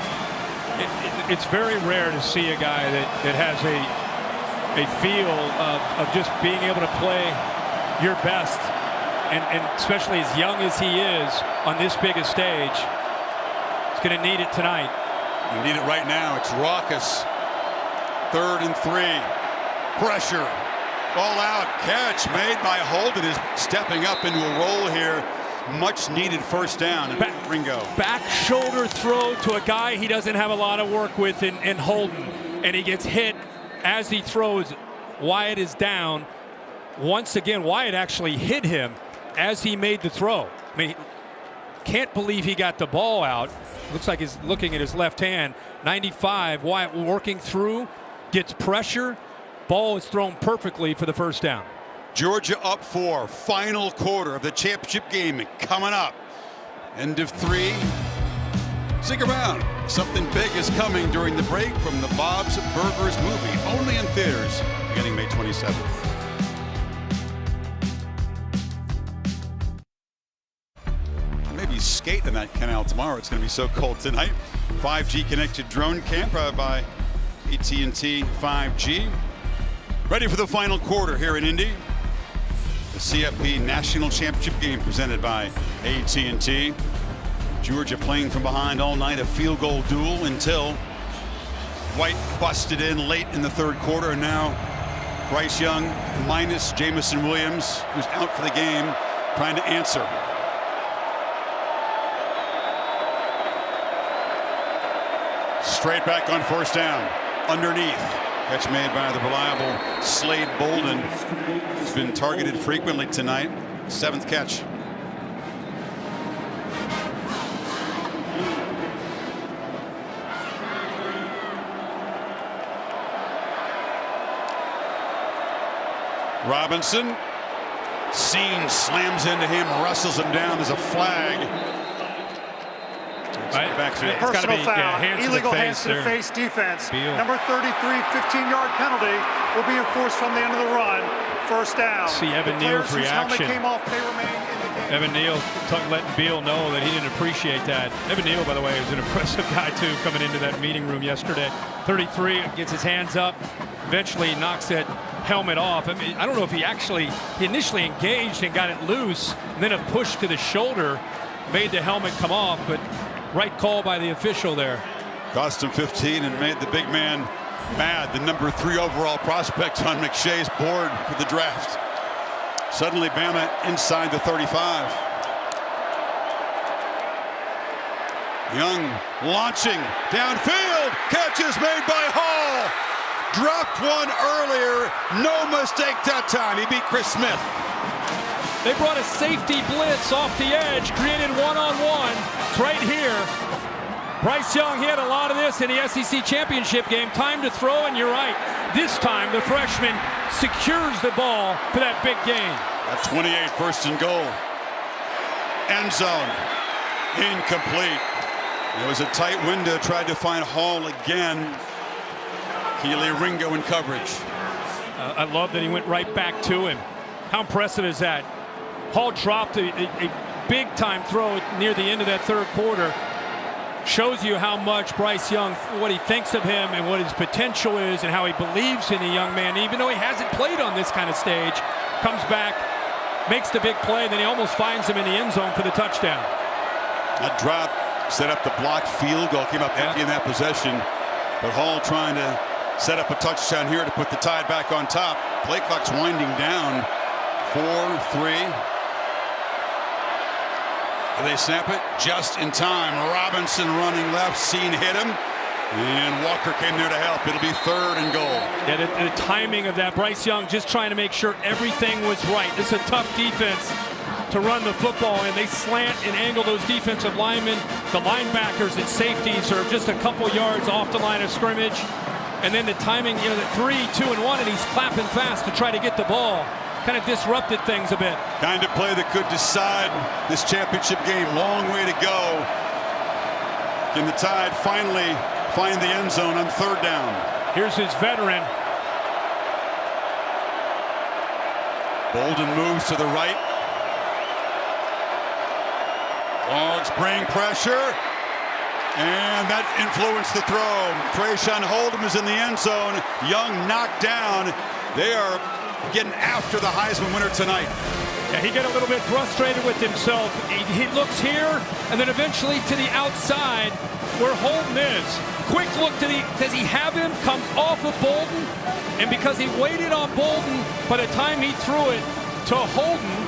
It's very rare to see a guy that has a feel of just being able to play your best. And especially as young as he is on this big a stage. going to need it tonight. You need it right now. It's raucous. 3rd and 3. Pressure. Ball out. Catch made by Holden is stepping up into a roll here. Much needed first down. Ringo. Back shoulder throw to a guy he doesn't have a lot of work with in Holden. And he gets hit as he throws. Wyatt is down. Once again, Wyatt actually hit him as he made the throw. I mean, can't believe he got the ball out. Looks like he's looking at his left hand. 95, Wyatt working through, gets pressure. Ball is thrown perfectly for the first down. Georgia up 4. Final quarter of the championship game coming up. End of 3. Stick around. Something big is coming during the break from the Bob's Burgers movie. Only in theaters beginning May 27th. Maybe skate in that canal tomorrow. It's going to be so cold tonight. 5G connected drone camp by AT&T 5G. Ready for the final quarter here in Indy. The CFP National Championship game presented by AT&T. Georgia playing from behind all night, a field goal duel until White busted in late in the 3rd quarter, and now Bryce Young minus Jamison Williams, who's out for the game, trying to answer. Straight back on first down, underneath. Catch made by the reliable Slade Bolden. He's been targeted frequently tonight. 7th catch. Robinson. Scene slams into him, wrestles him down. There's a flag. Right. Backfield. Personal foul. Illegal hands to the face defense. Beal. Number 33, 15-yard penalty will be enforced from the end of the run. First down. See Evan Neal's reaction. Came off, they remain in the game. Evan Neal letting Beal know that he didn't appreciate that. Evan Neal, by the way, is an impressive guy too, coming into that meeting room yesterday. 33 gets his hands up, eventually knocks that helmet off. I mean, I don't know if he initially engaged and got it loose, and then a push to the shoulder made the helmet come off, but right call by the official there. Cost him 15 and made the big man mad. The number 3 overall prospect on McShay's board for the draft. Suddenly Bama inside the 35. Young launching downfield. Catch is made by Hall. Dropped one earlier. No mistake that time. He beat Chris Smith. They brought a safety blitz off the edge, created one-on-one. It's right here. Bryce Young, he had a lot of this in the SEC championship game. Time to throw, and you're right. This time, the freshman secures the ball for that big gain. At 28, 1st and goal. End zone. Incomplete. It was a tight window. Tried to find Hall again. Keely Ringo in coverage. I love that he went right back to him. How impressive is that? Hall dropped a big-time throw near the end of that 3rd quarter. Shows you how much Bryce Young, what he thinks of him and what his potential is and how he believes in the young man, even though he hasn't played on this kind of stage. Comes back, makes the big play, and then he almost finds him in the end zone for the touchdown. That drop set up the blocked field goal, came up empty in that possession. But Hall trying to set up a touchdown here to put the Tide back on top. Play clock's winding down. 4-3. They snap it just in time. Robinson running left, Scene hit him, and Walker came there to help. It'll be 3rd and goal. Yeah, the timing of that. Bryce Young just trying to make sure everything was right. This is a tough defense to run the football, and they slant and angle those defensive linemen. The linebackers and safeties are just a couple yards off the line of scrimmage. And then the timing, you know, the 3, 2, and 1, and he's clapping fast to try to get the ball. Kind of disrupted things a bit. Kind of play that could decide this championship game. Long way to go. Can the Tide finally find the end zone on 3rd down? Here's his veteran. Bolden moves to the right. Dogs bring pressure. And that influenced the throw. Trayshawn Hold'em is in the end zone. Young knocked down. They are getting after the Heisman winner tonight. Yeah, he got a little bit frustrated with himself. He looks here and then eventually to the outside where Holden is. Quick look to the, does he have him? Comes off of Bolden. And because he waited on Bolden, by the time he threw it to Holden,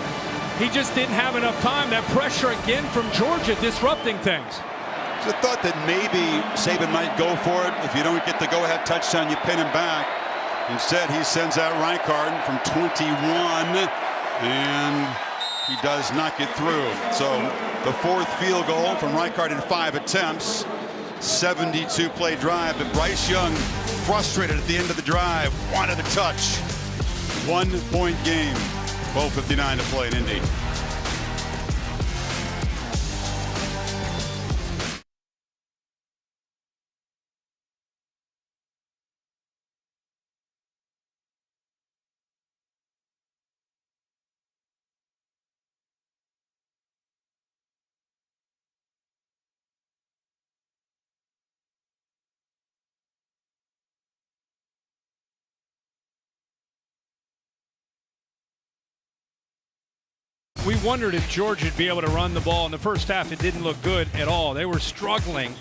he just didn't have enough time. That pressure again from Georgia disrupting things. So I thought that maybe Saban might go for it. If you don't get the go-ahead touchdown, you pin him back. Instead, he sends out Rijkaard from 21, and he does not get through. So the 4th field goal from Rijkaard in 5 attempts. 72-play drive, but Bryce Young frustrated at the end of the drive, wanted a touch. 1-point game. 12:59 to play in Indy. We wondered if Georgia would be able to run the ball. In the first half, it didn't look good at all. They were struggling,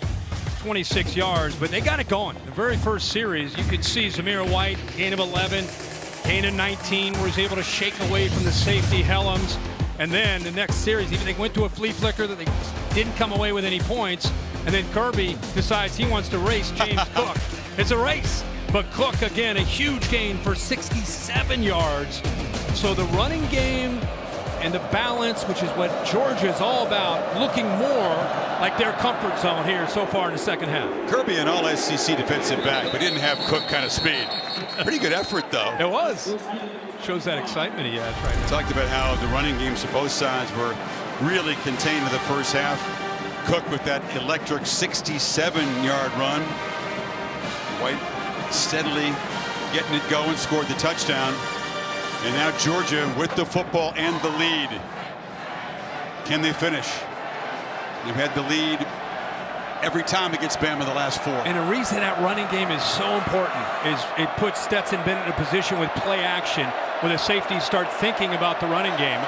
26 yards, but they got it going. The very first series, you could see Zamir White, gain of 11, gain of 19, where he's able to shake away from the safety, Helms. And then the next series, even they went to a flea flicker that they didn't come away with any points. And then Kirby decides he wants to race James Cook. It's a race, but Cook, again, a huge gain for 67 yards. So the running game and the balance, which is what Georgia is all about, looking more like their comfort zone here so far in the second half. Kirby, an all-SEC defensive back, but didn't have Cook kind of speed. Pretty good effort, though. It was. Shows that excitement he has right now. Talked about how the running games of both sides were really contained in the first half. Cook with that electric 67-yard run. White steadily getting it going, scored the touchdown. And now Georgia with the football and the lead. Can they finish? They've had the lead every time against Bama the last 4. And the reason that running game is so important is it puts Stetson Bennett in a position with play action where the safeties start thinking about the running game.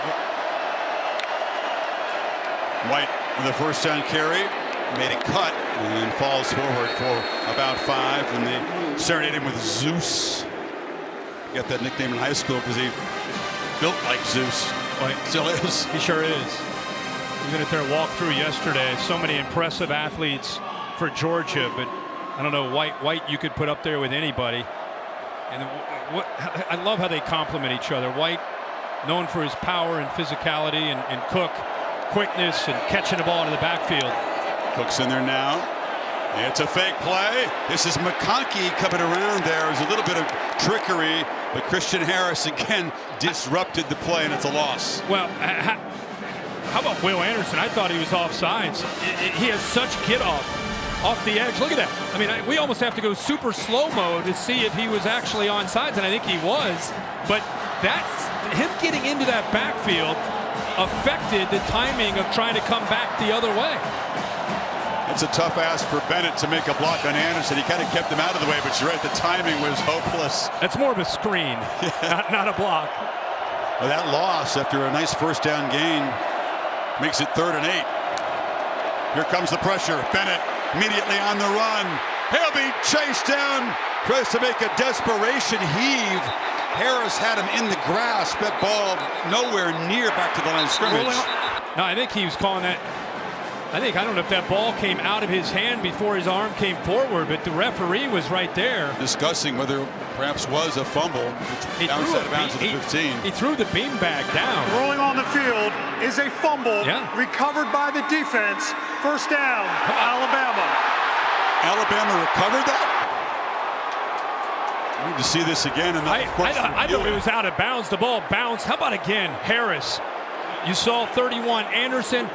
White with a first down carry, made a cut and falls forward for about 5, and they serenade him with Zeus. Got that nickname in high school because he built like Zeus. Well, still is. He sure is. We went at their walkthrough yesterday. So many impressive athletes for Georgia, but I don't know, White you could put up there with anybody. And I love how they complement each other. White, known for his power and physicality, and Cook, quickness and catching the ball in the backfield. Cook's in there now. It's a fake play. This is McConkey coming around there. There's a little bit of trickery, but Christian Harris again disrupted the play, and it's a loss. Well, how about Will Anderson? I thought he was offsides. He has such get off the edge. Look at that. I mean, we almost have to go super slow-mo to see if he was actually onside, and I think he was. But him getting into that backfield affected the timing of trying to come back the other way. It's a tough ask for Bennett to make a block on Anderson. He kind of kept him out of the way, but you're right, the timing was hopeless. That's more of a screen, not a block. Well, that loss after a nice first down gain makes it 3rd and 8. Here comes the pressure. Bennett immediately on the run. He'll be chased down. Tries to make a desperation heave. Harris had him in the grasp. That ball nowhere near back to the line of scrimmage. No, I think he was calling that. I don't know if that ball came out of his hand before his arm came forward, but the referee was right there. Discussing whether perhaps was a fumble, which bounced out of bounds at the 15. He threw the beanbag down. Rolling on the field is a fumble recovered by the defense. First down, Alabama. Alabama recovered that? I need to see this again. And I know it was out of bounds. The ball bounced. How about again, Harris? You saw 31, Anderson.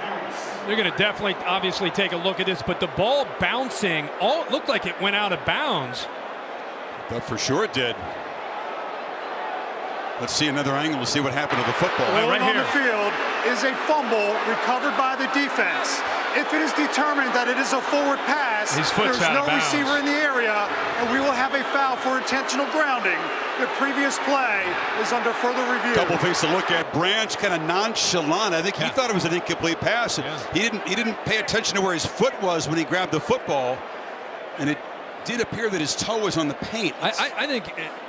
They're going to definitely, obviously, take a look at this, but the ball bouncing, it looked like it went out of bounds. But for sure it did. Let's see another angle to see what happened to the football. Rolling on the field is a fumble recovered by the defense. If it is determined that it is a forward pass, His foot's there's out no of bounds. receiver in the area, and we will have a foul for intentional grounding. The previous play is under further review. Couple things to look at. Branch kind of nonchalant. I think he thought it was an incomplete pass. He didn't pay attention to where his foot was when he grabbed the football, and it did appear that his toe was on the paint. I think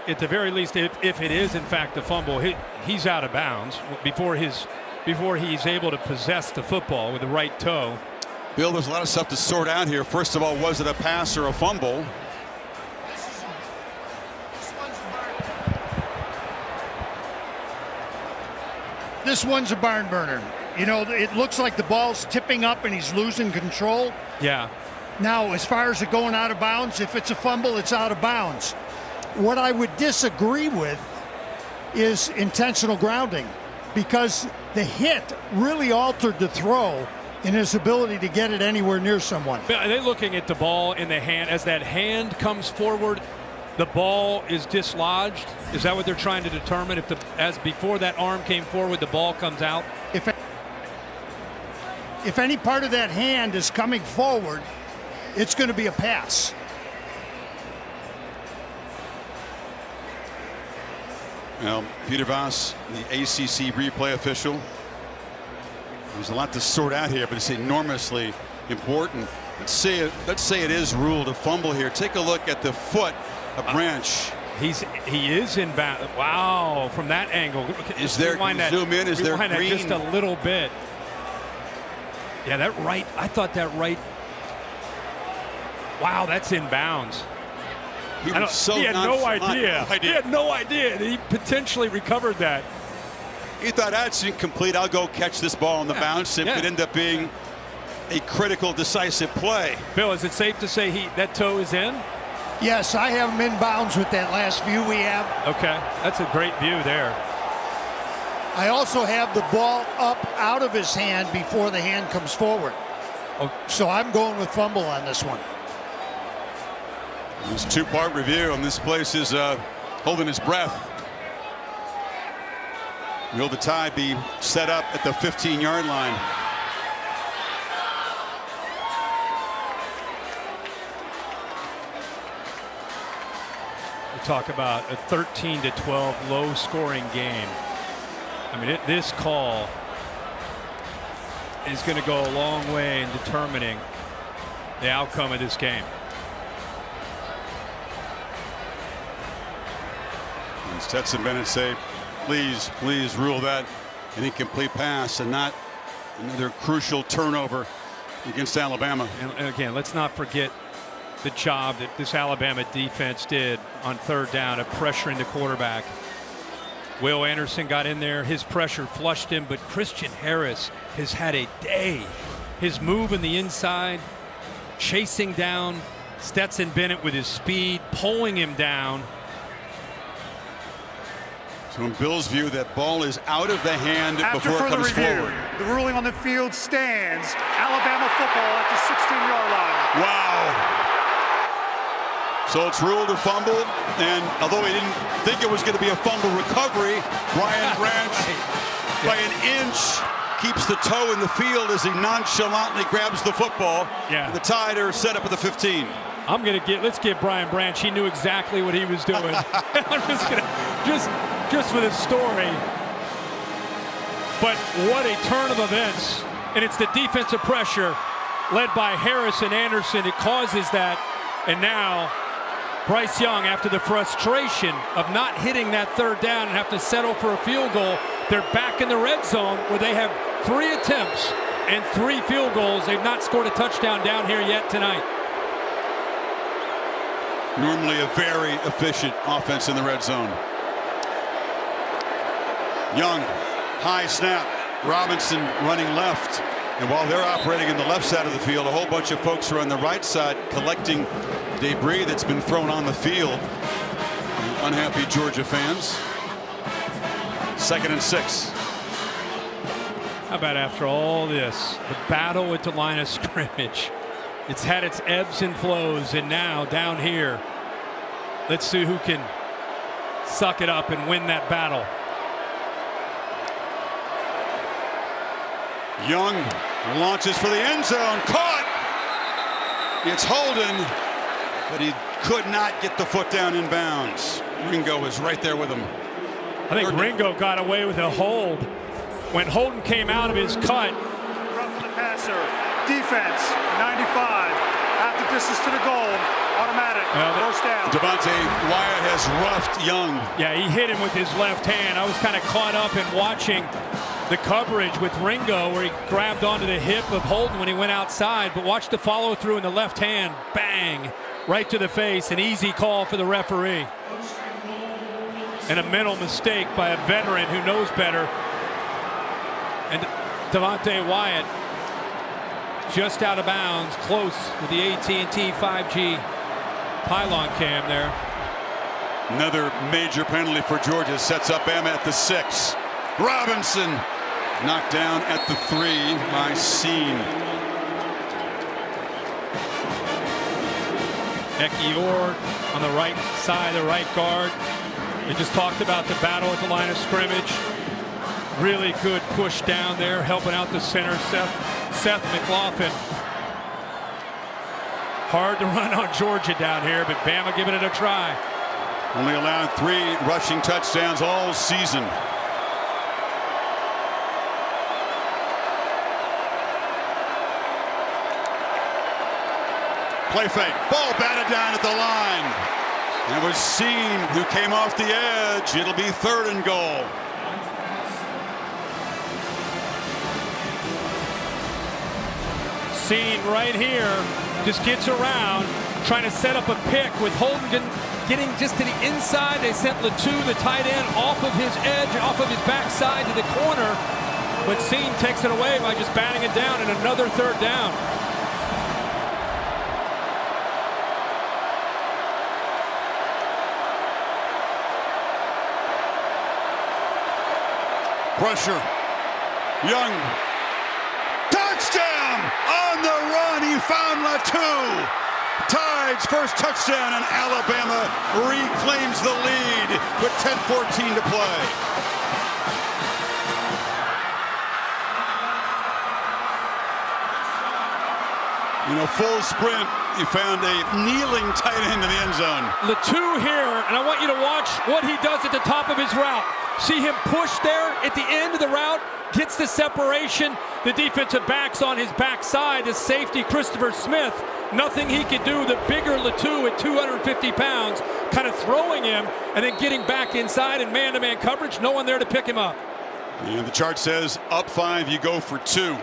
at the very least, if it is in fact a fumble, he's out of bounds before he's able to possess the football with the right toe. Bill, there's a lot of stuff to sort out here. First of all, was it a pass or a fumble? This one's a barn burner. You know, it looks like the ball's tipping up and he's losing control. Yeah. Now, as far as it going out of bounds, if it's a fumble, it's out of bounds. What I would disagree with is intentional grounding, because the hit really altered the throw in his ability to get it anywhere near someone. Are they looking at the ball in the hand? As that hand comes forward, the ball is dislodged? Is that what they're trying to determine? As before that arm came forward, the ball comes out? If any part of that hand is coming forward, it's going to be a pass. Well, Peter Voss, the ACC replay official. There's a lot to sort out here, but it's enormously important. Let's say it is ruled a fumble here. Take a look at the foot of Branch. He is in bounds. Wow, from that angle. Is there, zoom in, is there green? Just a little bit. Yeah, that right, I thought that right. Wow, that's in bounds. He had no idea. He had no idea that he potentially recovered that. He thought that's incomplete. I'll go catch this ball on the bounce. It could end up being a critical, decisive play. Bill, is it safe to say that toe is in? Yes, I have him in bounds with that last view we have. Okay, that's a great view there. I also have the ball up out of his hand before the hand comes forward. Oh. So I'm going with fumble on this one. This two-part review, and this place is holding his breath. Will the tie be set up at the 15-yard line? We talk about a 13-12 low-scoring game. I mean, this call is going to go a long way in determining the outcome of this game. As Stetson Bennett say, please rule that an incomplete pass and not another crucial turnover against Alabama. And again, let's not forget the job that this Alabama defense did on third down of pressuring the quarterback. Will Anderson got in there. His pressure flushed him, but Christian Harris has had a day. His move in the inside, chasing down Stetson Bennett with his speed, pulling him down. So in Bill's view, that ball is out of the hand before it comes forward. The ruling on the field stands. Alabama football at the 16-yard line. Wow. So it's ruled a fumble, and although he didn't think it was going to be a fumble recovery, Brian Branch, by an inch, keeps the toe in the field as he nonchalantly grabs the football. Yeah. The Tider set up at the 15. Let's give Brian Branch. He knew exactly what he was doing. I'm just for the story. But what a turn of events. And it's the defensive pressure led by Harris and Anderson. It causes that. And now Bryce Young, after the frustration of not hitting that third down and have to settle for a field goal, they're back in the red zone where they have 3 attempts and 3 field goals. They've not scored a touchdown down here yet tonight. Normally a very efficient offense in the red zone. Young, high snap. Robinson running left. And while they're operating in the left side of the field, a whole bunch of folks are on the right side collecting debris that's been thrown on the field. Unhappy Georgia fans. 2nd and 6. How about after all this, the battle at the line of scrimmage? It's had its ebbs and flows, and now down here, let's see who can suck it up and win that battle. Young Launches for the end zone. Caught! It's Holden, but he could not get the foot down in bounds. Ringo was right there with him. I think Ringo got away with a hold when Holden came out of his cut. Roughing the passer. Defense, 95. Half the distance to the goal. Automatic. First down. Devontae Wyatt has roughed Young. Yeah, he hit him with his left hand. I was kind of caught up in watching the coverage with Ringo where he grabbed onto the hip of Holden when he went outside, but watch the follow through in the left hand. Bang! Right to the face. An easy call for the referee. And a mental mistake by a veteran who knows better. And Devontae Wyatt just out of bounds, close with the AT&T 5G pylon cam there. Another major penalty for Georgia. Sets up Bama at the 6. Robinson knocked down at the 3 by Scene. Ekior on the right side, the right guard. We just talked about the battle at the line of scrimmage. Really good push down there, helping out the center, Seth McLaughlin. Hard to run on Georgia down here, but Bama giving it a try. Only allowed 3 rushing touchdowns all season. Play fake. Ball batted down at the line. And it was Scene who came off the edge. It'll be 3rd and goal. Scene right here just gets around, trying to set up a pick with Holden getting just to the inside. They sent Latu, the tight end, off of his edge, off of his backside to the corner. But Scene takes it away by just batting it down, and another 3rd down. Pressure. Young. Touchdown! On the run, he found Latu. Tide's first touchdown, and Alabama reclaims the lead with 10:14 to play. In a full sprint, he found a kneeling tight end in the end zone. Latu here, and I want you to watch what he does at the top of his route. See him push there at the end of the route, gets the separation. The defensive back's on his backside. The safety, Christopher Smith, nothing he could do. The bigger Latu at 250 pounds, kind of throwing him and then getting back inside in man-to-man coverage. No one there to pick him up. And the chart says up 5, you go for 2.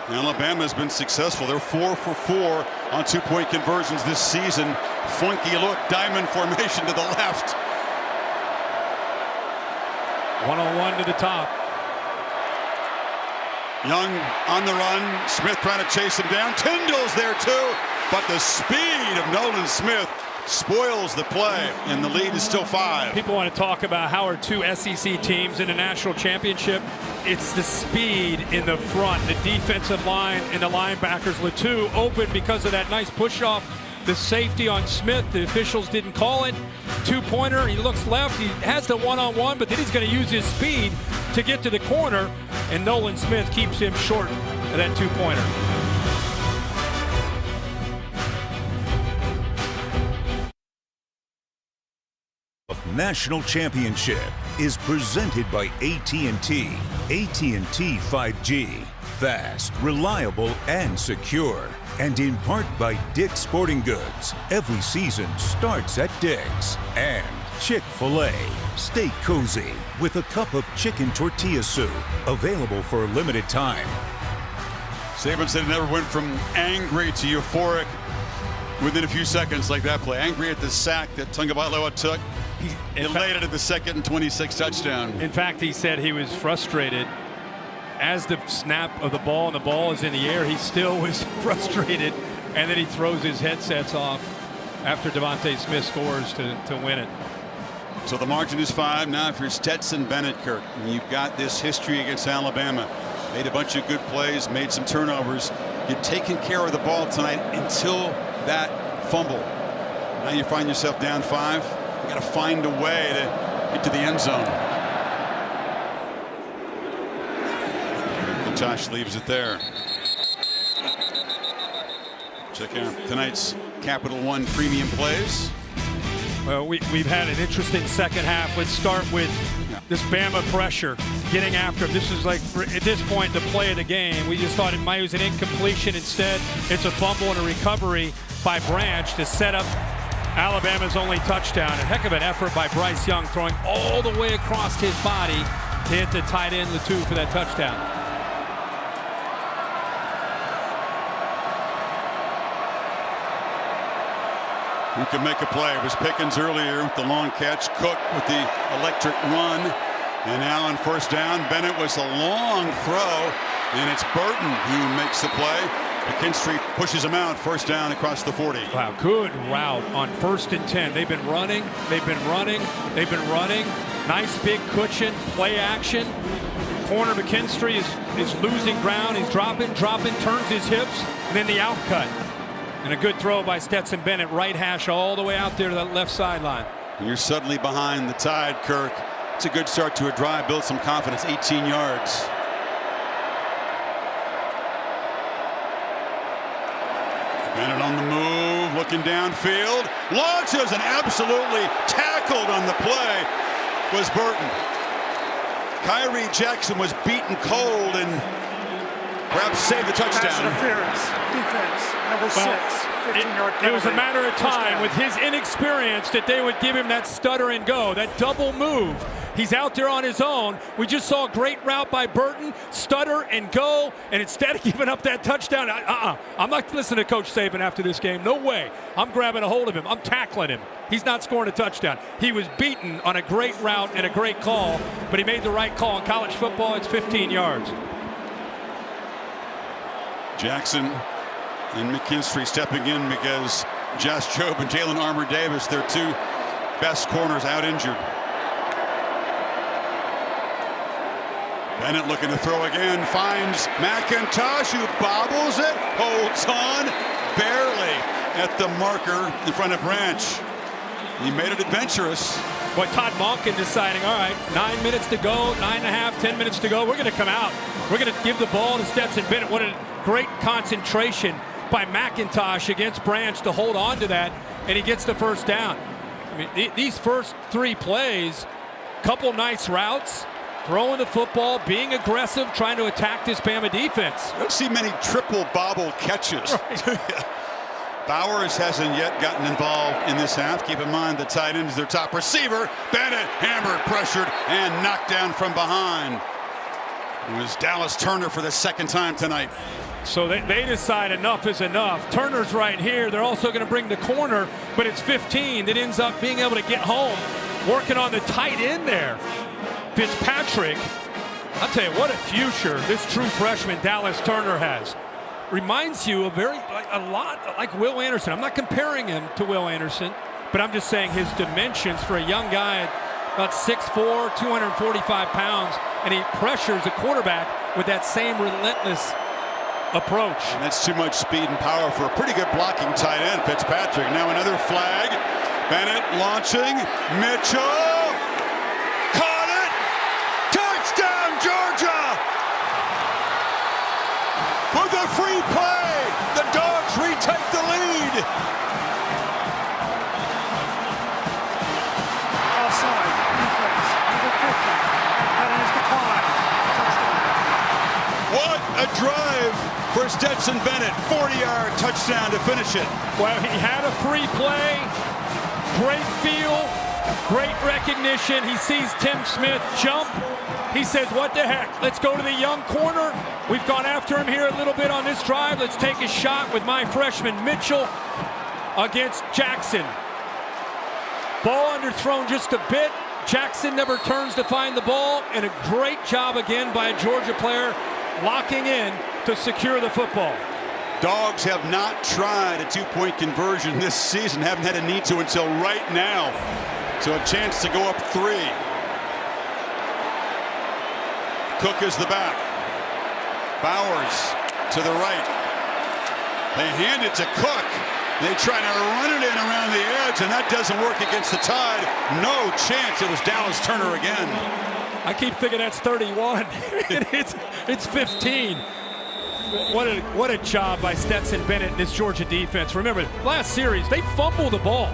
Alabama's been successful. They're 4 for 4 on 2-point conversions this season. Funky look, diamond formation to the left. 1-on-1 to the top. Young on the run. Smith trying to chase him down. Tyndall's there too, but the speed of Nolan Smith spoils the play, and the lead is still 5. People want to talk about how are 2 SEC teams in a national championship. It's the speed in the front, the defensive line and the linebackers. Latu open because of that nice push-off. The safety on Smith, the officials didn't call it. 2-pointer, he looks left, he has the 1-on-1, but then he's going to use his speed to get to the corner, and Nolan Smith keeps him short of that 2-pointer. National Championship is presented by AT&T. AT&T 5G. Fast, reliable, and secure. And in part by Dick's Sporting Goods. Every season starts at Dick's. And Chick-fil-A. Stay cozy with a cup of chicken tortilla soup. Available for a limited time. Saban said it never went from angry to euphoric within a few seconds like that play. Angry at the sack that Tagovailoa took. Elated at the 2nd and 26 touchdown. In fact, he said he was frustrated. As the snap of the ball and the ball is in the air, he still was frustrated, and then he throws his headsets off after Devontae Smith scores to win it. So the margin is 5. Now if you're Stetson Bennett, Kirk, and you've got this history against Alabama, made a bunch of good plays, made some turnovers, you've taken care of the ball tonight until that fumble. Now you find yourself down 5. You got to find a way to get to the end zone. McIntosh leaves it there. Check out tonight's Capital One premium plays. Well, we've had an interesting second half. Let's start with this Bama pressure, getting after him. This is like, at this point, the play of the game. We just thought it might was an incompletion. Instead, it's a fumble and a recovery by Branch to set up Alabama's only touchdown. A heck of an effort by Bryce Young, throwing all the way across his body to hit the tight end, Latu, for that touchdown. Who can make a play? It was Pickens earlier with the long catch. Cook with the electric run. And now on first down, Bennett was a long throw. And it's Burton who makes the play. McKinstry pushes him out. First down across the 40. Wow, good route on 1st and 10. They've been running. They've been running. They've been running. Nice big cushion, play action. Corner McKinstry is losing ground. He's dropping, turns his hips, and then the out cut. And a good throw by Stetson Bennett, right hash all the way out there to that left sideline. And you're suddenly behind the Tide, Kirk. It's a good start to a drive, build some confidence, 18 yards. Bennett on the move, looking downfield, launches, and absolutely tackled on the play was Burton. Kyrie Jackson was beaten cold and perhaps saved the touchdown. Pass interference, defense, number 6, 15-yard penalty. It was a matter of time with his inexperience that they would give him that stutter and go, that double move. He's out there on his own. We just saw a great route by Burton, stutter and go, and instead of giving up that touchdown, I'm not listening to Coach Saban after this game. No way. I'm grabbing a hold of him. I'm tackling him. He's not scoring a touchdown. He was beaten on a great route and a great call, but he made the right call. In college football, it's 15 yards. Jackson and McKinstry stepping in because Josh Jobe and Jalen Armour-Davis, their two best corners, out injured. Bennett looking to throw again, finds McIntosh, who bobbles it, holds on barely at the marker in front of Branch. He made it adventurous. Boy, Todd Monken deciding, all right, 9 minutes to go, 9.5, 10 minutes to go. We're going to come out. We're going to give the ball to Stetson Bennett. What a great concentration by McIntosh against Branch to hold on to that, and he gets the first down. I mean, these first 3 plays, couple nice routes, throwing the football, being aggressive, trying to attack this Bama defense. I don't see many triple bobble catches. Right. Bowers hasn't yet gotten involved in this half. Keep in mind the tight end is their top receiver. Bennett hammered, pressured, and knocked down from behind. It was Dallas Turner for the second time tonight. So they decide enough is enough. Turner's right here. They're also going to bring the corner, but it's 15 that ends up being able to get home, working on the tight end there. Fitzpatrick, I'll tell you what a future this true freshman Dallas Turner has. Reminds you a lot like Will Anderson. I'm not comparing him to Will Anderson, but I'm just saying his dimensions for a young guy at about 6'4", 245 pounds, and he pressures the quarterback with that same relentless approach. And that's too much speed and power for a pretty good blocking tight end, Fitzpatrick. Now another flag. Bennett launching. Mitchell. Caught it. Touchdown, Georgia. With a free play, the Dogs retake the lead. Offside. Defense. Number 50. That is the climb. Touchdown. What a drive for Stetson Bennett. 40-yard touchdown to finish it. Well, he had a free play. Great feel. Great recognition. He sees Tim Smith jump. He says, what the heck? Let's go to the young corner. We've gone after him here a little bit on this drive. Let's take a shot with my freshman Mitchell against Jackson. Ball underthrown just a bit. Jackson never turns to find the ball, and a great job again by a Georgia player locking in to secure the football. Dogs have not tried a two-point conversion this season, haven't had a need to until right now. So a chance to go up 3. Cook is the back. Bowers to the right. They hand it to Cook. They try to run it in around the edge, and that doesn't work against the Tide. No chance. It was Dallas Turner again. I keep thinking that's 31. it's 15. What a job by Stetson Bennett and this Georgia defense. Remember, last series, they fumbled the ball.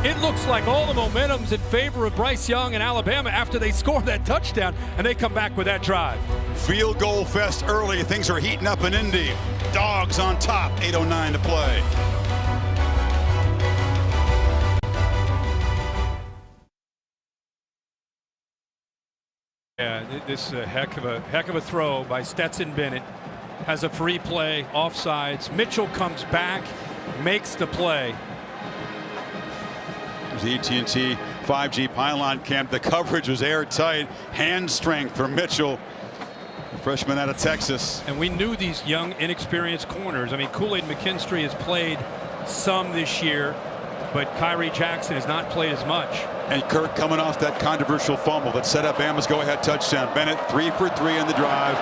It looks like all the momentum's in favor of Bryce Young and Alabama after they score that touchdown, and they come back with that drive. Field goal fest early. Things are heating up in Indy. Dogs on top, 8:09 to play. Yeah, this is a heck of a throw by Stetson Bennett. Has a free play, offsides. Mitchell comes back, makes the play. The AT&T 5G pylon camp. The coverage was airtight. Hand strength for Mitchell, the freshman out of Texas. And we knew these young, inexperienced corners. I mean, Kool-Aid McKinstry has played some this year, but Kyrie Jackson has not played as much. And Kirk coming off that controversial fumble that set up Bama's go-ahead touchdown. Bennett 3 for 3 in the drive.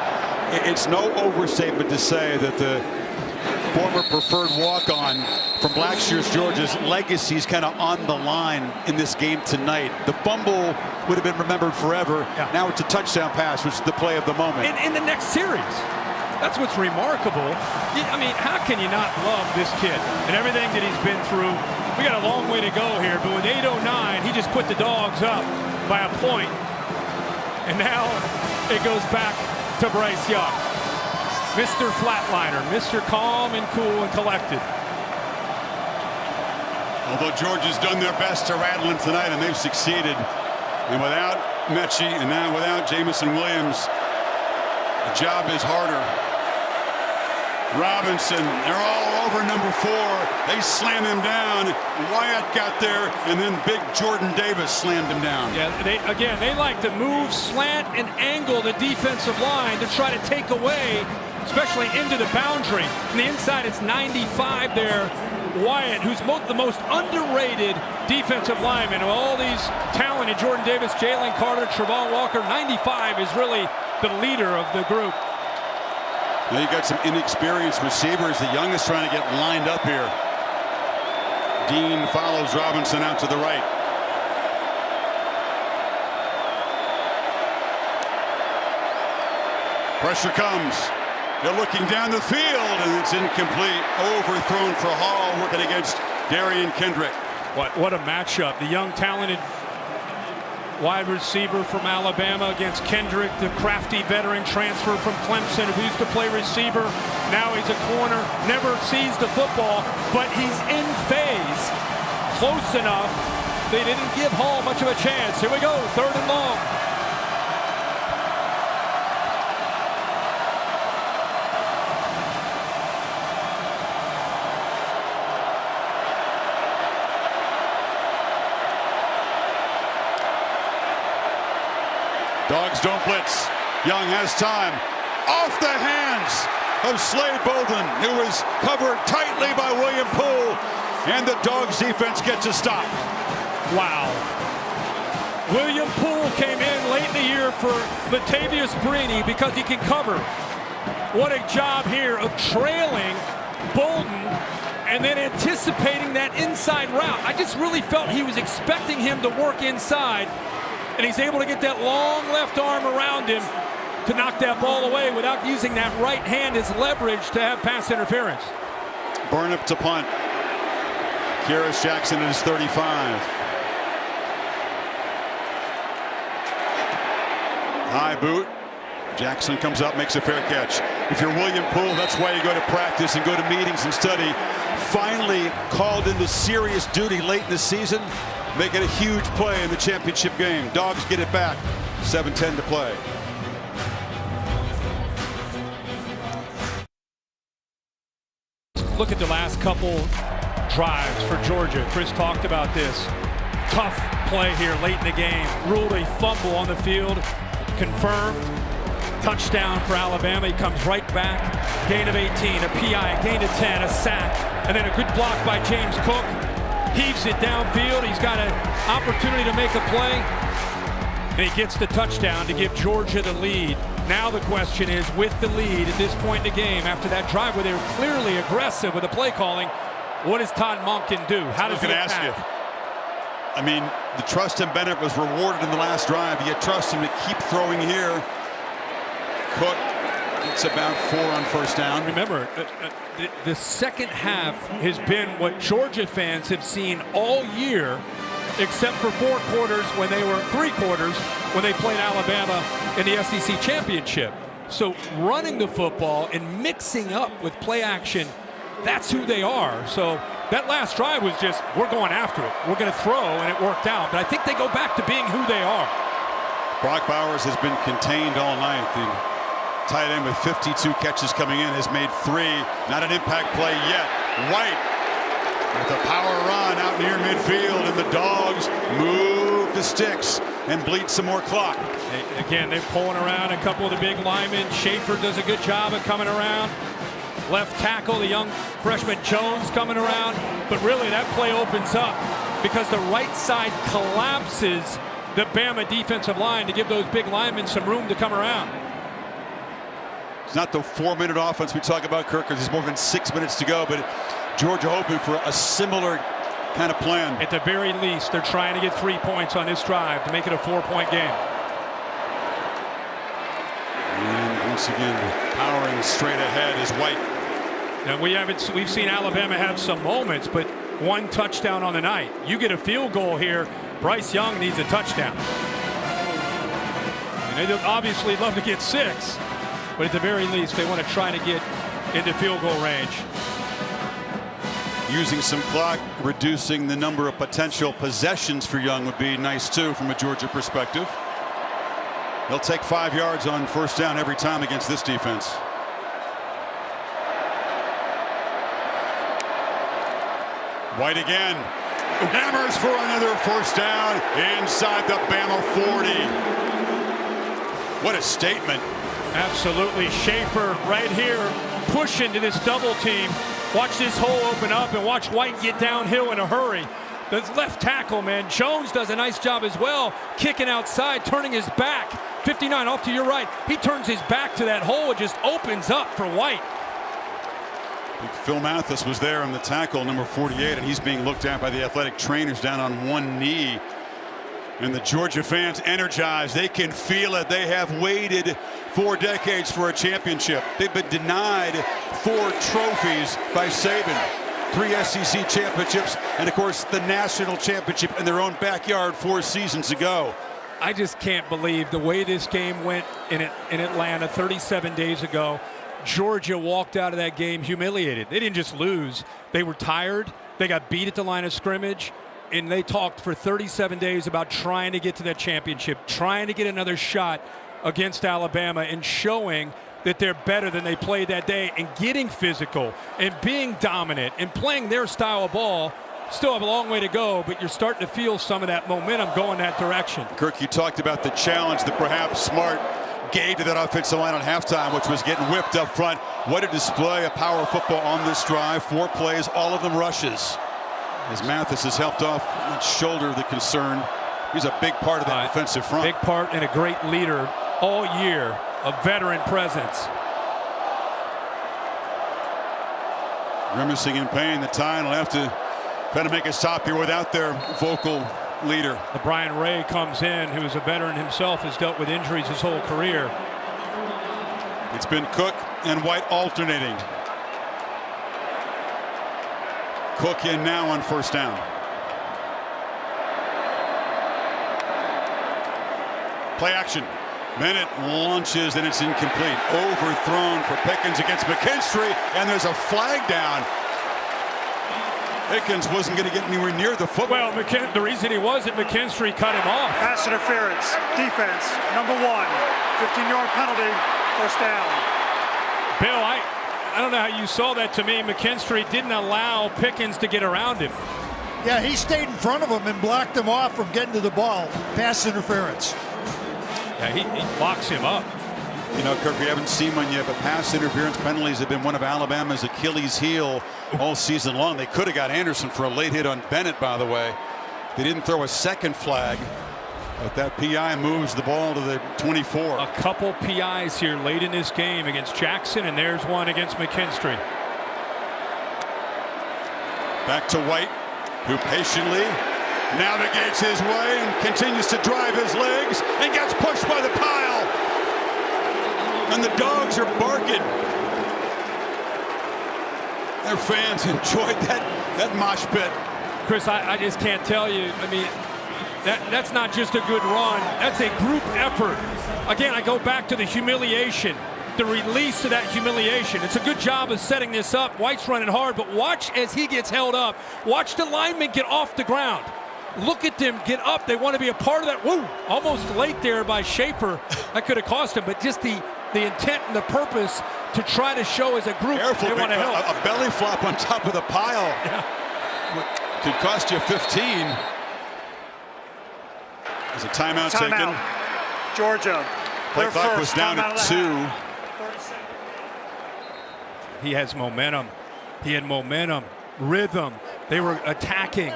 It's no overstatement to say that the former preferred walk-on from Blackshear's Georgia's legacy is kind of on the line in this game tonight. The fumble would have been remembered forever. Yeah. Now it's a touchdown pass, which is the play of the moment. In the next series. That's what's remarkable. I mean, how can you not love this kid and everything that he's been through? We got a long way to go here, but with 8:09, he just put the Dogs up by a point. And now it goes back to Bryce Young. Mr. Flatliner, Mr. Calm and cool and collected. Although Georgia's done their best to rattle him tonight, and they've succeeded. And without Mechie and now without Jamison Williams, the job is harder. Robinson, they're all over number 4. They slam him down. Wyatt got there, and then big Jordan Davis slammed him down. Yeah, they like to move, slant, and angle the defensive line to try to take away, especially into the boundary. On the inside, it's 95 there. Wyatt, who's the most underrated defensive lineman of all these talented, Jordan Davis, Jalen Carter, Travon Walker. 95 is really the leader of the group. Now you got some inexperienced receivers. The youngest trying to get lined up here. Dean follows Robinson out to the right. Pressure comes. They're looking down the field, and it's incomplete. Overthrown for Hall, working against Darian Kendrick. What a matchup. The young, talented wide receiver from Alabama against Kendrick, the crafty veteran transfer from Clemson who used to play receiver. Now he's a corner, never sees the football, but he's in phase. Close enough. They didn't give Hall much of a chance. Here we go, 3rd and long. Dogs don't blitz. Young has time. Off the hands of Slade Bolden, who was covered tightly by William Poole, and the Dogs defense gets a stop. Wow. William Poole came in late in the year for Latavius Brini because he can cover. What a job here of trailing Bolden and then anticipating that inside route. I just really felt he was expecting him to work inside, and he's able to get that long left arm around him to knock that ball away without using that right hand as leverage to have pass interference. Burnip to punt. Kyrus Jackson at his 35. High boot. Jackson comes up, makes a fair catch. If you're William Poole, that's why you go to practice and go to meetings and study. Finally called into serious duty late in the season, making a huge play in the championship game. Dogs get it back. 7:10 to play. Look at the last couple drives for Georgia. Chris talked about this. Tough play here late in the game. Ruled a fumble on the field. Confirmed. Touchdown for Alabama. He comes right back. Gain of 18, a PI, a gain of 10, a sack, and then a good block by James Cook. Heaves it downfield. He's got an opportunity to make a play. And he gets the touchdown to give Georgia the lead. Now the question is, with the lead at this point in the game, after that drive where they were clearly aggressive with the play calling, what does Todd Monken do? How does he attack? I mean, the trust in Bennett was rewarded in the last drive. You trust him to keep throwing here. Cook, it's about 4 on first down. Remember, the second half has been what Georgia fans have seen all year, except for 4 quarters when they were 3 quarters when they played Alabama in the SEC championship. So running the football and mixing up with play action, that's who they are. So that last drive was just, we're going after it. We're going to throw, and it worked out. But I think they go back to being who they are. Brock Bowers has been contained all night. The tight end with 52 catches coming in has made 3. Not an impact play yet. White with a power run out near midfield, and the Dogs move the sticks and bleed some more clock. Again, they're pulling around a couple of the big linemen. Schaefer does a good job of coming around. Left tackle, the young freshman Jones coming around. But really, that play opens up because the right side collapses the Bama defensive line to give those big linemen some room to come around. It's not the 4-minute offense we talk about, Kirk. There's more than 6 minutes to go, but Georgia hoping for a similar kind of plan. At the very least, they're trying to get 3 points on this drive to make it a 4-point game. And once again, powering straight ahead is White. Now we've seen Alabama have some moments, but 1 touchdown on the night. You get a field goal here, Bryce Young needs a touchdown. And they'd obviously love to get 6, but at the very least, they want to try to get into field goal range. Using some clock, reducing the number of potential possessions for Young would be nice too from a Georgia perspective. They'll take 5 yards on first down every time against this defense. White again. Hammers for another first down inside the Bama 40. What a statement. Absolutely. Schaefer right here pushing to this double team. Watch this hole open up and watch White get downhill in a hurry. The left tackle, man, Jones does a nice job as well, kicking outside, turning his back. 59 off to your right. He turns his back to that hole. It just opens up for White. Phil Mathis was there on the tackle, number 48, and he's being looked at by the athletic trainers down on one knee. And the Georgia fans energized. They can feel it. They have waited 4 decades for a championship. They've been denied 4 trophies by Saban. 3 SEC championships, and of course the national championship in their own backyard 4 seasons ago. I just can't believe the way this game went in Atlanta 37 days ago. Georgia walked out of that game humiliated. They didn't just lose. They were tired. They got beat at the line of scrimmage. And they talked for 37 days about trying to get to that championship, trying to get another shot against Alabama and showing that they're better than they played that day and getting physical and being dominant and playing their style of ball. Still have a long way to go, but you're starting to feel some of that momentum going that direction. Kirk, you talked about the challenge that perhaps Smart gave to that offensive line on halftime, which was getting whipped up front. What a display of power football on this drive. 4 plays, all of them rushes. As Mathis has helped off that shoulder the concern. He's a big part of that defensive front. Big part and a great leader all year. A veteran presence. Grimacing in pain, the tie will have to try to make a stop here without their vocal leader. Brian Ray comes in, who is a veteran himself, has dealt with injuries his whole career. It's been Cook and White alternating. Cook in now on first down. Play action. Bennett launches and it's incomplete. Overthrown for Pickens against McKinstry, and there's a flag down. Pickens wasn't going to get anywhere near the football. Well, the reason he wasn't, McKinstry cut him off. Pass interference, defense, number 1, 15-yard penalty, first down. Bill, I don't know how you saw that. To me, McKinstry didn't allow Pickens to get around him. Yeah, he stayed in front of him and blocked him off from getting to the ball. Pass interference. Yeah, he locks him up. You know, Kirk, we haven't seen one yet, but pass interference penalties have been one of Alabama's Achilles heel all season long. They could have got Anderson for a late hit on Bennett, by the way. They didn't throw a second flag, but that PI moves the ball to the 24. A couple PIs here late in this game against Jackson, and there's one against McKinstry. Back to White, who patiently navigates his way and continues to drive his legs and gets pushed by the pile. And the dogs are barking. Their fans enjoyed that mosh pit. Chris, I just can't tell you. I mean, that's not just a good run. That's a group effort. Again, I go back to the humiliation, the release of that humiliation. It's a good job of setting this up. White's running hard, but watch as he gets held up. Watch the linemen get off the ground. Look at them get up. They want to be a part of that. Woo! Almost late there by Schaefer. That could have cost him, but just the intent and the purpose to try to show as a group Careful, they want to help. A belly flop on top of the pile. Yeah. Could cost you 15. There's a timeout taken. Georgia. Play clock was down at 2. He has momentum. He had momentum, rhythm. They were attacking.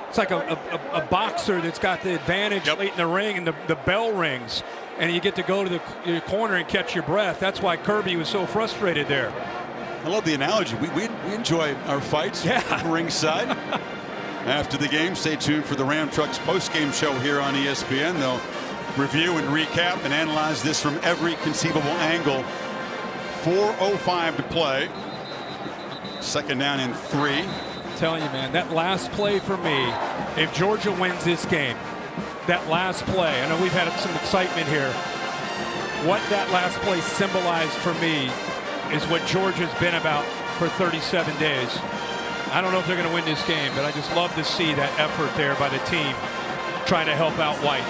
It's like a boxer that's got the advantage late in the ring, and the bell rings, and you get to go to the corner and catch your breath. That's why Kirby was so frustrated there. I love the analogy. We enjoy our fights ringside. After the game, stay tuned for the Ram Trucks post-game show here on ESPN. They'll review and recap and analyze this from every conceivable angle. 4:05 to play. Second down and 3. I'm telling you, man, that last play for me, if Georgia wins this game, that last play, I know we've had some excitement here. What that last play symbolized for me is what Georgia's been about for 37 days. I don't know if they're going to win this game, but I just love to see that effort there by the team trying to help out White.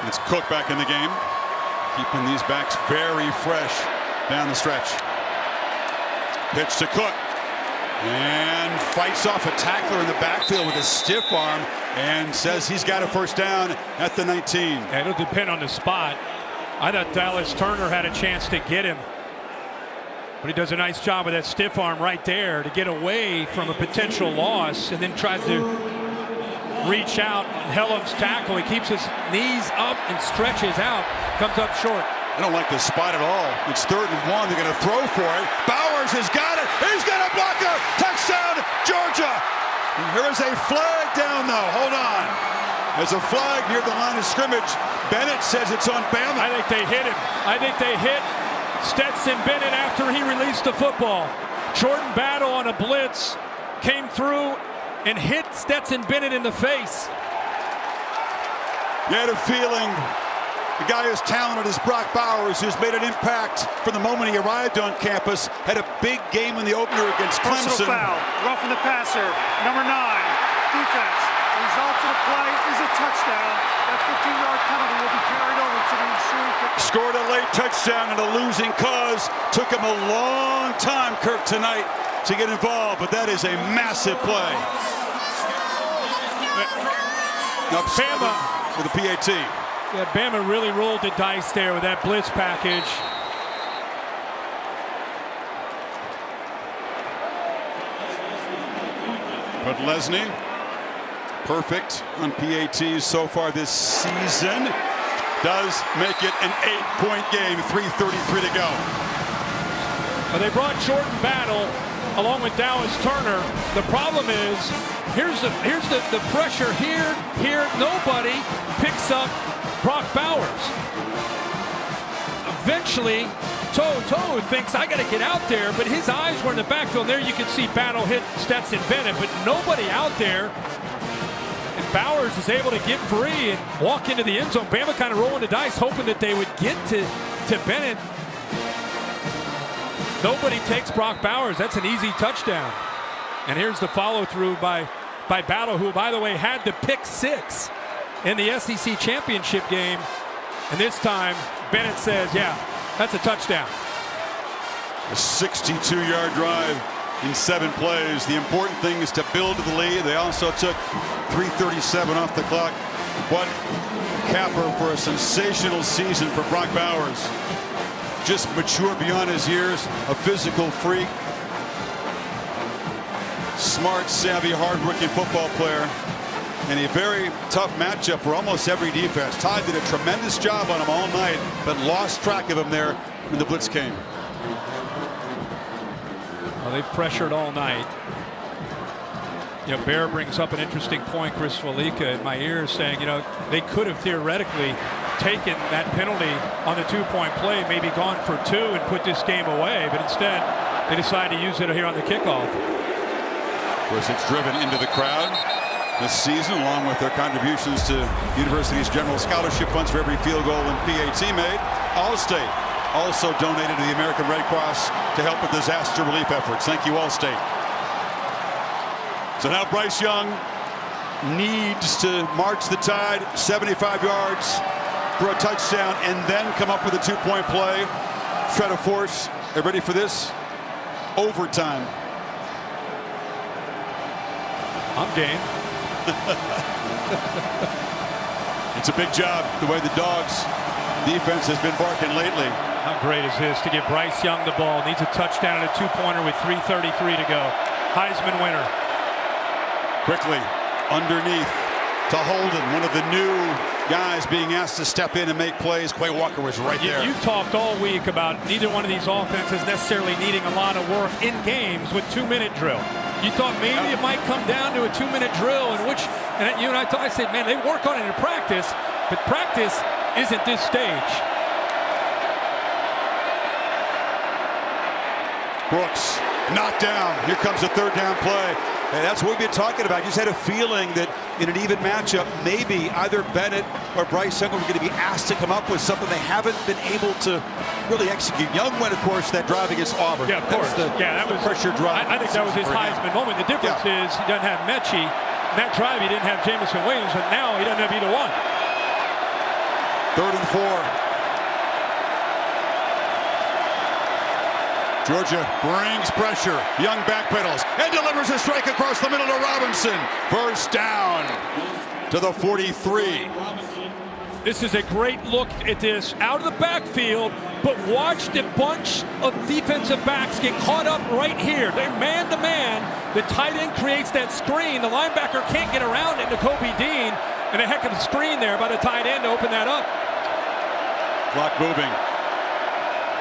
It's Cook back in the game, keeping these backs very fresh down the stretch. Pitch to Cook, and fights off a tackler in the backfield with a stiff arm and says he's got a first down at the 19. Yeah, it'll depend on the spot. I thought Dallas Turner had a chance to get him, but he does a nice job with that stiff arm right there to get away from a potential loss, and then tries to reach out. Hellam's tackle, he keeps his knees up and stretches out, comes up short. I don't like this spot at all. It's 3rd and 1. They're going to throw for it. Bowers has got it. He's got a blocker. Touchdown, Georgia. And here is a flag down, though. Hold on. There's a flag near the line of scrimmage. Bennett says it's on Bama. I think they hit him. I think they hit Stetson Bennett after he released the football. Jordan Battle on a blitz came through and hit Stetson Bennett in the face. You had a feeling the guy as talented as Brock Bowers, who's made an impact from the moment he arrived on campus, had a big game in the opener against Clemson. Personal foul, roughing the passer, number 9, defense. The result of the play is a touchdown. That 15-yard penalty will be carried over to the ensuing kick. Scored a late touchdown in a losing cause. Took him a long time, Kirk, tonight to get involved, but that is a massive play. Bama with a PAT. Yeah, Bama really rolled the dice there with that blitz package. But Lesney, perfect on PATs so far this season, does make it an 8-point game. 3:33 to go. Well, they brought Jordan Battle along with Dallas Turner. The problem is, here's the pressure here. Nobody picks up Brock Bowers. Eventually, Toe thinks, I got to get out there, but his eyes were in the backfield. There you can see Battle hit Stetson Bennett, but nobody out there. And Bowers is able to get free and walk into the end zone. Bama kind of rolling the dice, hoping that they would get to Bennett. Nobody takes Brock Bowers. That's an easy touchdown. And here's the follow-through by Battle, who, by the way, had the pick 6 in the SEC championship game. And this time, Bennett says, yeah, that's a touchdown. A 62-yard drive in 7 plays. The important thing is to build to the lead. They also took 3:37 off the clock. What capper for a sensational season for Brock Bowers. Just mature beyond his years, a physical freak. Smart, savvy, hard-working football player. And a very tough matchup for almost every defense. Todd did a tremendous job on him all night, but lost track of him there when the blitz came. Well, they've pressured all night. You know, Bear brings up an interesting point, Chris Fallica, in my ears, saying, you know, they could have theoretically taken that penalty on the two-point play, maybe gone for two and put this game away, but instead they decide to use it here on the kickoff. Of course, it's driven into the crowd this season, along with their contributions to the university's general scholarship funds for every field goal and PAT made. Allstate also donated to the American Red Cross to help with disaster relief efforts. Thank you, Allstate. So now Bryce Young needs to march the Tide 75 yards for a touchdown and then come up with a two-point play. Try to force, are ready for this? Overtime. I'm game. It's a big job the way the Dogs defense has been barking lately. How great is this to give Bryce Young the ball? Needs a touchdown and a two-pointer with 3:33 to go. Heisman winner. Quickly underneath to Holden, one of the new guys being asked to step in and make plays. Quay Walker was right there. You've talked all week about neither one of these offenses necessarily needing a lot of work in games with 2-minute drill. You thought maybe it might come down to a 2-minute drill, in which, and you and I said, man, they work on it in practice, but practice isn't this stage. Brooks knocked down. Here comes a third down play. And that's what we've been talking about. You just had a feeling that in an even matchup, maybe either Bennett or Bryce Young were going to be asked to come up with something they haven't been able to really execute. Young went, of course, that drive against Auburn. Yeah, of course. That was pressure drive. I think that was his Heisman moment. The difference is he doesn't have Mechie. In that drive, he didn't have Jameson Williams, and now he doesn't have either one. 3rd and 4. Georgia brings pressure. Young backpedals and delivers a strike across the middle to Robinson. First down to the 43. This is a great look at this out of the backfield, but watch the bunch of defensive backs get caught up right here. They're man-to-man. The tight end creates that screen. The linebacker can't get around it to Kobe Dean, and a heck of a screen there by the tight end to open that up. Clock moving.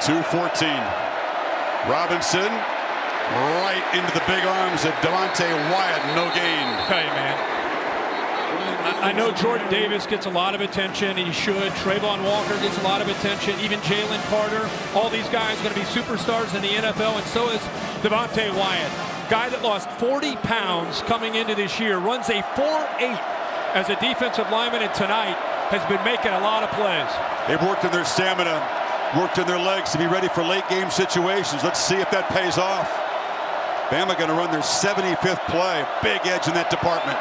2:14. Robinson right into the big arms of Devontae Wyatt. No gain. Tell you, man. I know Jordan Davis gets a lot of attention. He should. Trayvon Walker gets a lot of attention. Even Jalen Carter. All these guys are going to be superstars in the NFL, and so is Devontae Wyatt. Guy that lost 40 pounds coming into this year. Runs a 4.8 as a defensive lineman, and tonight has been making a lot of plays. They've worked on their stamina. Worked in their legs to be ready for late game situations. Let's see if that pays off. Bama going to run their 75th play. Big edge in that department.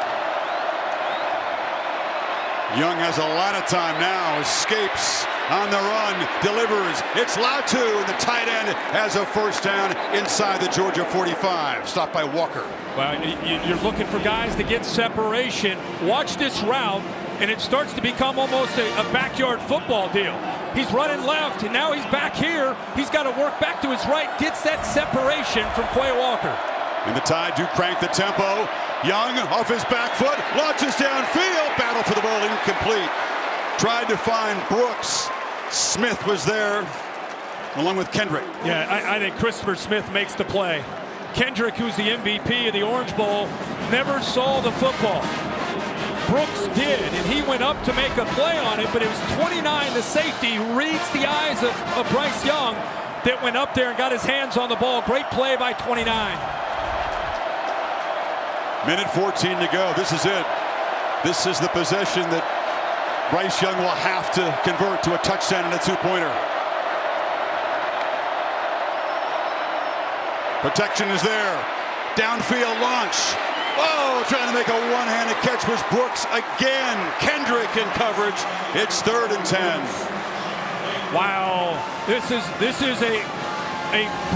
Young has a lot of time now. Escapes on the run. Delivers. It's Latu, and the tight end has a first down inside the Georgia 45. Stopped by Walker. Well, you're looking for guys to get separation. Watch this route, and it starts to become almost a backyard football deal. He's running left, and now he's back here. He's got to work back to his right, gets that separation from Quay Walker. And the Tide do crank the tempo. Young off his back foot, launches downfield. Battle for the ball, incomplete. Tried to find Brooks. Smith was there, along with Kendrick. Yeah, I think Christopher Smith makes the play. Kendrick, who's the MVP of the Orange Bowl, never saw the football. Brooks did, and he went up to make a play on it, but it was 29, the safety, who reads the eyes of Bryce Young, that went up there and got his hands on the ball. Great play by 29. Minute 14 to go. This is it. This is the possession that Bryce Young will have to convert to a touchdown and a two-pointer. Protection is there. Downfield launch. Oh, trying to make a one-handed catch was Brooks again. Kendrick in coverage. It's 3rd and 10. Wow, this is a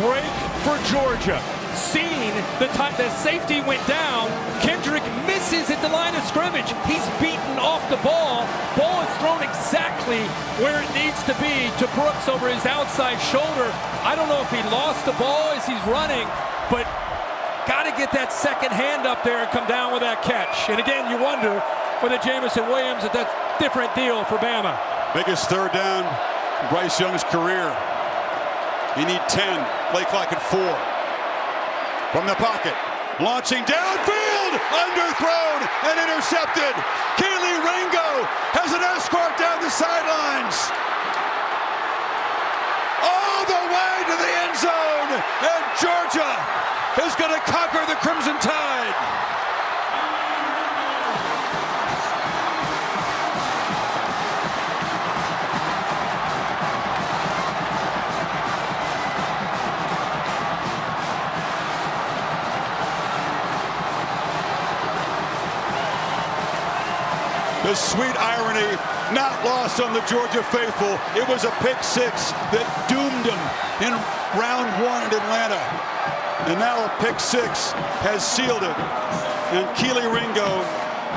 break for Georgia. Seeing the safety went down, Kendrick misses at the line of scrimmage. He's beaten off the ball. Ball is thrown exactly where it needs to be to Brooks over his outside shoulder. I don't know if he lost the ball as he's running, but got to get that second hand up there and come down with that catch. And again, you wonder whether Jameson Williams, that's a different deal for Bama. Biggest third down in Bryce Young's career. You need 10. Play clock at 4. From the pocket. Launching downfield. tackled, underthrown, and intercepted. Keely Ringo has an escort down the sidelines. All the way to the end zone, and Georgia is going to conquer the Crimson Tide. The sweet irony not lost on the Georgia faithful. It was a pick six that doomed them in round one in Atlanta. And now a pick six has sealed it. And Keely Ringo,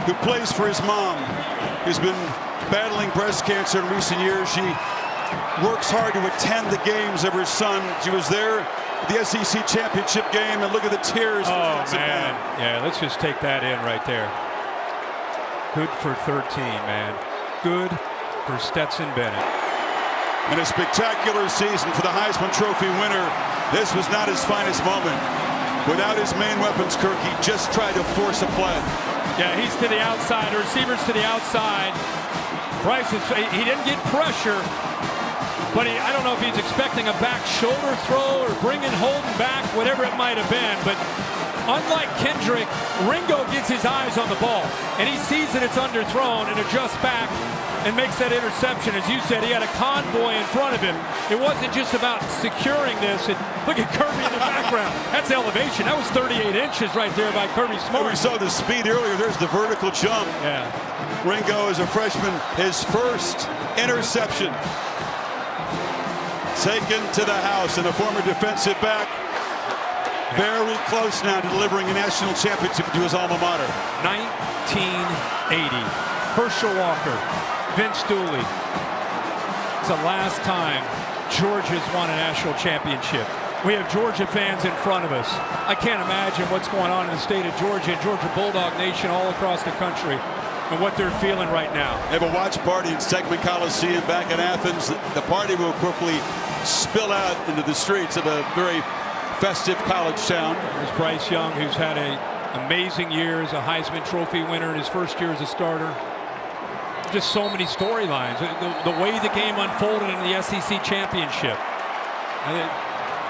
who plays for his mom, has been battling breast cancer in recent years. She works hard to attend the games of her son. She was there at the SEC championship game, and look at the tears. Oh, man. Yeah, let's just take that in right there. Good for 13, man. Good for Stetson Bennett. In a spectacular season for the Heisman Trophy winner, this was not his finest moment. Without his main weapons, Kirk, he just tried to force a play. Yeah, he's to the outside. The receiver's to the outside. Bryce, he didn't get pressure, but I don't know if he's expecting a back shoulder throw or bringing Holden back, whatever it might have been. But unlike Kendrick, Ringo gets his eyes on the ball, and he sees that it's underthrown and adjusts back and makes that interception. As you said, he had a convoy in front of him. It wasn't just about securing this. And look at Kirby in the background. That's elevation. That was 38 inches right there by Kirby Smart. We saw the speed earlier. There's the vertical jump. Yeah. Ringo, as a freshman, his first interception. Taken to the house, and a former defensive back. Very close now to delivering a national championship to his alma mater. 1980. Herschel Walker, Vince Dooley. It's the last time Georgia's won a national championship. We have Georgia fans in front of us. I can't imagine what's going on in the state of Georgia and Georgia Bulldog Nation all across the country and what they're feeling right now. They have a watch party in Segment Coliseum back in Athens. The party will quickly spill out into the streets of a very festive college town. There's Bryce Young, who's had an amazing year as a Heisman Trophy winner in his first year as a starter. Just so many storylines. The way the game unfolded in the SEC championship.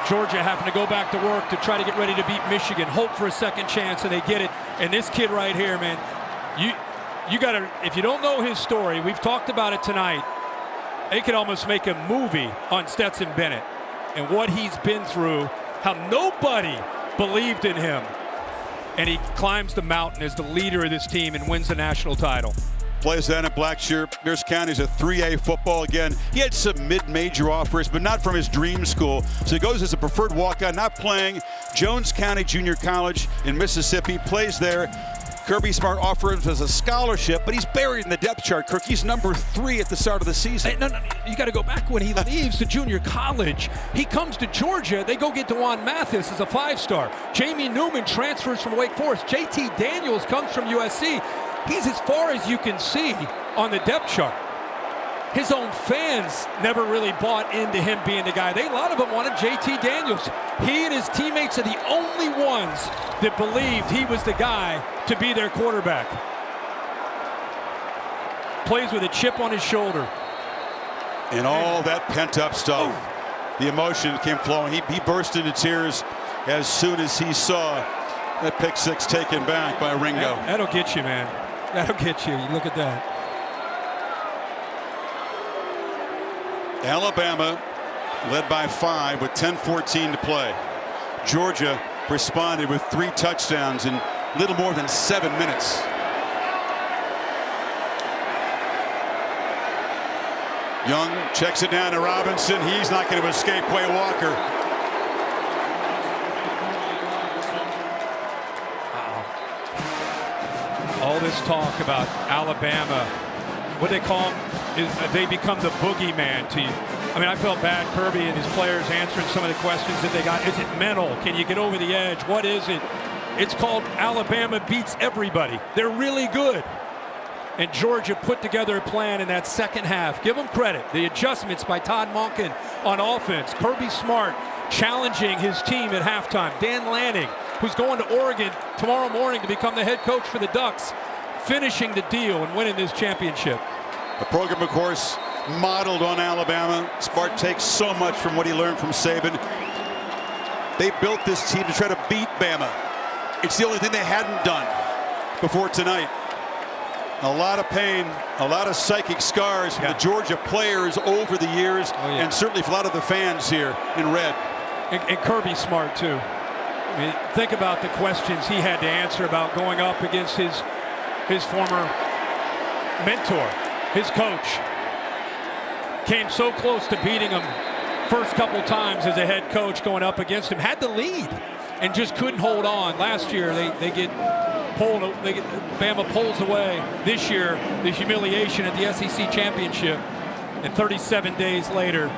Georgia having to go back to work to try to get ready to beat Michigan, hope for a second chance, and they get it. And this kid right here, man, you got to, if you don't know his story, we've talked about it tonight, they could almost make a movie on Stetson Bennett and what he's been through, how nobody believed in him. And he climbs the mountain as the leader of this team and wins the national title. Plays down at Blackshear. Pierce County's a 3A football again. He had some mid-major offers, but not from his dream school. So he goes as a preferred walk-on, not playing. Jones County Junior College in Mississippi, plays there. Kirby Smart offers as a scholarship, but he's buried in the depth chart, Kirk. He's number 3 at the start of the season. Hey, no, you got to go back when he leaves the junior college. He comes to Georgia. They go get DeJuan Mathis as a 5-star. Jamie Newman transfers from Wake Forest. JT Daniels comes from USC. He's as far as you can see on the depth chart. His own fans never really bought into him being the guy. A lot of them wanted JT Daniels. He and his teammates are the only ones that believed he was the guy to be their quarterback. Plays with a chip on his shoulder. And all that pent-up stuff. The emotion came flowing. He burst into tears as soon as he saw that pick six taken back by Ringo. That'll get you, man. That'll get you. Look at that. Alabama led by 5 with 10:14 to play. Georgia responded with 3 touchdowns in little more than 7 minutes. Young checks it down to Robinson. He's not going to escape Quay Walker. All this talk about Alabama, what they call them, is they become the boogeyman to you. I mean, I felt bad, Kirby and his players answering some of the questions that they got. Is it mental? Can you get over the edge? What is it? It's called Alabama beats everybody. They're really good. And Georgia put together a plan in that second half. Give them credit. The adjustments by Todd Monken on offense. Kirby Smart challenging his team at halftime. Dan Lanning who's going to Oregon tomorrow morning to become the head coach for the Ducks, finishing the deal and winning this championship. The program, of course, modeled on Alabama. Smart takes so much from what he learned from Saban. They built this team to try to beat Bama. It's the only thing they hadn't done before tonight. A lot of pain, a lot of psychic scars from the Georgia players over the years, and certainly for a lot of the fans here in red. And Kirby's smart too. I mean, think about the questions he had to answer about going up against his former mentor, his coach. Came so close to beating him first couple times as a head coach going up against him. Had the lead and just couldn't hold on. Last year they get pulled. Bama pulls away. This year the humiliation at the SEC championship, and 37 days later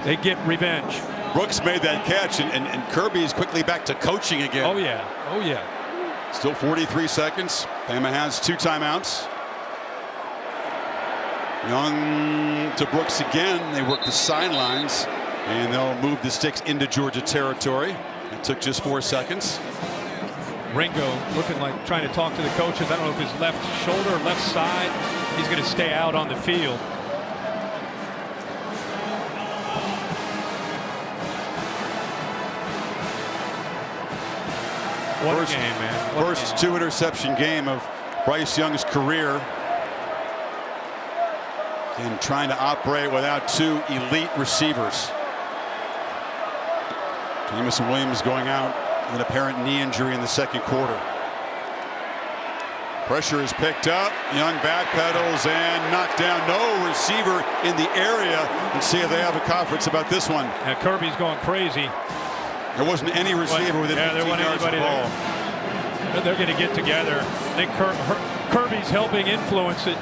they get revenge. Brooks made that catch, and Kirby is quickly back to coaching again. Oh yeah, oh yeah. Still 43 seconds. Bama has 2 timeouts. Young to Brooks again. They work the sidelines, and they'll move the sticks into Georgia territory. It took just 4 seconds. Ringo looking like trying to talk to the coaches. I don't know if his left shoulder or left side. He's going to stay out on the field. What a game, man. First 2-interception game of Bryce Young's career. And trying to operate without 2 elite receivers. Jamison Williams going out with an apparent knee injury in the second quarter. Pressure is picked up. Young backpedals and knocked down. No receiver in the area. And see if they have a conference about this one. Yeah, Kirby's going crazy. There wasn't any receiver within 15 yards of the ball. They're going to get together. I think Kirby's helping influence it.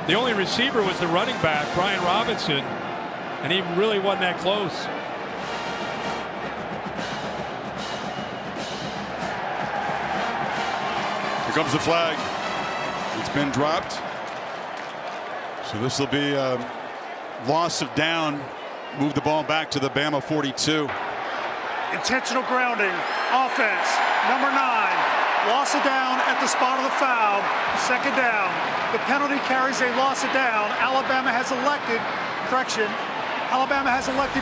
The only receiver was the running back, Brian Robinson, and he really wasn't that close. Here comes the flag. It's been dropped. So this will be a loss of down. Move the ball back to the Bama 42. Intentional grounding, offense, number 9. Loss of down at the spot of the foul, second down. The penalty carries a loss of down. Alabama has elected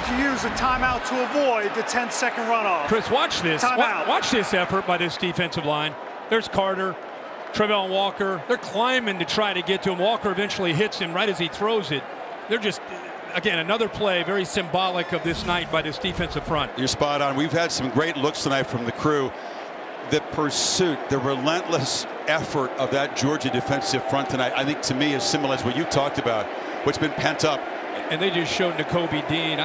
to use a timeout to avoid the 10-second runoff. Chris, watch this. Watch this effort by this defensive line. There's Carter, Trevon Walker. They're climbing to try to get to him. Walker eventually hits him right as he throws it. They're just, again, another play very symbolic of this night by this defensive front. You're spot on. We've had some great looks tonight from the crew. The pursuit, the relentless effort of that Georgia defensive front tonight, I think to me is similar to what you talked about, what's been pent up. And they just showed Nakobe Dean.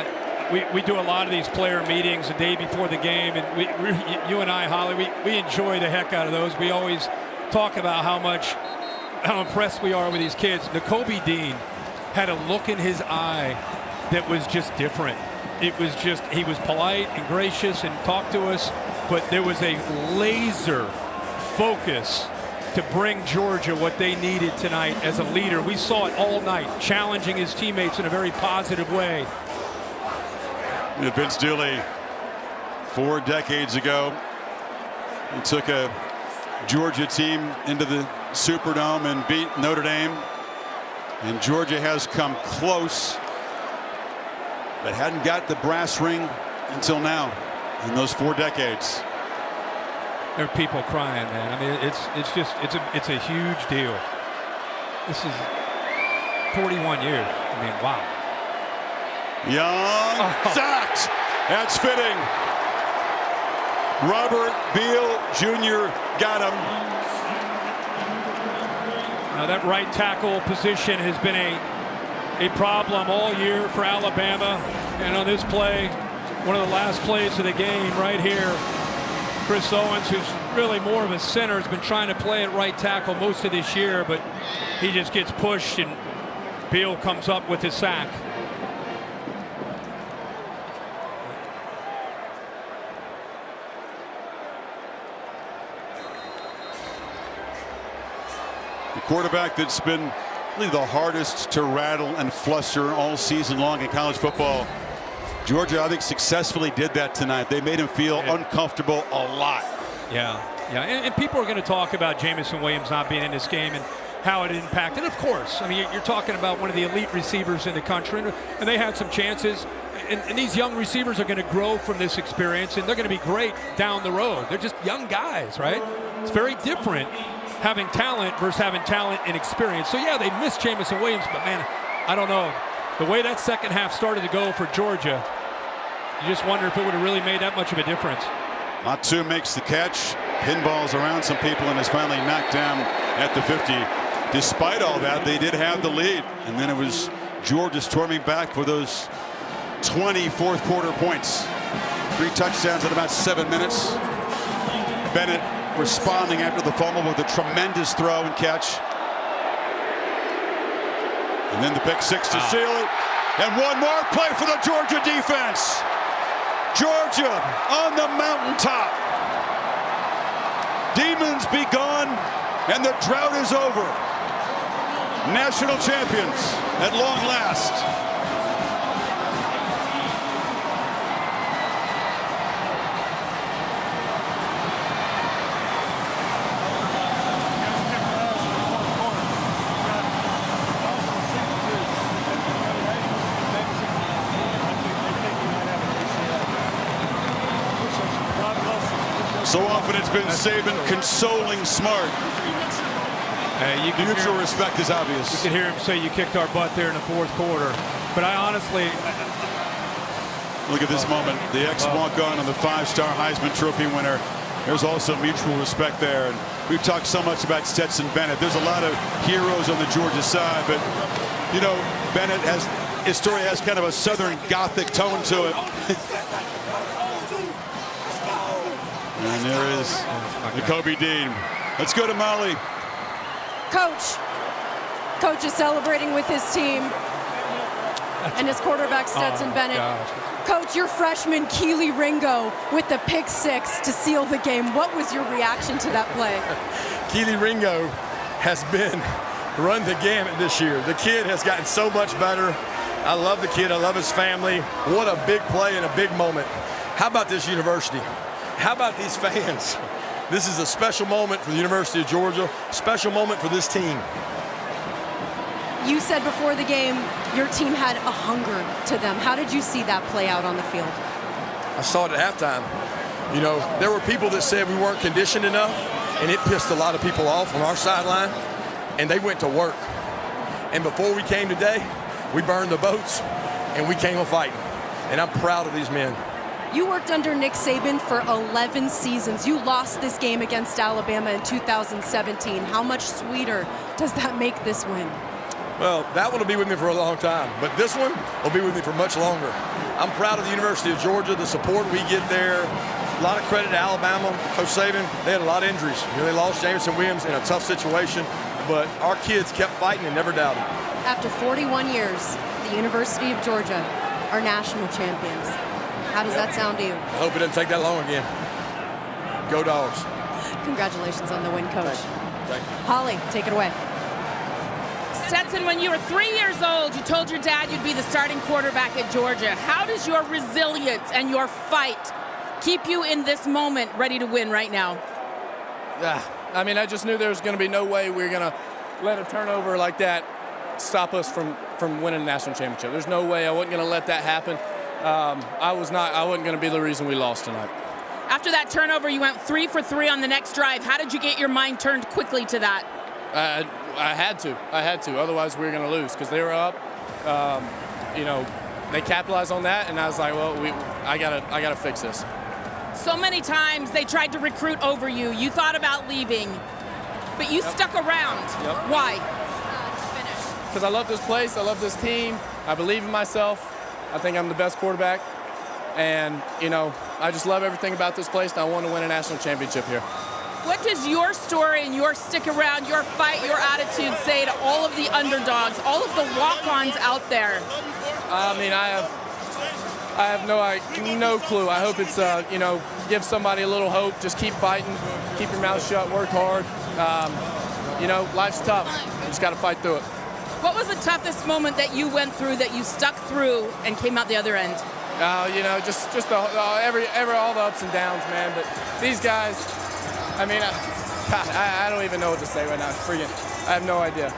We do a lot of these player meetings the day before the game, and you and I, Holly, we enjoy the heck out of those. We always talk about how impressed we are with these kids. Nakobe Dean had a look in his eye that was just different. It was just, he was polite and gracious and talked to us, but there was a laser focus to bring Georgia what they needed tonight as a leader. We saw it all night, challenging his teammates in a very positive way. Vince Dooley, 4 decades ago, he took a Georgia team into the Superdome and beat Notre Dame. And Georgia has come close, but hadn't got the brass ring until now in those 4 decades. There are people crying, man. I mean, it's a huge deal. This is 41 years. I mean, wow. Young sacked. That's fitting. Robert Beal Jr. got him. Now that right tackle position has been a problem all year for Alabama. And on this play, one of the last plays of the game right here, Chris Owens, who's really more of a center, has been trying to play at right tackle most of this year, but he just gets pushed and Beal comes up with his sack. The quarterback that's been really the hardest to rattle and fluster all season long in college football. Georgia, I think, successfully did that tonight. They made him feel uncomfortable a lot. Yeah, and people are going to talk about Jamison Williams not being in this game and how it impacted. Of course, I mean, you're talking about one of the elite receivers in the country, and they had some chances. And these young receivers are going to grow from this experience, and they're going to be great down the road. They're just young guys, right? It's very different having talent versus having talent and experience. So, yeah, they missed Jamison Williams, but, man, I don't know. The way that second half started to go for Georgia, you just wonder if it would have really made that much of a difference. Matu makes the catch, pinballs around some people, and is finally knocked down at the 50. Despite all that, they did have the lead, and then it was Georgia storming back for those 20 fourth quarter points. 3 touchdowns in about 7 minutes. Bennett responding after the fumble with a tremendous throw and catch. And then the pick 6 to seal it. And one more play for the Georgia defense. Georgia on the mountaintop. Demons be gone, and the drought is over. National champions at long last. So often it's been Saban consoling Smart. Mutual respect is obvious. You can hear him say you kicked our butt there in the fourth quarter. But I honestly... Look at this moment. The ex-walk-on and the 5-star Heisman Trophy winner. There's also mutual respect there. And we've talked so much about Stetson Bennett. There's a lot of heroes on the Georgia side. But, you know, Bennett has... His story has kind of a Southern Gothic tone to it. And there is Kobe Dean. Let's go to Molly. Coach is celebrating with his team and his quarterback Stetson Bennett. Gosh. Coach, your freshman Keely Ringo with the pick 6 to seal the game. What was your reaction to that play? Keely Ringo has been run the gamut this year. The kid has gotten so much better. I love the kid. I love his family. What a big play and a big moment. How about this university? How about these fans? This is a special moment for the University of Georgia, special moment for this team. You said before the game your team had a hunger to them. How did you see that play out on the field? I saw it at halftime. You know, there were people that said we weren't conditioned enough, and it pissed a lot of people off on our sideline, and they went to work. And before we came today, we burned the boats, and we came on fighting. And I'm proud of these men. You worked under Nick Saban for 11 seasons. You lost this game against Alabama in 2017. How much sweeter does that make this win? Well, that one will be with me for a long time, but this one will be with me for much longer. I'm proud of the University of Georgia, the support we get there. A lot of credit to Alabama, Coach Saban. They had a lot of injuries. You know, they lost Jamison Williams in a tough situation, but our kids kept fighting and never doubted. After 41 years, the University of Georgia are national champions. How does that sound to you? I hope it doesn't take that long again. Go Dogs. Congratulations on the win, Coach. Thank you. Holly, take it away. Stetson, when you were 3 years old, you told your dad you'd be the starting quarterback at Georgia. How does your resilience and your fight keep you in this moment ready to win right now? I mean, I just knew there was going to be no way we were going to let a turnover like that stop us from winning a national championship. There's no way. I wasn't going to let that happen. I wasn't going to be the reason we lost tonight. After that turnover, you went 3 for 3 on the next drive. How did you get your mind turned quickly to that? I had to. Otherwise, we were going to lose because they were up. You know, they capitalized on that, and I was like, well, I gotta fix this. So many times they tried to recruit over you. You thought about leaving, but you stuck around. Yep. Why? Because I love this place. I love this team. I believe in myself. I think I'm the best quarterback. And, you know, I just love everything about this place, and I want to win a national championship here. What does your story and your stick around, your fight, your attitude say to all of the underdogs, all of the walk-ons out there? I mean, I have no clue. I hope it's, you know, give somebody a little hope. Just keep fighting, keep your mouth shut, work hard. You know, life's tough. You just got to fight through it. What was the toughest moment that you went through that you stuck through and came out the other end? You know, just all the ups and downs, man. But these guys, I mean, I don't even know what to say right now. I have no idea.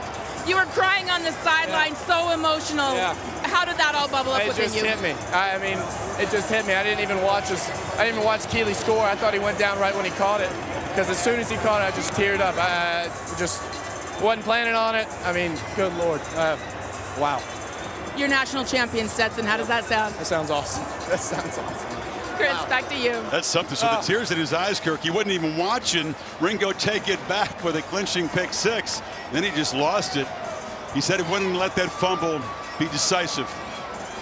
You were crying on the sideline, so emotional. Yeah. How did that all bubble up within you? It just hit me. I mean, it just hit me. I didn't even watch Keeley score. I thought he went down right when he caught it. Because as soon as he caught it, I just teared up. I just wasn't planning on it. I mean, good Lord. Wow. You're national champion, Stetson. How does that sound? That sounds awesome. That sounds awesome. Chris, back to you. That's something. So the tears in his eyes, Kirk. He wasn't even watching Ringo take it back with a clinching pick six. Then he just lost it. He said he wouldn't let that fumble be decisive.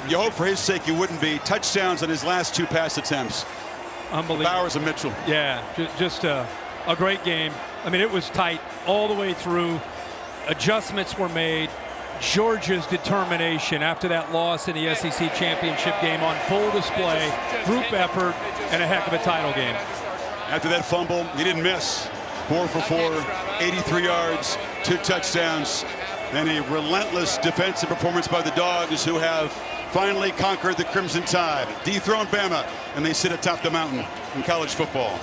You hope for his sake he wouldn't be. Touchdowns on his last 2 pass attempts. Unbelievable. Bowers and Mitchell. Yeah, just a great game. I mean, it was tight all the way through. Adjustments were made. Georgia's determination after that loss in the SEC championship game on full display, group effort, and a heck of a title game. After that fumble, he didn't miss. 4 for 4, 83 yards, 2 touchdowns, and a relentless defensive performance by the Dogs, who have finally conquered the Crimson Tide, dethroned Bama, and they sit atop the mountain in college football.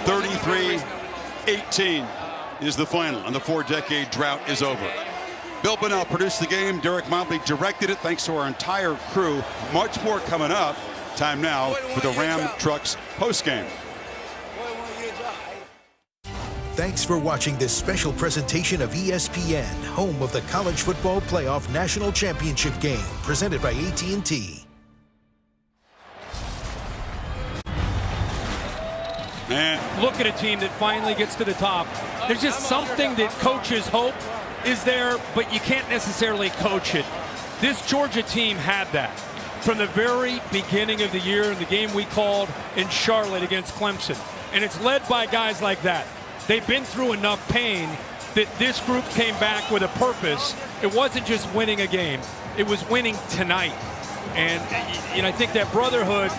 33-18 is the final, and the 4-decade drought is over. Bill Bunnell produced the game. Derek Mobley directed it. Thanks to our entire crew. Much more coming up. Time now for the Ram Trucks postgame. Thanks for watching this special presentation of ESPN, home of the College Football Playoff National Championship game, presented by AT&T. Man, look at a team that finally gets to the top. There's just something that coaches hope is there, but you can't necessarily coach it. This Georgia team had that from the very beginning of the year in the game we called in Charlotte against Clemson. And it's led by guys like that. They've been through enough pain that this group came back with a purpose. It wasn't just winning a game. It was winning tonight. And I think that brotherhood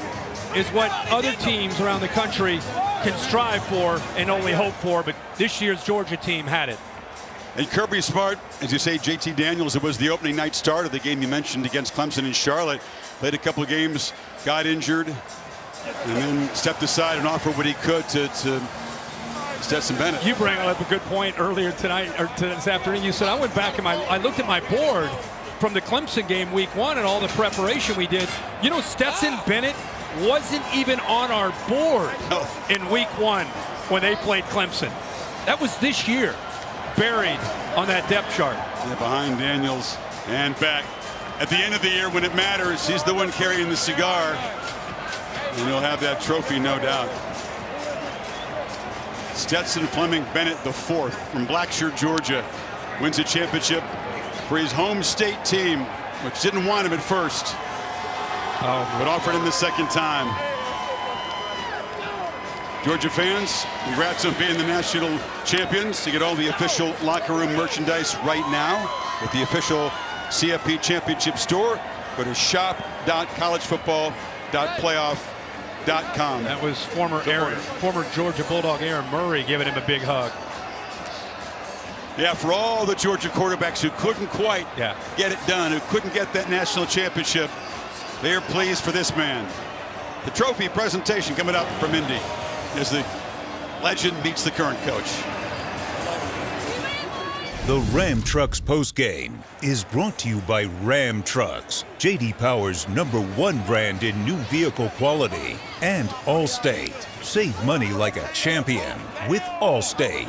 is what other teams around the country can strive for and only hope for. But this year's Georgia team had it. And Kirby Smart, as you say, JT Daniels, it was the opening night start of the game you mentioned against Clemson in Charlotte. Played a couple of games, got injured, and then stepped aside and offered what he could to Stetson Bennett. You bring up a good point earlier tonight, or this afternoon. You said I went back and I looked at my board from the Clemson game week 1 and all the preparation we did. You know, Stetson Bennett wasn't even on our board in week 1 when they played Clemson. That was this year. Buried on that depth chart. Yeah, behind Daniels and back. At the end of the year, when it matters, he's the one carrying the cigar. And he'll have that trophy, no doubt. Stetson Fleming Bennett, the 4th from Blackshear, Georgia, wins a championship for his home state team, which didn't want him at first, but offered him the second time. Georgia fans, congrats on being the national champions. You get all the official locker room merchandise right now with the official CFP championship store. Go to shop.collegefootball.playoff.com. That was former Georgia Bulldog Aaron Murray giving him a big hug. Yeah, for all the Georgia quarterbacks who couldn't quite get it done, who couldn't get that national championship, they are pleased for this man. The trophy presentation coming up from Indy as the legend meets the current coach. The Ram Trucks postgame is brought to you by Ram Trucks, J.D. Power's #1 brand in new vehicle quality, and Allstate. Save money like a champion with Allstate.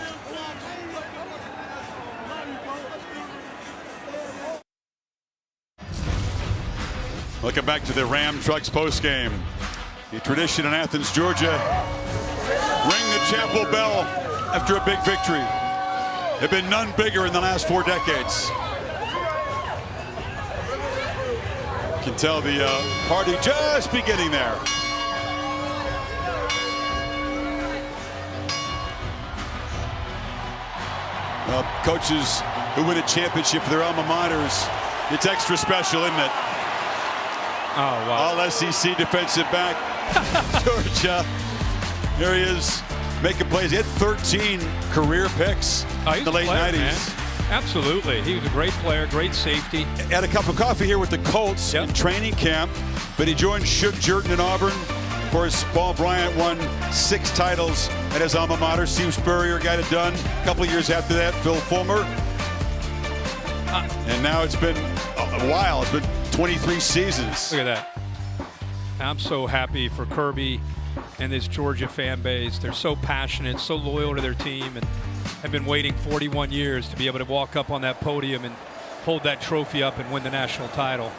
Welcome back to the Ram Trucks postgame. The tradition in Athens, Georgia. Ring the chapel bell after a big victory. There have been none bigger in the last 4 decades. You can tell the party just beginning there. Well, coaches who win a championship for their alma maters, it's extra special, isn't it? Oh, wow. All SEC defensive back. Georgia. Here he is, making plays. He had 13 career picks in the late 90s. Man. Absolutely. He was a great player, great safety. Had a cup of coffee here with the Colts in training camp, but he joined Shug Jerton in Auburn, Of course, Paul Bryant won 6 titles at his alma mater. Steve Spurrier got it done. A couple of years after that, Phil Fulmer. And now it's been a while. It's been 23 seasons. Look at that. I'm so happy for Kirby and this Georgia fan base. They're so passionate, so loyal to their team, and have been waiting 41 years to be able to walk up on that podium and hold that trophy up and win the national title.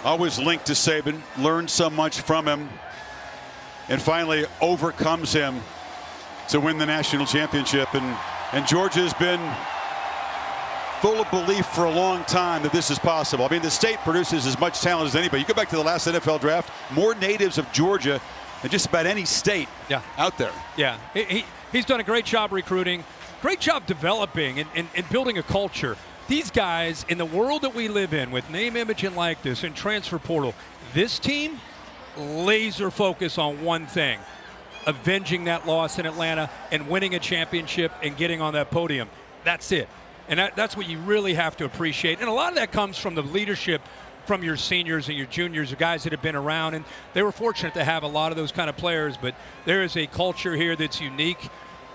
Always linked to Saban, learned so much from him, and finally overcomes him to win the national championship. And Georgia's been full of belief for a long time that this is possible. I mean, the state produces as much talent as anybody. You go back to the last NFL draft, more natives of Georgia than just about any state out there. Yeah, he's done a great job recruiting, great job developing and building a culture. These guys, in the world that we live in with name, image, and likeness and transfer portal, this team, laser focus on one thing: avenging that loss in Atlanta and winning a championship and getting on that podium. That's it. And that's what you really have to appreciate. And a lot of that comes from the leadership from your seniors and your juniors, the guys that have been around. And they were fortunate to have a lot of those kind of players. But there is a culture here that's unique.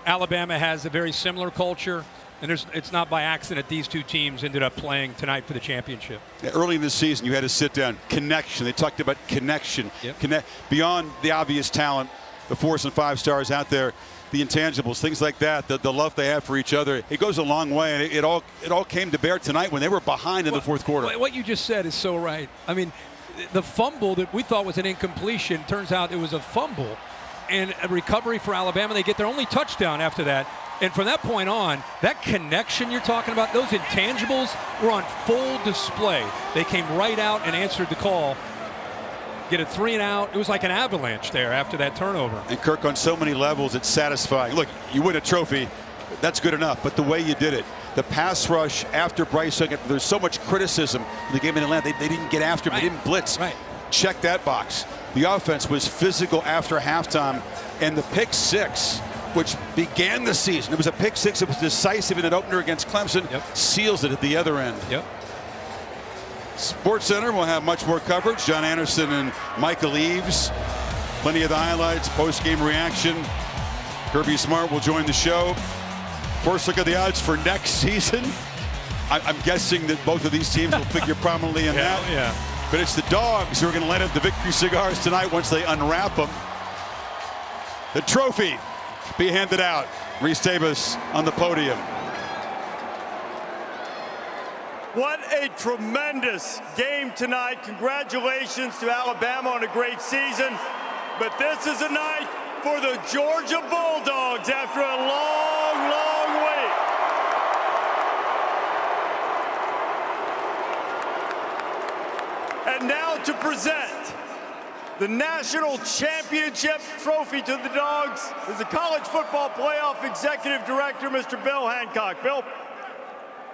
Alabama has a very similar culture. And it's not by accident these two teams ended up playing tonight for the championship. Yeah, early in the season, you had to sit down. Connection. They talked about connection. Yep. Beyond the obvious talent, the 4s and 5 stars out there, the intangibles, things like that, the love they have for each other, it goes a long way. And it all came to bear tonight when they were behind in the fourth quarter. What you just said is so right. I mean, the fumble that we thought was an incompletion, turns out it was a fumble and a recovery for Alabama. They get their only touchdown after that. And from that point on, that connection you're talking about, those intangibles were on full display. They came right out and answered the call. Get a 3 and out. It was like an avalanche there after that turnover. And Kirk, on so many levels, it's satisfying. Look, you win a trophy, that's good enough. But the way you did it, the pass rush after Bryce Young, there's so much criticism in the game in Atlanta. They didn't get after him. Right. They didn't blitz. Right. Check that box. The offense was physical after halftime. And the pick 6, which began the season, it was a pick 6. It was decisive in an opener against Clemson. Seals it at the other end. Sports Center will have much more coverage. John Anderson and Michael Eaves. Plenty of the highlights, post-game reaction. Kirby Smart will join the show. First look at the odds for next season. I'm guessing that both of these teams will figure prominently in that. Yeah. But it's the Dogs who are going to light up the victory cigars tonight once they unwrap them. The trophy be handed out. Reese Davis on the podium. What a tremendous game tonight. Congratulations to Alabama on a great season. But this is a night for the Georgia Bulldogs after a long, long wait. And now to present the national championship trophy to the Dogs is the College Football Playoff Executive Director, Mr. Bill Hancock. Bill.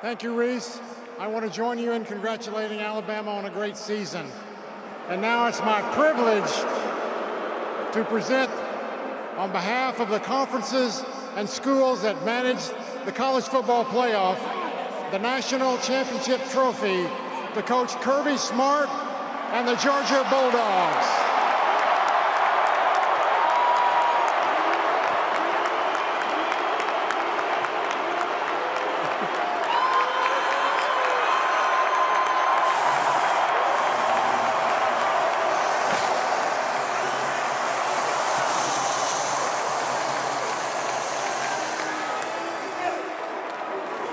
Thank you, Reese. I want to join you in congratulating Alabama on a great season. And now it's my privilege to present, on behalf of the conferences and schools that manage the College Football Playoff, the national championship trophy to Coach Kirby Smart and the Georgia Bulldogs.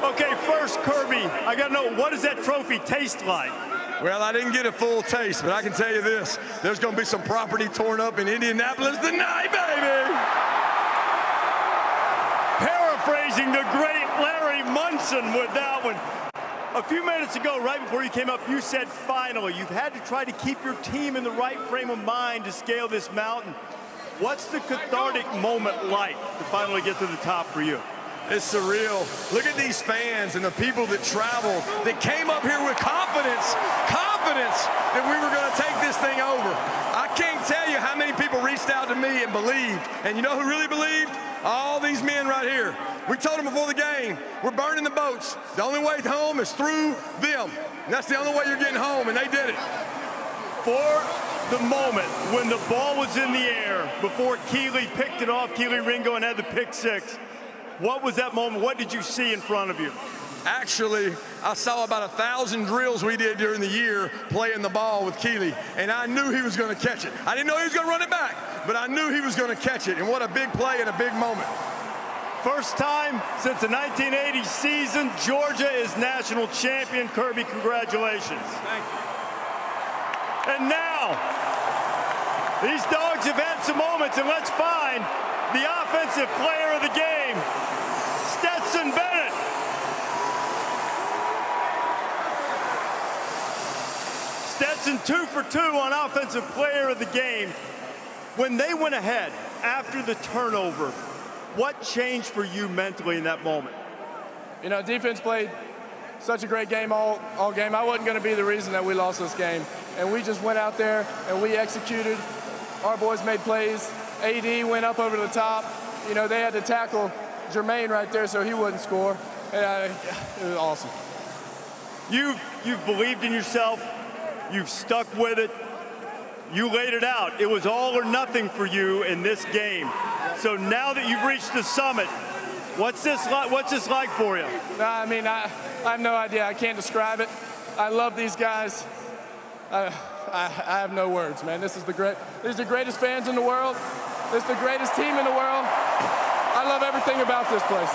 Okay, first, Kirby, I got to know, what does that trophy taste like? Well, I didn't get a full taste, but I can tell you this. There's going to be some property torn up in Indianapolis tonight, baby! Paraphrasing the great Larry Munson with that one. A few minutes ago, right before you came up, you said finally. You've had to try to keep your team in the right frame of mind to scale this mountain. What's the cathartic moment like to finally get to the top for you? It's surreal. Look at these fans and the people that traveled, that came up here with confidence that we were going to take this thing over. I can't tell you how many people reached out to me and believed. And you know who really believed? All these men right here. We told them before the game, we're burning the boats. The only way home is through them. And that's the only way you're getting home, and they did it. For the moment when the ball was in the air before Keely picked it off, Keely Ringo, and had the pick six. What was that moment? What did you see in front of you? Actually, I saw about 1,000 drills we did during the year playing the ball with Keely, and I knew he was going to catch it. I didn't know he was going to run it back, but I knew he was going to catch it, and what a big play and a big moment. First time since the 1980 season, Georgia is national champion. Kirby, congratulations. Thank you. And now, these Dogs have had some moments, and let's find the offensive player of the game, Stetson Bennett. Stetson 2 for 2 on offensive player of the game. When they went ahead after the turnover, what changed for you mentally in that moment? You know, defense played such a great game all game. I wasn't going to be the reason that we lost this game. And we just went out there and we executed. Our boys made plays. AD went up over the top. You know, they had to tackle Jermaine right there so he wouldn't score. And, it was awesome. You've believed in yourself. You've stuck with it. You laid it out. It was all or nothing for you in this game. So now that you've reached the summit, what's this like for you? I mean, I have no idea. I can't describe it. I love these guys. I have no words, man. These are the greatest fans in the world. This is the greatest team in the world. I love everything about this place.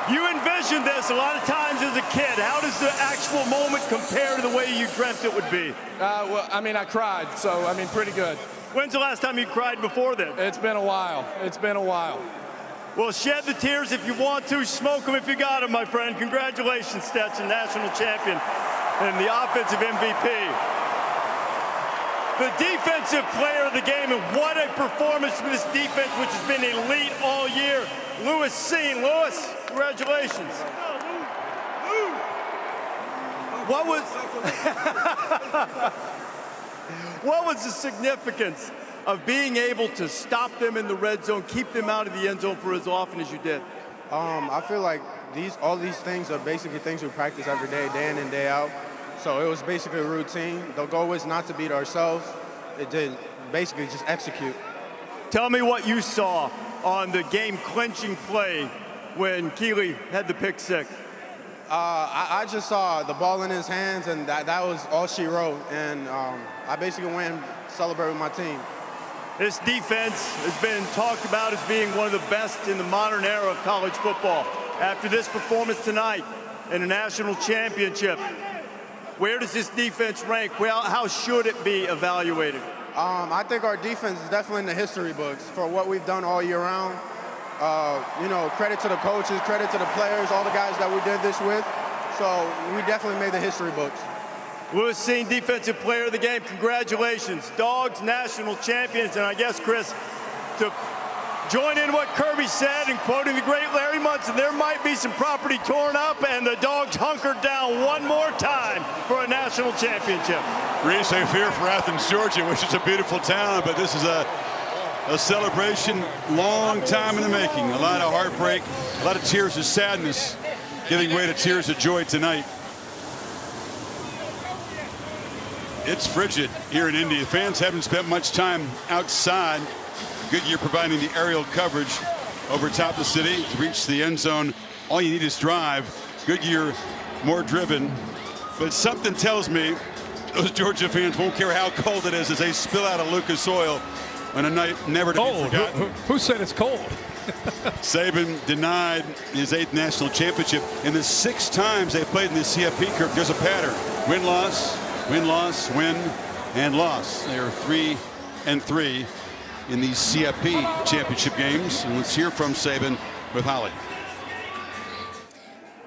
You envisioned this a lot of times as a kid. How does the actual moment compare to the way you dreamt it would be? Well, I mean, I cried, so, I mean, pretty good. When's the last time you cried before then? It's been a while. It's been a while. Well, shed the tears if you want to. Smoke them if you got them, my friend. Congratulations, Stetson, national champion and the offensive MVP. The defensive player of the game, and what a performance from this defense, which has been elite all year. Lewis Seen. Lewis, congratulations. What was the significance of being able to stop them in the red zone, keep them out of the end zone for as often as you did? I feel like all these things are basically things we practice every day, day in and day out. So it was basically a routine. The goal was not to beat ourselves. It did basically just execute. Tell me what you saw on the game-clinching play when Keely had the pick six. I just saw the ball in his hands, and that was all she wrote. And I basically went and celebrated with my team. This defense has been talked about as being one of the best in the modern era of college football. After this performance tonight in a national championship, where does this defense rank? Well, how should it be evaluated? I think our defense is definitely in the history books for what we've done all year round. You know, credit to the coaches, credit to the players, all the guys that we did this with. So we definitely made the history books. Lewis Seen, defensive player of the game. Congratulations. Dogs, national champions. And I guess, Chris, to join in what Kirby said and quoting the great Larry Munson, there might be some property torn up and the Dogs hunkered down one more time for a national championship. Reese, I fear for Athens, Georgia, which is a beautiful town, but this is a celebration long time in the making. A lot of heartbreak, a lot of tears of sadness, giving way to tears of joy tonight. It's frigid here in Indy. The fans haven't spent much time outside. Goodyear providing the aerial coverage over top of the city to reach the end zone. All you need is drive. Goodyear more driven. But something tells me those Georgia fans won't care how cold it is as they spill out of Lucas Oil on a night never to be forgotten. Who said it's cold? Saban denied his 8th national championship. In the 6 times they played in the CFP, Kirk, there's a pattern. Win-loss, win-loss, win, and loss. They are 3-3 in these CFP championship games. And let's hear from Saban with Holly.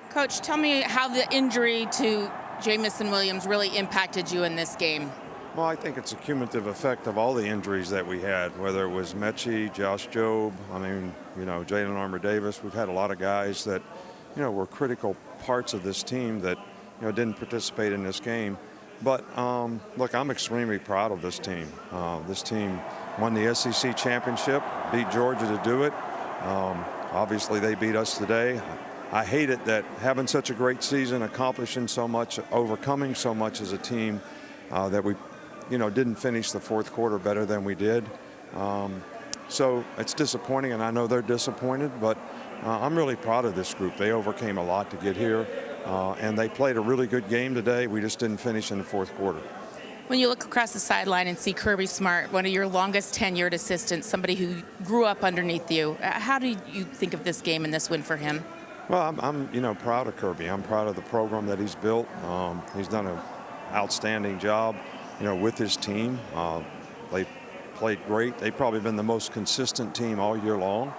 Coach, tell me how the injury to Jamison Williams really impacted you in this game. Well, I think it's a cumulative effect of all the injuries that we had, whether it was Mechie, Josh Jobe, I mean, you know, Jalen Armour-Davis. We've had a lot of guys that, you know, were critical parts of this team that, you know, didn't participate in this game. But, look, I'm extremely proud of this team. This team won the SEC championship, beat Georgia to do it. Obviously, they beat us today. I hate it that having such a great season, accomplishing so much, overcoming so much as a team, that we didn't finish the fourth quarter better than we did. So it's disappointing, and I know they're disappointed, but I'm really proud of this group. They overcame a lot to get here, and they played a really good game today. We just didn't finish in the fourth quarter. When you look across the sideline and see Kirby Smart, one of your longest tenured assistants, somebody who grew up underneath you, how do you think of this game and this win for him? Well, I'm proud of Kirby. I'm proud of the program that he's built. He's done an outstanding job, with his team. They played great. They've probably been the most consistent team all year long.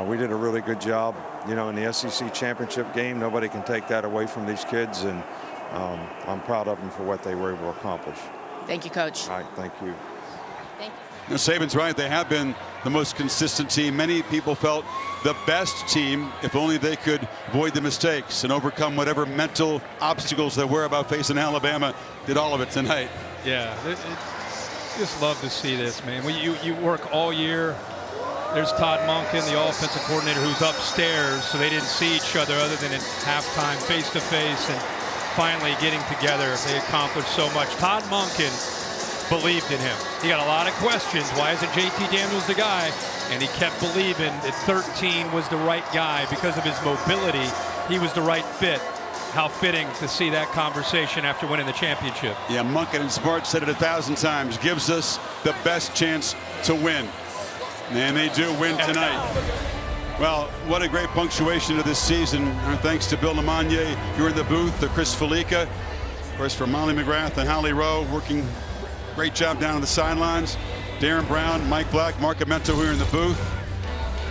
We did a really good job, in the SEC championship game. Nobody can take that away from these kids, and I'm proud of them for what they were able to accomplish. Thank you, Coach. All right, thank you. Thank you. Saban's right. They have been the most consistent team. Many people felt the best team if only they could avoid the mistakes and overcome whatever mental obstacles there were about facing Alabama. Did all of it tonight. Yeah, just love to see this, man. When you work all year. There's Todd Monken, the offensive coordinator, who's upstairs, so they didn't see each other other than at halftime, face-to-face, and finally getting together. They accomplished so much. Todd Monken believed in him. He got a lot of questions. Why isn't JT Daniels the guy? And he kept believing that 13 was the right guy because of his mobility. He was the right fit. How fitting to see that conversation after winning the championship. Yeah, Monken and Smart said it 1,000 times. Gives us the best chance to win. And they do win tonight. Well, what a great punctuation of this season. Our thanks to Bill Lamagna here in the booth, to Chris Felica, of course, for Molly McGrath and Holly Rowe, working great job down on the sidelines. Darren Brown, Mike Black, Mark Amento here in the booth.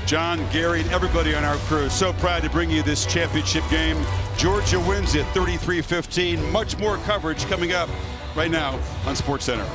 John, Gary, and everybody on our crew. So proud to bring you this championship game. Georgia wins it 33-15. Much more coverage coming up right now on SportsCenter.